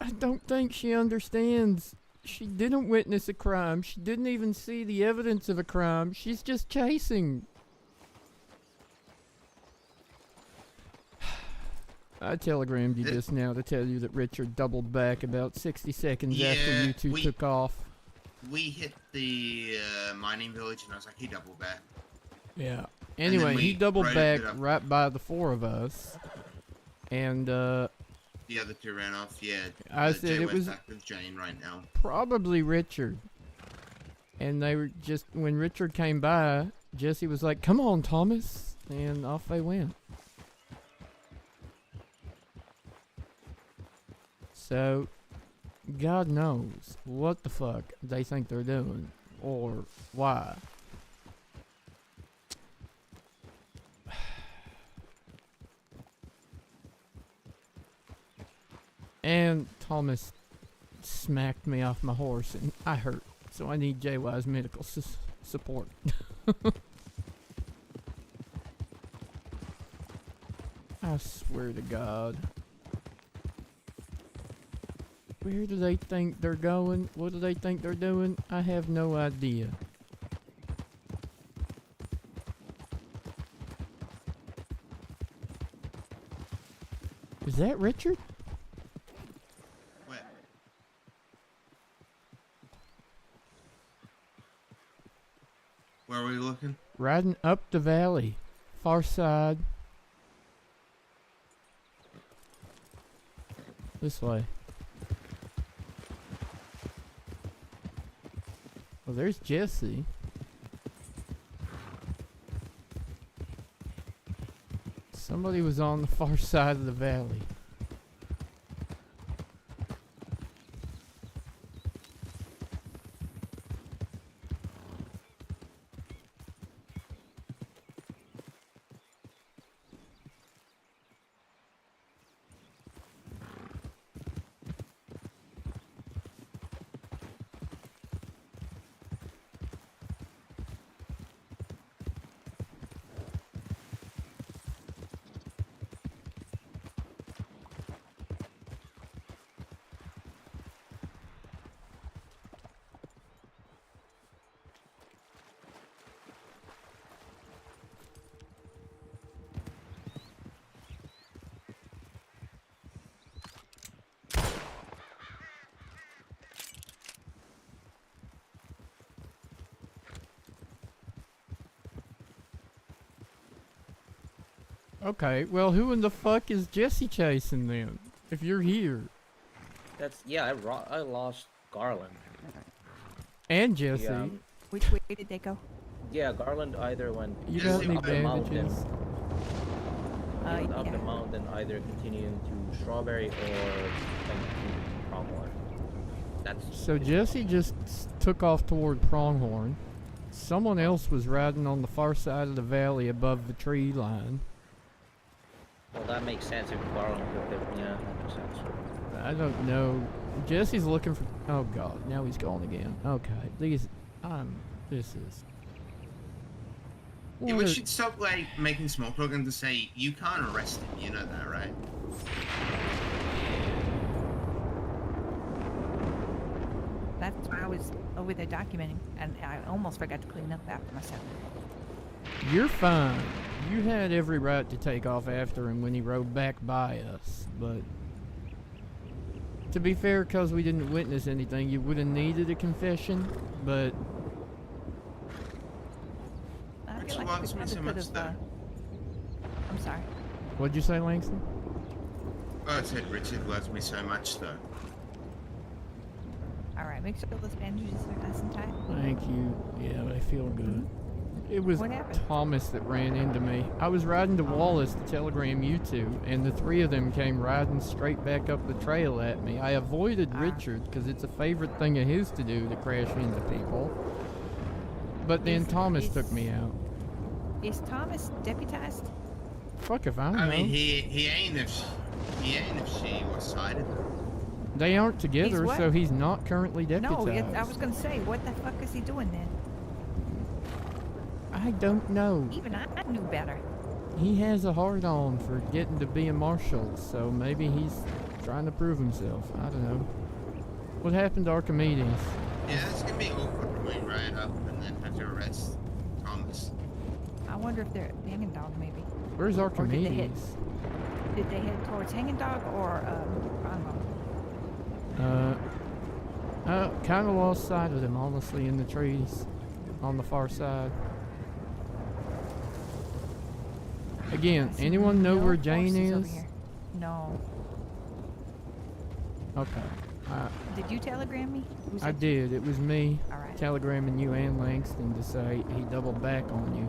I don't think she understands. She didn't witness a crime. She didn't even see the evidence of a crime. She's just chasing. I telegrammed you just now to tell you that Richard doubled back about 60 seconds after you two took off. We hit the mining village, and I was like, he doubled back. Yeah. Anyway, he doubled back right by the four of us. And, the other two ran off, yeah. I said it was back with Jane right now. probably Richard. And they were just, when Richard came by, Jesse was like, come on, Thomas. And off they went. So, God knows what the fuck they think they're doing. Or why. And Thomas smacked me off my horse and I hurt. So I need JY's medical support. I swear to God. Where do they think they're going? What do they think they're doing? I have no idea. Is that Richard? Where are we looking? Riding up the valley. Far side. This way. Well, there's Jesse. Somebody was on the far side of the valley. Okay, well, who in the fuck is Jesse chasing then? If you're here. That's I lost Garland. And Jesse. Which way did they go? Yeah, Garland either went You got any up the mountain. bandages? Up the mountain, either continuing to Strawberry or continuing to Pronghorn. That's So Jesse just took off toward Pronghorn. Someone else was riding on the far side of the valley above the tree line. Well, that makes sense if Garland got there. Yeah, that makes sense. I don't know. Jesse's looking for. Oh God! Now he's gone again. Okay, this is. Yeah, we should stop like making small talk and to say you can't arrest him. You know that, right? That's why I was over there documenting, and I almost forgot to clean up after myself. You're fine. You had every right to take off after him when he rode back by us, but to be fair, because we didn't witness anything, you would have needed a confession, but I feel like we probably could have. I'm sorry. What'd you say, Langston? Oh, I said Richard loves me so much, though. All right, make sure those bandages are nice and tight. Thank you. Yeah, I feel good. It was What happened? Thomas that ran into me. I was riding to Wallace to telegram you two, and the three of them came riding straight back up the trail at me. I avoided Richard because it's a favorite thing of his to do to crash into people. But then Thomas took me out. Is Thomas deputized? Fuck if I know. I mean, he ain't if she was sided. They aren't together, what? so he's not currently deputized. No, I was gonna say, what the fuck is he doing then? I don't know. Even I knew better. He has a hard on for getting to be a marshal, so maybe he's trying to prove himself. I don't know. What happened to Archimedes? Yeah, it's gonna be awkward going right up and then have to arrest Thomas. I wonder if they're at Hanging Dog, maybe. Where's Or did they head, Archimedes? did they head towards Hanging Dog or Pronghorn? Kind of lost sight of him, honestly, in the trees on the far side. Again, anyone know where Jane horses over is? here. No. Okay. Did you telegram me? Who's I that? did. It was me Alright. telegramming you and Langston to say he doubled back on you.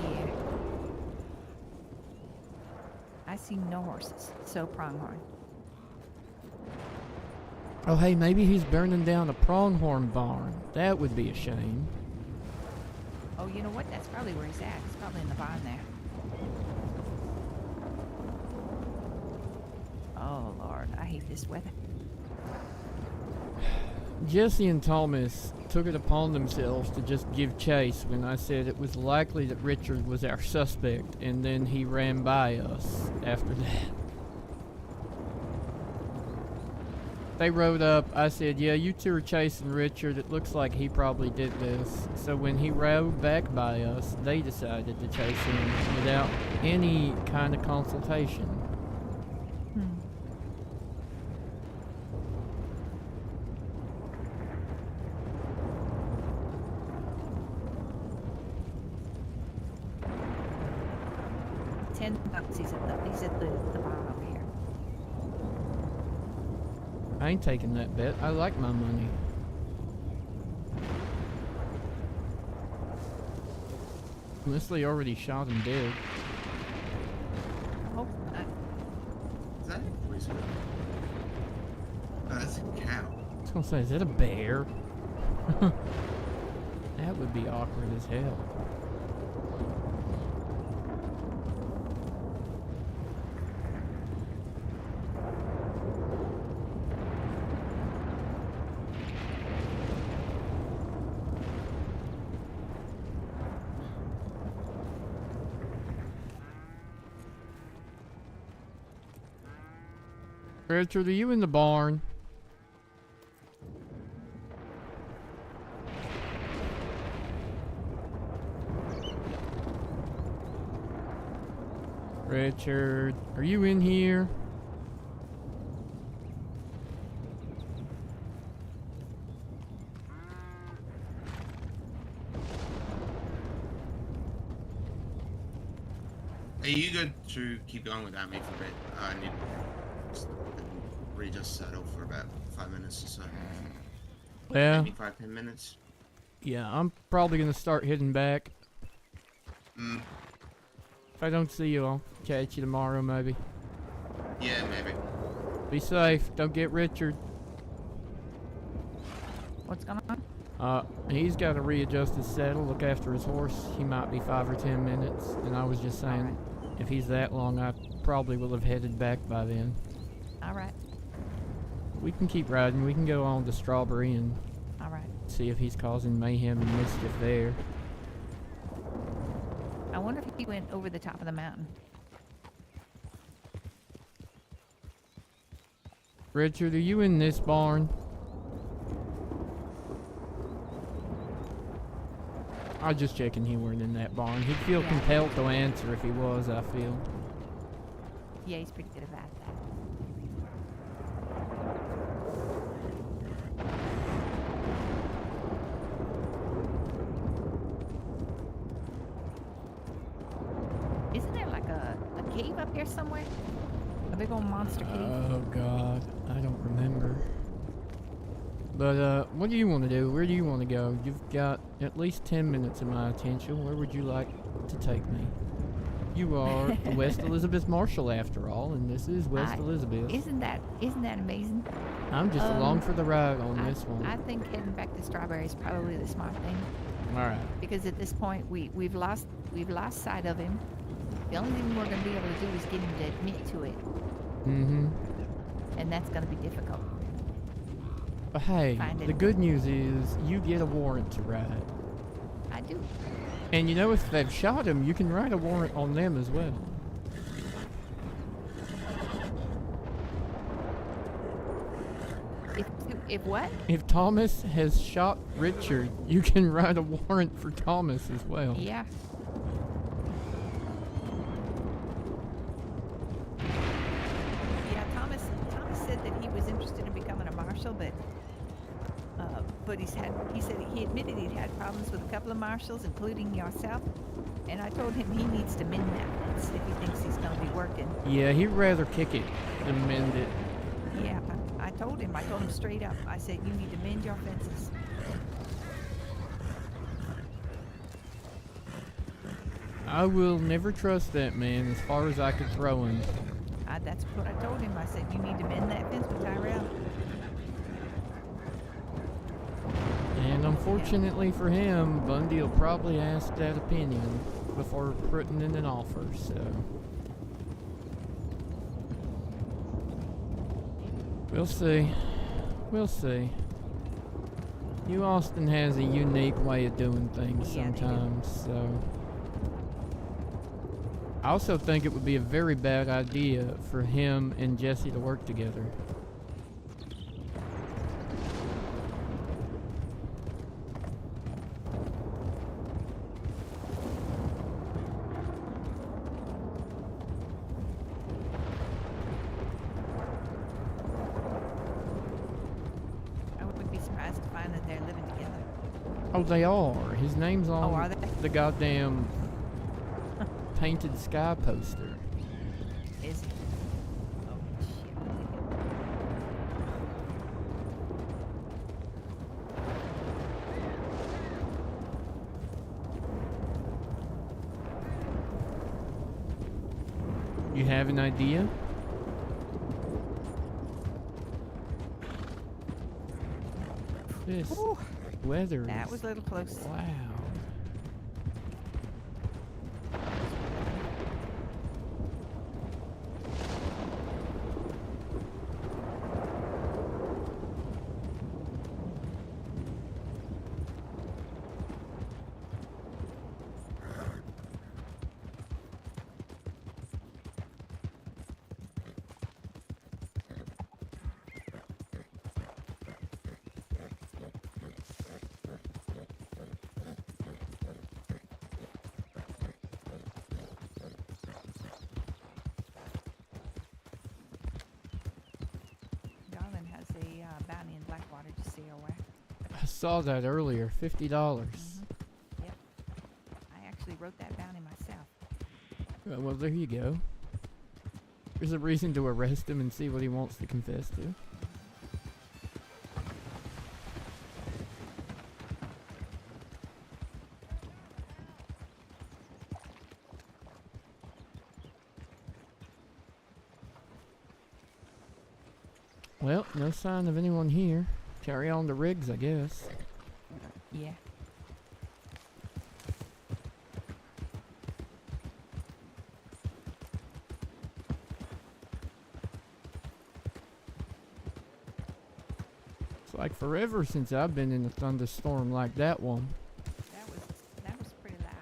Yeah. I see no horses, so Pronghorn. Oh, hey, maybe he's burning down a pronghorn barn. That would be a shame. Oh, you know what? That's probably where he's at. He's probably in the barn there. Oh, Lord. I hate this weather. Jesse and Thomas took it upon themselves to just give chase when I said it was likely that Richard was our suspect, and then he ran by us after that. They rode up. I said, yeah, you two are chasing Richard. It looks like he probably did this. So when he rode back by us, they decided to chase him without any kind of consultation. $10. He's at the barn over here. I ain't taking that bet. I like my money. Unless they already shot him dead. Oh, Is that a poison? Oh, that's a cow. I was gonna say, is that a bear? That would be awkward as hell. Richard, are you in the barn? Richard, are you in here? Are you good to keep going without me for a bit? I need to readjust saddle for about 5 minutes or so. Yeah. Maybe 5-10 minutes. Yeah, I'm probably gonna start heading back. If I don't see you, I'll catch you tomorrow, maybe. Yeah, maybe. Be safe. Don't get Richard. what's going on? He's got to readjust his saddle, look after his horse. He might be 5 or 10 minutes. And I was just saying, if he's that long, I probably will have headed back by then. Alright. We can keep riding. We can go on to Strawberry and Alright. see if he's causing mayhem and mischief there. I wonder if he went over the top of the mountain. Richard, are you in this barn? I'll just checking he weren't in that barn. He'd feel compelled to answer if he was, I feel. Yeah, he's pretty good about that. Isn't there like a cave up here somewhere? A big old monster cave? Oh god, I don't remember. But what do you want to do? Where do you want to go? You've got at least 10 minutes of my attention. Where would you like to take me? You are the West Elizabeth Marshal after all, and this is West Elizabeth. Isn't that amazing? I'm just along for the ride on this one. I think heading back to Strawberry is probably the smart thing. All right. Because at this point we've lost sight of him. The only thing we're going to be able to do is get him to admit to it. Mm-hmm. And that's going to be difficult. But hey, the good news is you get a warrant to ride. I do. And you know, if they've shot him, you can write a warrant on them as well. If what? If Thomas has shot Richard, you can write a warrant for Thomas as well. Yeah. Yeah, Thomas said that he was interested in becoming a marshal, but he said he admitted he'd had problems with a couple of marshals, including yourself. And I told him he needs to mend that fence if he thinks he's going to be working. Yeah, he'd rather kick it than mend it. Yeah, I told him straight up. I said, you need to mend your fences. I will never trust that man as far as I could throw him. That's what I told him. I said, you need to mend that fence with Tyrell. And unfortunately for him, Bundy will probably ask that opinion before putting in an offer, so... We'll see. We'll see. New Austin has a unique way of doing things sometimes, so... I also think it would be a very bad idea for him and Jesse to work together. I wouldn't be surprised to find that they're living together. Oh, they are. His name's on Oh, are they? the goddamn painted sky poster. Is he? Oh, shit. You have an idea? This Whew. weather That is- was a little close. Wow. Darlin has a bounty in Blackwater, just so you're aware. I saw that earlier. $50. Yep. I actually wrote that bounty myself. Well, there you go. There's a reason to arrest him and see what he wants to confess to. Well, no sign of anyone here. Carry on to Riggs, I guess. Yeah. It's like forever since I've been in a thunderstorm like that one. That was pretty loud.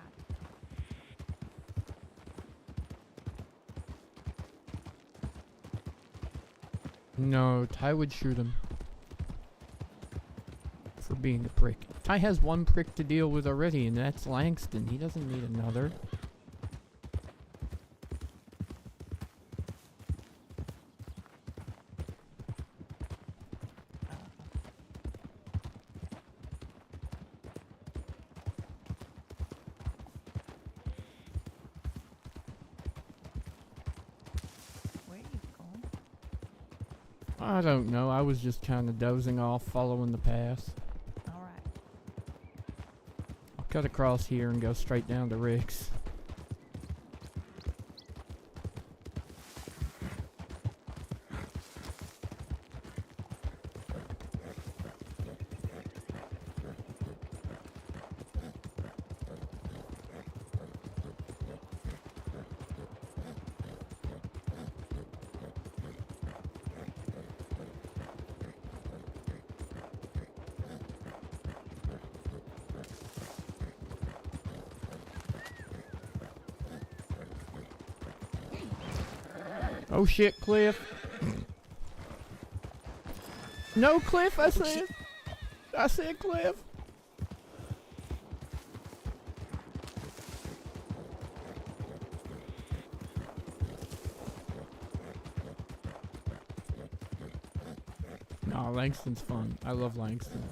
No, Ty would shoot him. For being a prick. Ty has one prick to deal with already, and that's Langston. He doesn't need another. Where are you going? I don't know. I was just kind of dozing off, following the path. All right. I'll cut across here and go straight down to Rick's. Oh shit, Cliff. No, Cliff, I said. I said Cliff. No, Langston's fun. I love Langston.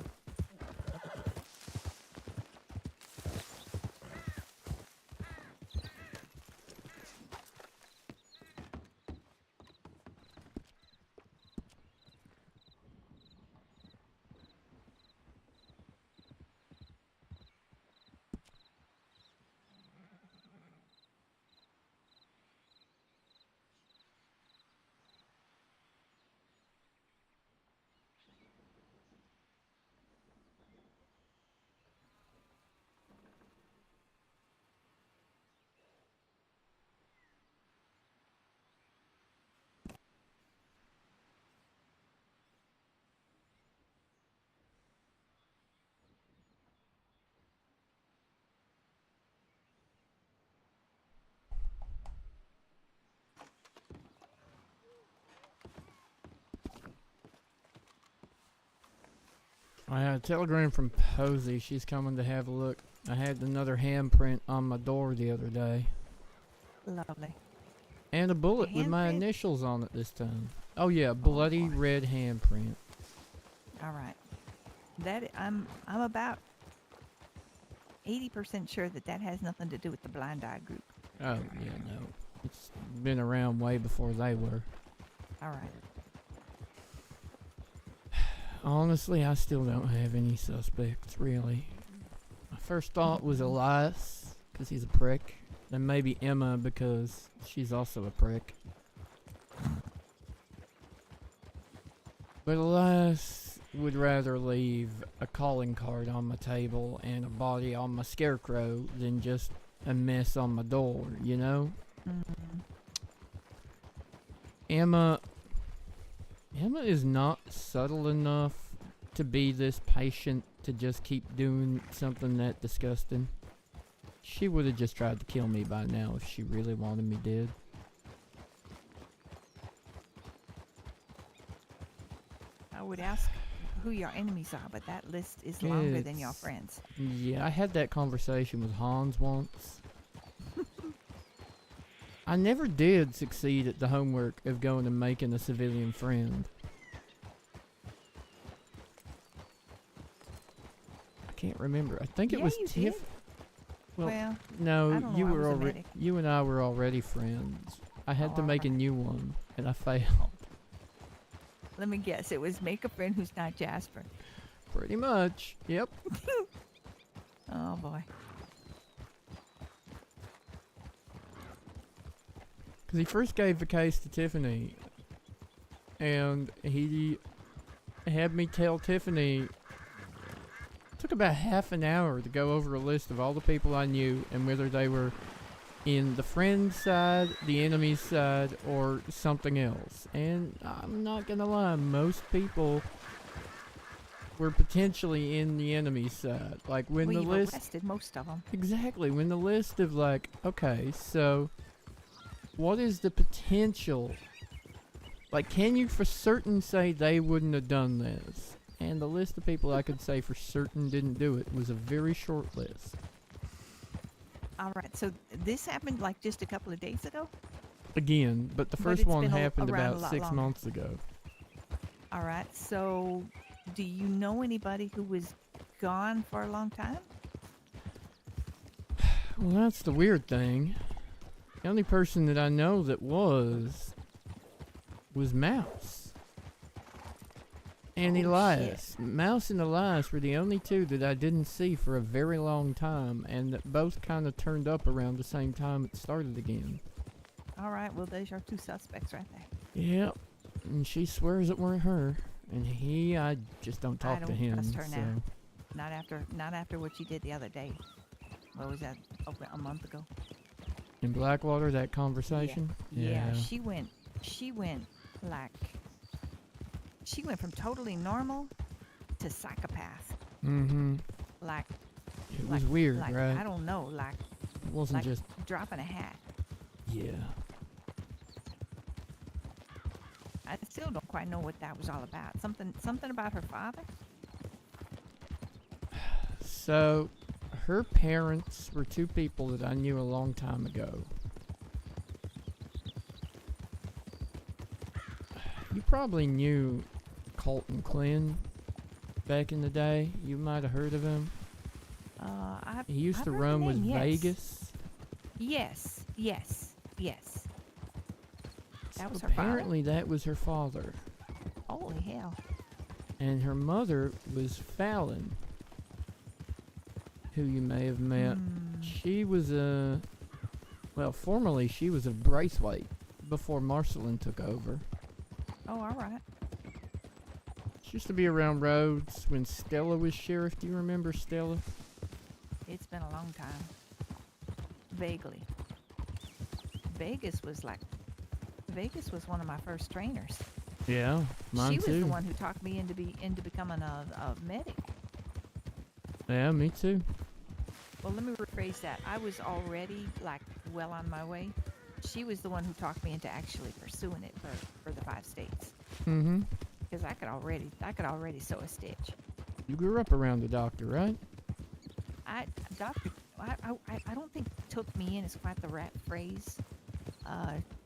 I had a telegram from Posey. She's coming to have a look. I had another handprint on my door the other day. Lovely. And a bullet with my initials on it this time. Oh yeah, bloody red handprint. All right. That I'm about 80% sure that has nothing to do with the Blind Eye group. Oh yeah, no. It's been around way before they were. All right. Honestly, I still don't have any suspects, really. My first thought was Elias, because he's a prick. Then maybe Emma, because she's also a prick. But Elias would rather leave a calling card on my table and a body on my scarecrow than just a mess on my door, you know? Mm-hmm. Emma is not subtle enough to be this patient to just keep doing something that disgusting. She would have just tried to kill me by now if she really wanted me dead. I would ask who your enemies are, but that list is longer than your friends. Yeah, I had that conversation with Hans once. I never did succeed at the homework of going and making a civilian friend. I can't remember. I think it was Tiff. Well, no, I don't know, you I were was a already. medic. You and I were already friends. I had to make a new one, and I failed. Let me guess. It was make a friend who's not Jasper. Pretty much. Yep. Oh boy. Because he first gave the case to Tiffany, and he had me tell Tiffany. It took about half an hour to go over a list of all the people I knew and whether they were in the friend side, the enemy side, or something else. And I'm not gonna lie, most people were potentially in the enemy side. Like when the You've list arrested most of them. exactly when the list of like, okay, so what is the potential? Like, can you for certain say they wouldn't have done this? And the list of people I could say for certain didn't do it was a very short list. All right. So this happened like just a couple of days ago? Again, but the But first it's one been happened around a about lot 6 longer. months ago. All right. So do you know anybody who was gone for a long time? Well, that's the weird thing. The only person that I know that was Mouse. And Oh, Elias. Mouse and Elias were the only two that I didn't see for a very long time, and that both kind of turned up around the same time it started again. All right, well, there's your two suspects right there. Yep. And she swears it weren't her. And I just don't talk I don't to him. trust her so. now. Not after what she did the other day. What was that? Over a month ago. In Blackwater, that conversation? Yeah. She went from totally normal to psychopath. Mm-hmm. Like It was weird, like, right? I don't know, like It wasn't like just... dropping a hat. Yeah. I still don't quite know what that was all about. Something about her father? So, her parents were two people that I knew a long time ago. You probably knew Colton Quinn back in the day. You might have heard of him. He used to run with Vegas. Yes. That was her Apparently that was her father. father. Holy hell. And her mother was Fallon, who you may have met. She was formerly she was a Braithwaite before Marcelin took over. Oh, all right. She used to be around Rhodes when Stella was sheriff. Do you remember Stella? It's been a long time. Vaguely. Vegas was one of my first trainers. Yeah, mine She too. was the one who talked me into becoming a medic. Yeah, me too. Well, let me rephrase that. I was already well on my way. She was the one who talked me into actually pursuing it for the 5 states. Mm-hmm. Because I could already sew a stitch. You grew up around the doctor, right? Doctor, I don't think took me in is quite the right phrase.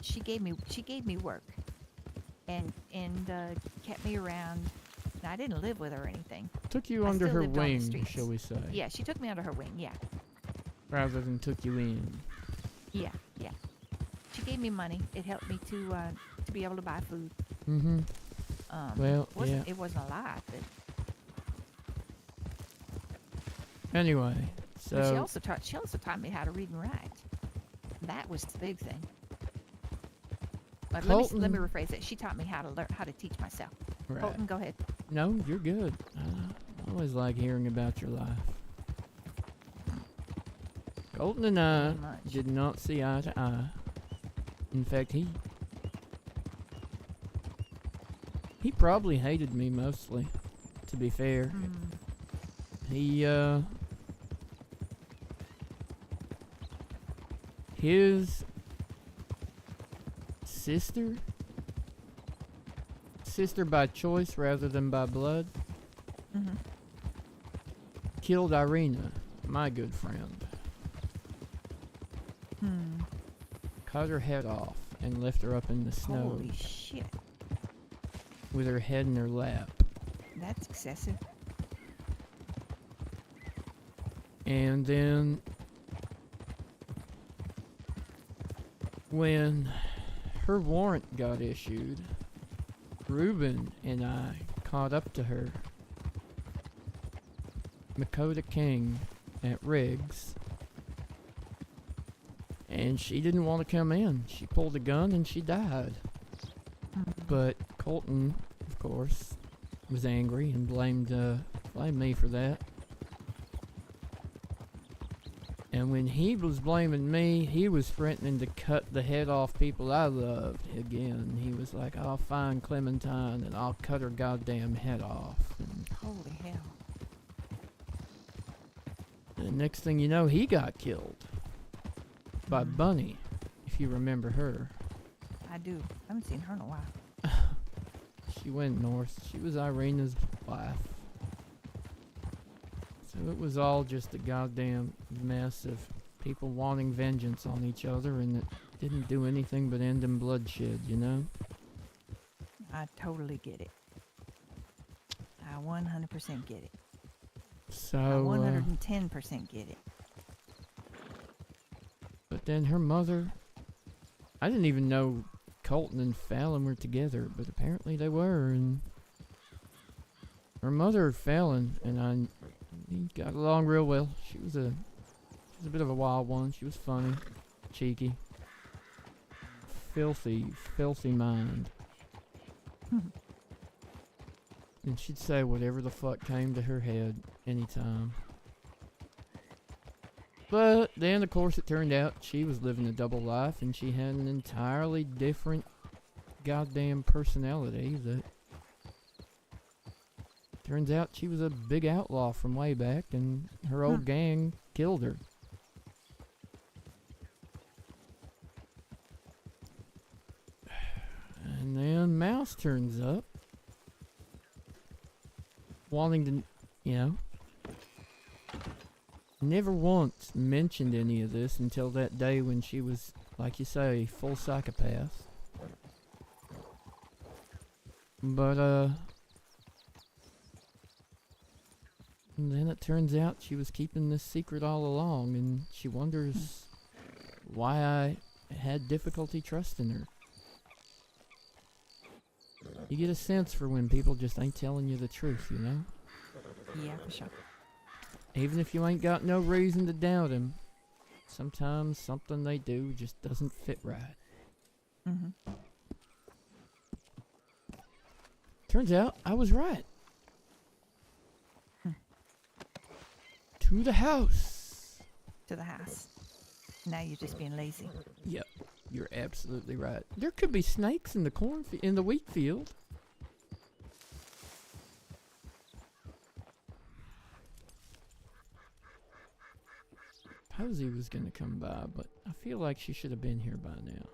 She gave me work, and kept me around. Now, I didn't live with her or anything. Took you I under still her lived on the wing, streets. shall we say? Yeah, she took me under her wing. Yeah. Rather than took you in. Yeah. She gave me money. It helped me to be able to buy food. Mm-hmm. Well, yeah. It wasn't a lot, but Anyway, but so she also taught me how to read and write. That was the big thing. But let me rephrase it. She taught me how to teach myself. Right. Colton, go ahead. No, you're good. I always like hearing about your life. Colton and I did not see eye to eye. In fact, he probably hated me mostly, to be fair. His sister by choice rather than by blood, killed Irina, my good friend. Cut her head off and left her up in the snow. Holy shit. With her head in her lap. That's excessive. And then when her warrant got issued, Reuben and I caught up to her, Makota King at Riggs, and she didn't want to come in. She pulled a gun and she died. But Colton, of course, was angry and blamed me for that. And when he was blaming me, he was threatening to cut the head off people I loved again. He was like, I'll find Clementine and I'll cut her goddamn head off. And holy hell. the next thing you know, he got killed. By Bunny, if you remember her. I do. I haven't seen her in a while. She went north. She was Irina's wife. So it was all just a goddamn mess of people wanting vengeance on each other, and it didn't do anything but end in bloodshed, you know? I totally get it. I 100% get it. So, I 110% get it. But then her mother, I didn't even know Colton and Fallon were together, but apparently they were, and her mother fell and he got along real well. She was a bit of a wild one. She was funny, cheeky, filthy mind. And she'd say whatever the fuck came to her head anytime. But then, of course, it turned out she was living a double life and she had an entirely different goddamn personality that turns out she was a big outlaw from way back and her old gang killed her. And then Mouse turns up wanting to, you know, never once mentioned any of this until that day when she was, like you say, full psychopath. But, and then it turns out she was keeping this secret all along, and she wonders why I had difficulty trusting her. You get a sense for when people just ain't telling you the truth, you know? Yeah, for sure. Even if you ain't got no reason to doubt him, sometimes something they do just doesn't fit right. Mm-hmm. Turns out I was right. To the house. To the house. Now you're just being lazy. Yep, you're absolutely right. There could be snakes in the in the wheat field. Posey was gonna come by, but I feel like she should have been here by now.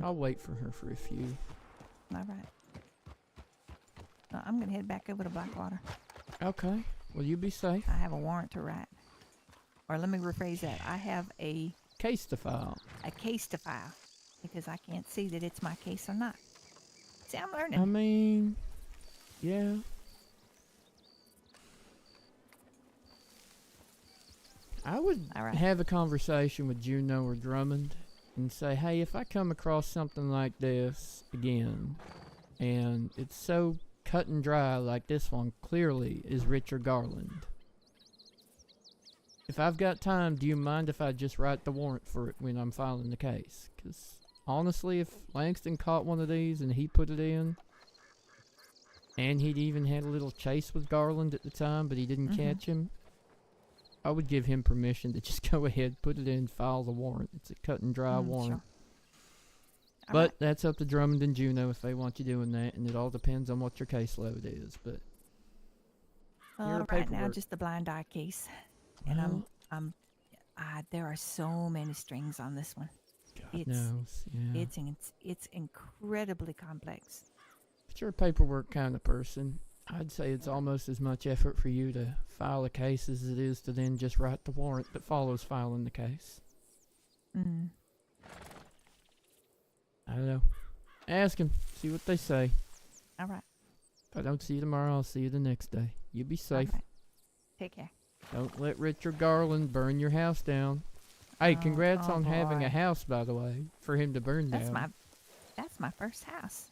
I'll wait for her for a few. All right. I'm gonna head back over to Blackwater. Okay. Well, you be safe. I have a warrant to write. Or let me rephrase that. I have a case to file. A case to file. Because I can't see that it's my case or not. See, I'm learning. I mean, yeah. I would have a conversation with Juno or Drummond and say, hey, if I come across something like this again, and it's so cut and dry like this one clearly is Richard Garland, if I've got time, do you mind if I just write the warrant for it when I'm filing the case? Because honestly, if Langston caught one of these and he put it in, and he'd even had a little chase with Garland at the time, but he didn't catch him, I would give him permission to just go ahead, put it in, file the warrant. It's a cut and dry warrant. Sure. But that's up to Drummond and Juno if they want you doing that, and it all depends on what your caseload is. But right now, just the blind eye case, and there are so many strings on this one. God knows, yeah. It's incredibly complex. If you're a paperwork kind of person, I'd say it's almost as much effort for you to file a case as it is to then just write the warrant that follows filing the case. Mm. I don't know. Ask them. See what they say. All right. If I don't see you tomorrow, I'll see you the next day. You be safe. All right. Take care. Don't let Richard Garland burn your house down. Hey, congrats on having a house, by the way, for him to burn down. That's my first house.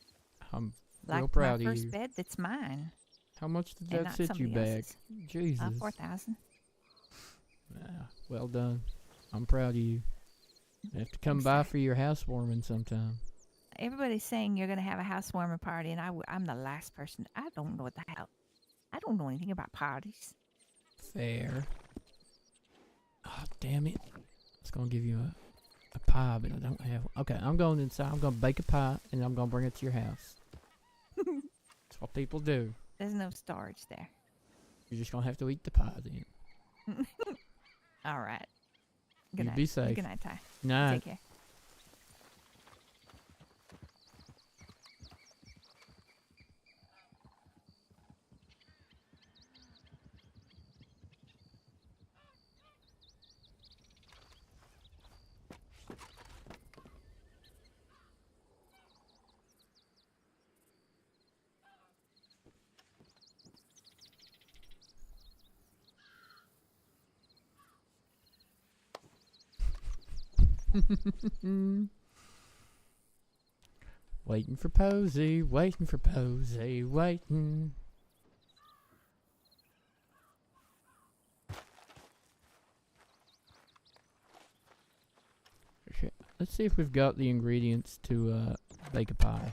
I'm real proud of you. My first bed that's mine. How much did that set you back? Jesus. 4,000. Well done. I'm proud of you. I have to come by for your housewarming sometime. Everybody's saying you're going to have a housewarming party, and I'm the last person. I don't know what the hell. I don't know anything about parties. Fair. Oh, damn it. I was going to give you a pie, but I don't have one. Okay, I'm going inside. I'm going to bake a pie, and I'm going to bring it to your house. That's what people do. There's no storage there. You're just going to have to eat the pie then. All right. Good night. Be safe. Good night, Ty. Night. Take care. Waiting for Posey, waiting for Posey, waiting. Let's see if we've got the ingredients to bake a pie.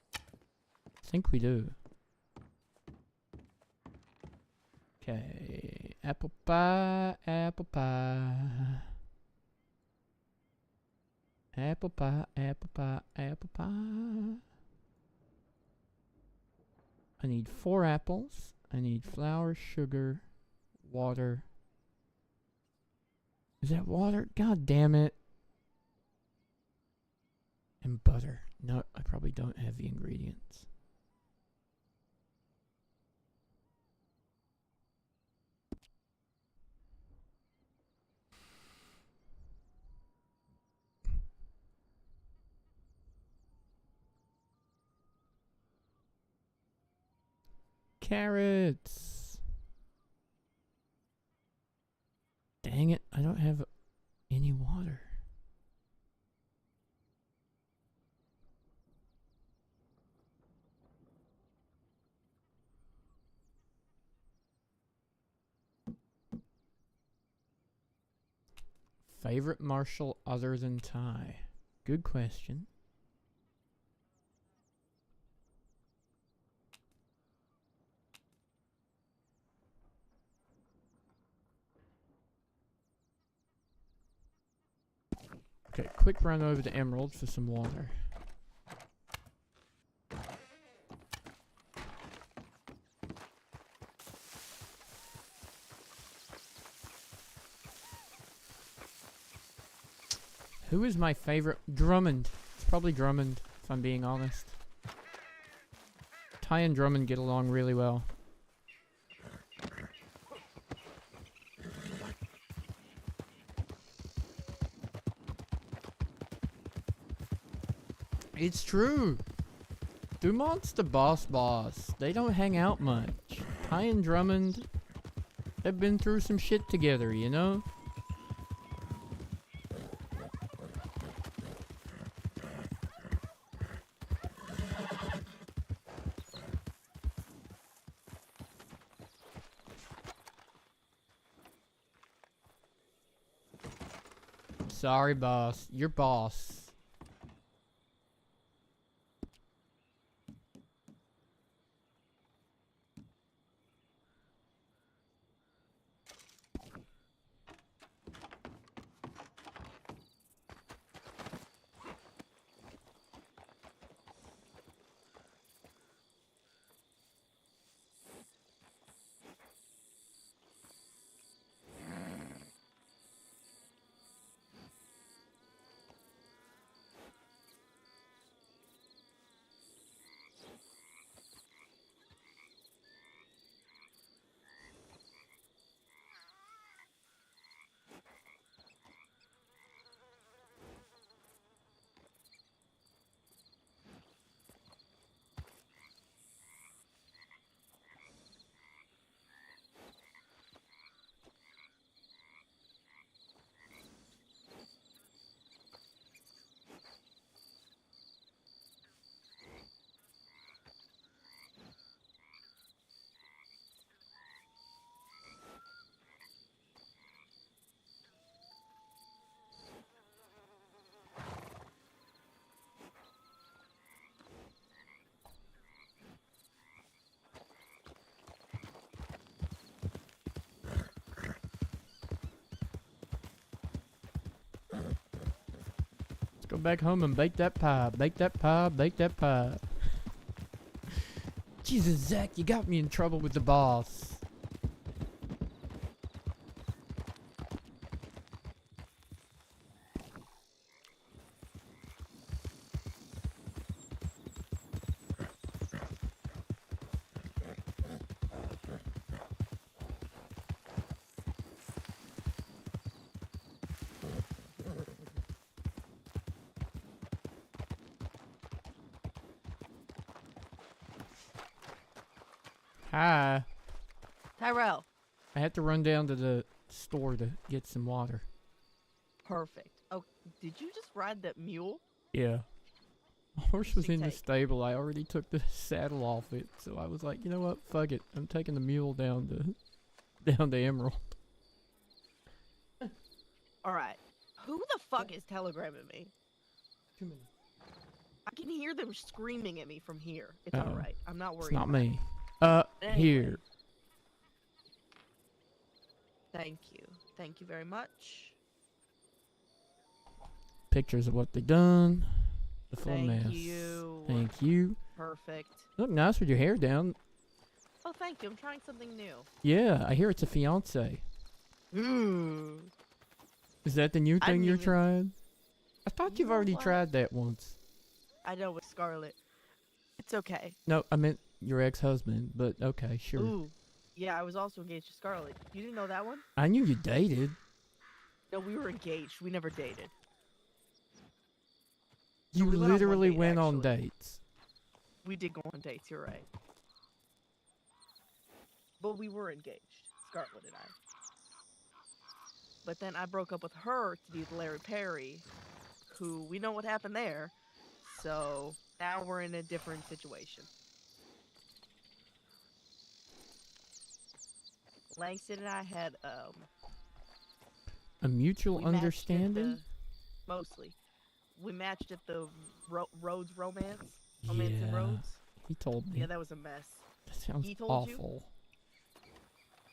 I think we do. Okay, apple pie, apple pie. Apple pie, apple pie, apple pie. I need 4 apples. I need flour, sugar, water. Is that water? God damn it. And butter. No, I probably don't have the ingredients. Carrots. Dang it, I don't have any water. Favorite martial other than Thai? Good question. Okay, quick run over to Emerald for some water. Who is my favorite? Drummond. It's probably Drummond, if I'm being honest. Ty and Drummond get along really well. It's true. Dumont's the boss. They don't hang out much. Ty and Drummond have been through some shit together, you know? Sorry, boss. You're boss. Go back home and bake that pie. Bake that pie. Bake that pie. Jesus, Zach, you got me in trouble with the boss. Hi. Tyrell. I had to run down to the store to get some water. Perfect. Oh, did you just ride that mule? Yeah. My horse was in the stable. I already took the saddle off it, so I was like, you know what? Fuck it. I'm taking the mule down to Emerald. All right. Who the fuck is telegramming me? Too many. I can hear them screaming at me from here. It's Uh-oh. alright. I'm not worried. It's not about me. Anyway. Here. Thank you. Thank you very much. Pictures of what they done. The full Thank mess. you. Thank you. Perfect. Look nice with your hair down. Oh, thank you. I'm trying something new. Yeah, I hear it's a fiance. Ooh. Is that the new I thing didn't you're even- trying? I thought You you've know already what? tried that once. I know with Scarlett. It's okay. No, I meant your ex-husband, but okay, sure. Ooh. Yeah, I was also engaged to Scarlett. You didn't know that one? I knew you dated. No, we were engaged. We never dated. You we went on one literally date, went on actually. dates. We did go on dates, you're right. But we were engaged, Scarlett and I. But then I broke up with her to be with Larry Perry, who we know what happened there. So now we're in a different situation. Langston and I had A mutual we matched at understanding? the- mostly. We matched at the Rhodes Romance. Romance and Yeah. Rhodes. He told me. Yeah, that was a mess. That sounds He told you? awful.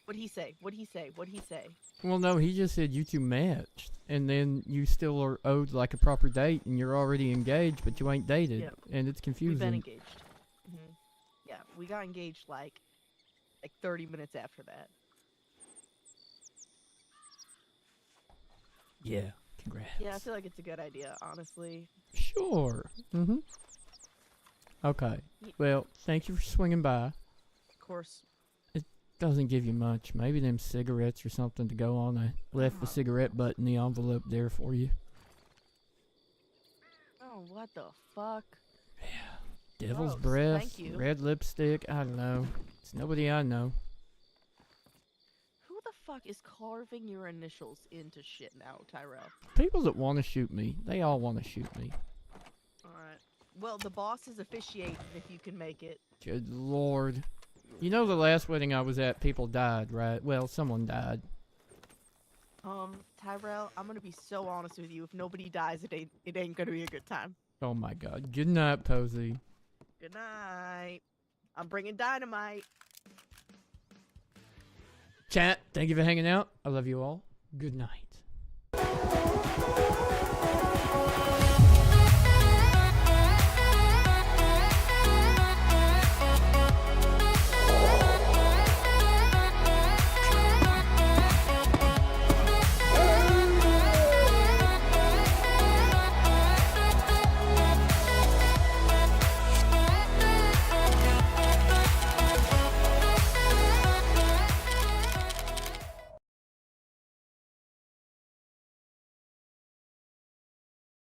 What'd he say? What'd he say? What'd he say? Well, no, he just said you two matched, and then you still are owed like a proper date, and you're already engaged, but you ain't dated, Yeah. and it's confusing. We've been engaged. Yeah, we got engaged like 30 minutes after that. Yeah, congrats. Yeah, I feel like it's a good idea, honestly. Sure. Mm-hmm. Okay. Well, thank you for swinging by. Of course. It doesn't give you much. Maybe them cigarettes or something to go on. I left the cigarette butt in the envelope there for you. Oh, what the fuck? Devil's Gross. breath, Thank you. red lipstick, I don't know. It's nobody I know. Who the fuck is carving your initials into shit now, Tyrell? People that want to shoot me, they all want to shoot me. Alright. Well, the boss is officiating if you can make it. Good lord. You know the last wedding I was at, people died, right? Well, someone died. Tyrell, I'm gonna be so honest with you. If nobody dies, it ain't gonna be a good time. Oh my god. Good night, Posey. Good night. I'm bringing dynamite. Chat, thank you for hanging out. I love you all. Good night.